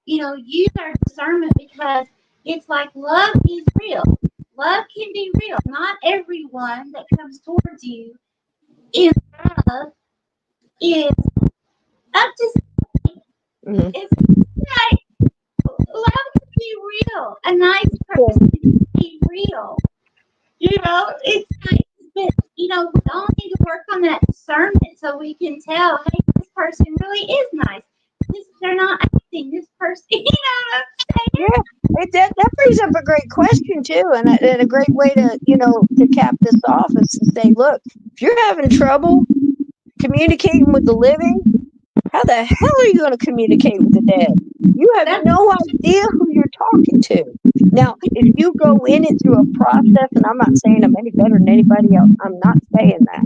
use our discernment because it's like love is real. Love can be real. Not everyone that comes towards you in love is up to Mm-hmm. it's like love can be real. A nice Cool. person can be real. It's like, but we all need to work on that discernment so we can tell, hey, this person really is nice. They're not acting. This person, what I'm saying? Yeah, that brings up a great question too, and a great way to to cap this off is to say, look, if you're having trouble communicating with the living, how the hell are you going to communicate with the dead? You have That's no idea who you're talking to. Now, if you go in it through a process, and I'm not saying I'm any better than anybody else, I'm not saying that.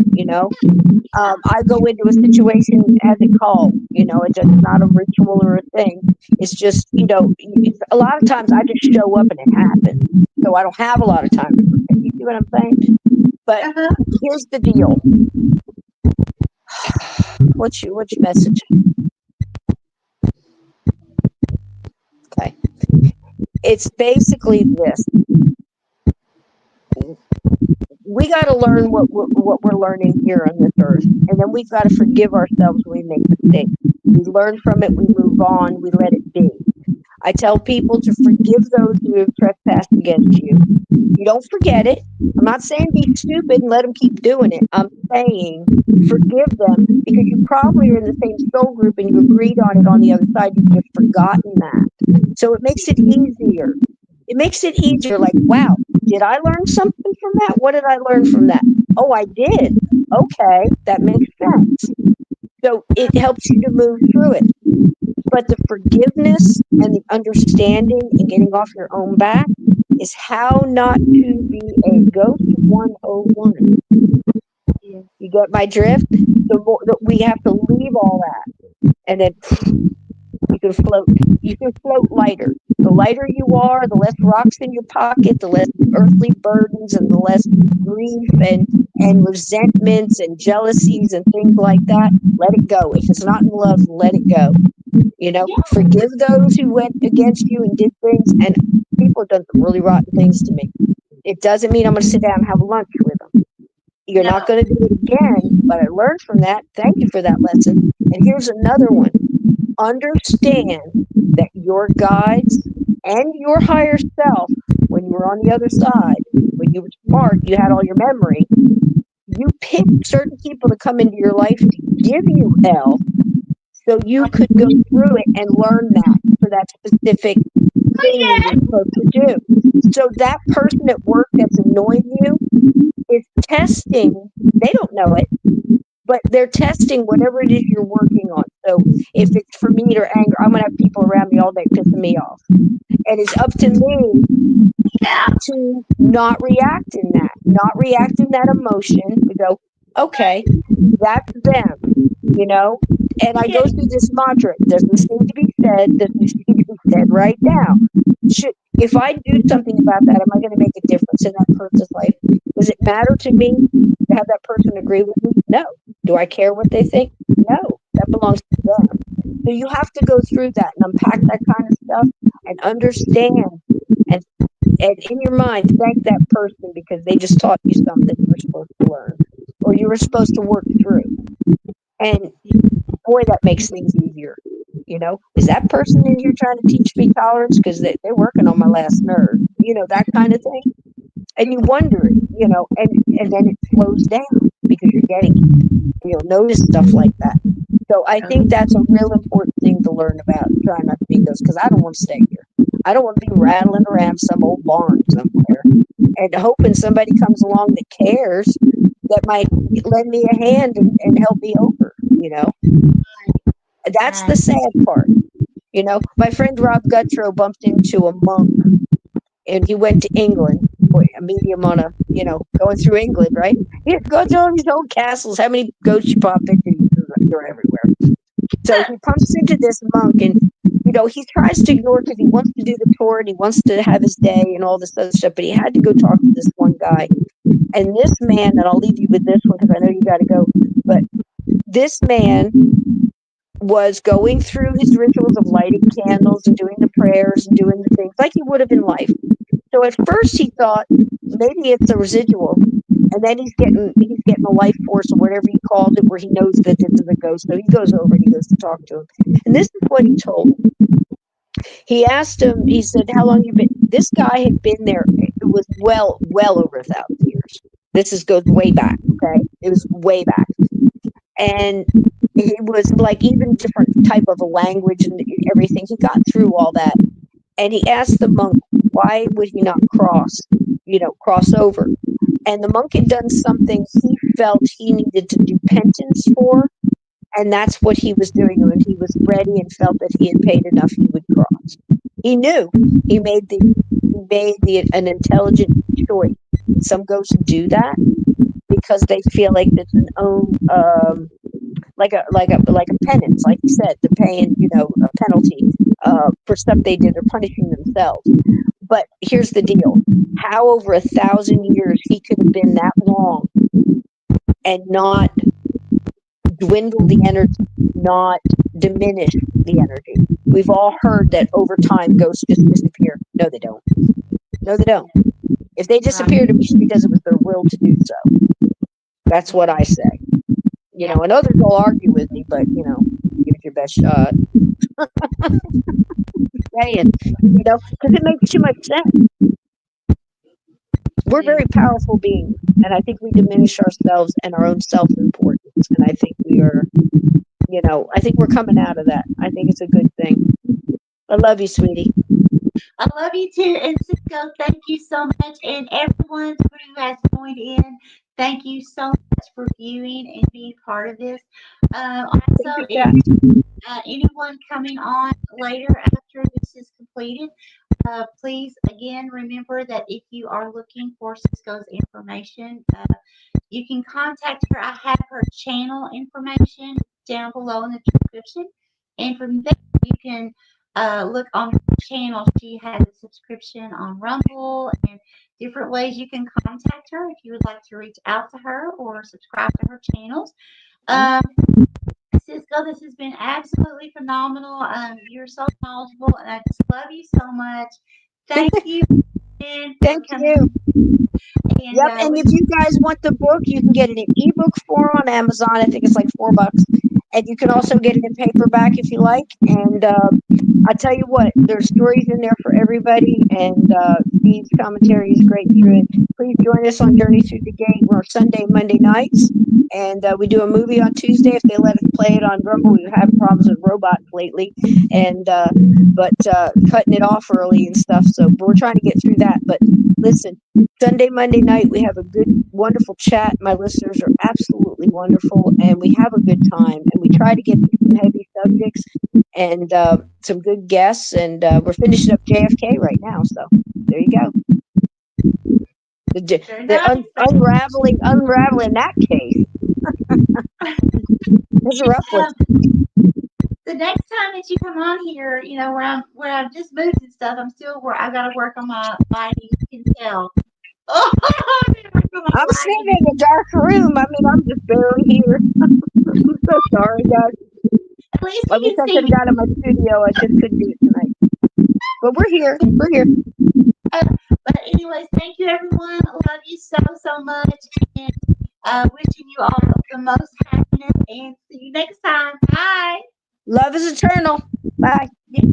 I go into a situation as it calls. It's not a ritual or a thing. It's just, a lot of times I just show up and it happens. So I don't have a lot of time to prepare. You see what I'm saying? But uh-huh. here's the deal. What's your message? Okay. It's basically this. We got to learn what we're learning here on this earth, and then we've got to forgive ourselves when we make mistakes. We learn from it, we move on, we let it be. I tell people to forgive those who have trespassed against you. You don't forget it. I'm not saying be stupid and let them keep doing it. I'm saying forgive them because you probably are in the same soul group and you agreed on it on the other side. You've just forgotten that. So it makes it easier. It makes it easier. Like, wow, did I learn something from that? What did I learn from that? Oh, I did. Okay, that makes sense. So it helps you to move through it. But the forgiveness and the understanding and getting off your own back is how not to be a ghost 101. Yes. You get my drift? We have to leave all that, and then you can float. You can float lighter. The lighter you are, the less rocks in your pocket, the less earthly burdens, and the less grief and resentments and jealousies and things like that. Let it go. If it's not in love, let it go. Forgive those who went against you and did things. And people have done some really rotten things to me. It doesn't mean I'm going to sit down and have lunch with them. You're No. not going to do it again, but I learned from that. Thank you for that lesson. And here's another one. Understand that your guides and your higher self, when you were on the other side, when you were smart, you had all your memory, you picked certain people to come into your life to give you hell so you could go through it and learn that for that specific thing you were supposed to do. So that person at work that's annoying you is testing, they don't know it, but they're testing whatever it is you're working on. So if it's for me or anger, I'm going to have people around me all day pissing me off. And it's up to me to not react in that emotion. We go, okay, that's them. And I go through this mantra. Does this need to be said? Does this need to be said right now? If I do something about that, am I going to make a difference in that person's life? Does it matter to me to have that person agree with me? No. Do I care what they think? No. That belongs to them. So you have to go through that and unpack that kind of stuff and understand and in your mind thank that person because they just taught you something you were supposed to learn or you were supposed to work through. And boy, that makes things easier. Is that person in here trying to teach me tolerance because they're working on my last nerve? That kind of thing. And you wonder and then it slows down because you're getting it. And you'll notice stuff like that. So I think that's a real important thing to learn about. Try not to be those because I don't want to stay here. I don't want to be rattling around some old barn somewhere and hoping somebody comes along that cares that might lend me a hand and help me over. That's the sad part. My friend Rob Guttrow bumped into a monk and he went to England. Boy, a medium on going through England, right? He goes to all these old castles. How many ghosts you pop into? They're everywhere. So he pumps into this monk, and he tries to ignore because he wants to do the tour and he wants to have his day and all this other stuff. But he had to go talk to this one guy, and this man, and I'll leave you with this one because I know you got to go. But this man was going through his rituals of lighting candles and doing the prayers and doing the things like he would have in life. So at first he thought maybe it's a residual, and then he's getting a life force or whatever he called it, where he knows that this is a ghost. So he goes over and he goes to talk to him, and this is what he told him. He asked him. He said, "How long you been?" This guy had been there. It was well over 1,000 years. This goes way back. Okay, it was way back, and it was like even different type of a language and everything. He got through all that, and he asked the monk, why would he not cross over? And the monk had done something he felt he needed to do penance for, and that's what he was doing. When he was ready and felt that he had paid enough, he would cross. He knew he made an intelligent choice. Some ghosts do that because they feel like it's an own like a penance, like you said, they're paying a penalty for stuff they did. They're punishing themselves. But here's the deal: how over 1,000 years he could have been that long and not dwindle the energy, not diminish the energy. We've all heard that over time ghosts just disappear. No, they don't. No, they don't. If they disappeared, it was because it was their will to do so. That's what I say. And others will argue with me, but give it your best shot. Saying, because it makes too much sense. We're very powerful beings, and I think we diminish ourselves and our own self-importance. And I think we are, I think we're coming out of that. I think it's a good thing. I love you, sweetie. I love you too. And Sysco, thank you so much. And everyone who has joined in, thank you so much for viewing and being part of this. Also, if anyone coming on later after this is completed, please again remember that if you are looking for Sysco's information, you can contact her. I have her channel information down below in the description, and from there you can look on her channel. She has a subscription on Rumble and different ways you can contact her if you would like to reach out to her or subscribe to her channels. Sysco, this has been absolutely phenomenal. You're so knowledgeable, and I just love you so much. Thank you. Thank you. And if you guys want the book, you can get it in ebook form on Amazon. I think it's like $4, and you can also get it in paperback if you like. And I tell you what, there's stories in there for everybody, and Steve's commentary is great through it. Please join us on Journey Through the Gate. We're Sunday, Monday nights, and we do a movie on Tuesday if they let us play it on Rumble. We've had problems with robots lately, and but cutting it off early and stuff. So we're trying to get through that. But listen, Sunday, Monday night, we have a good, wonderful chat. My listeners are absolutely wonderful, and we have a good time. And we try to get some heavy subjects and some good guests. And we're finishing up JFK right now. So there you go. Unraveling that case. It's a rough one. The next time that you come on here, where I've just moved and stuff, I got to work on my lighting. You can tell. Oh, I'm sitting in a dark room. I mean, I'm just barely here. I'm so sorry, guys. At least I wish I could have got in my studio. I just couldn't do it tonight. But we're here. We're here. But anyways, thank you, everyone. I love you so much. And wishing you all the most happiness. And see you next time. Bye. Love is eternal. Bye. Yes,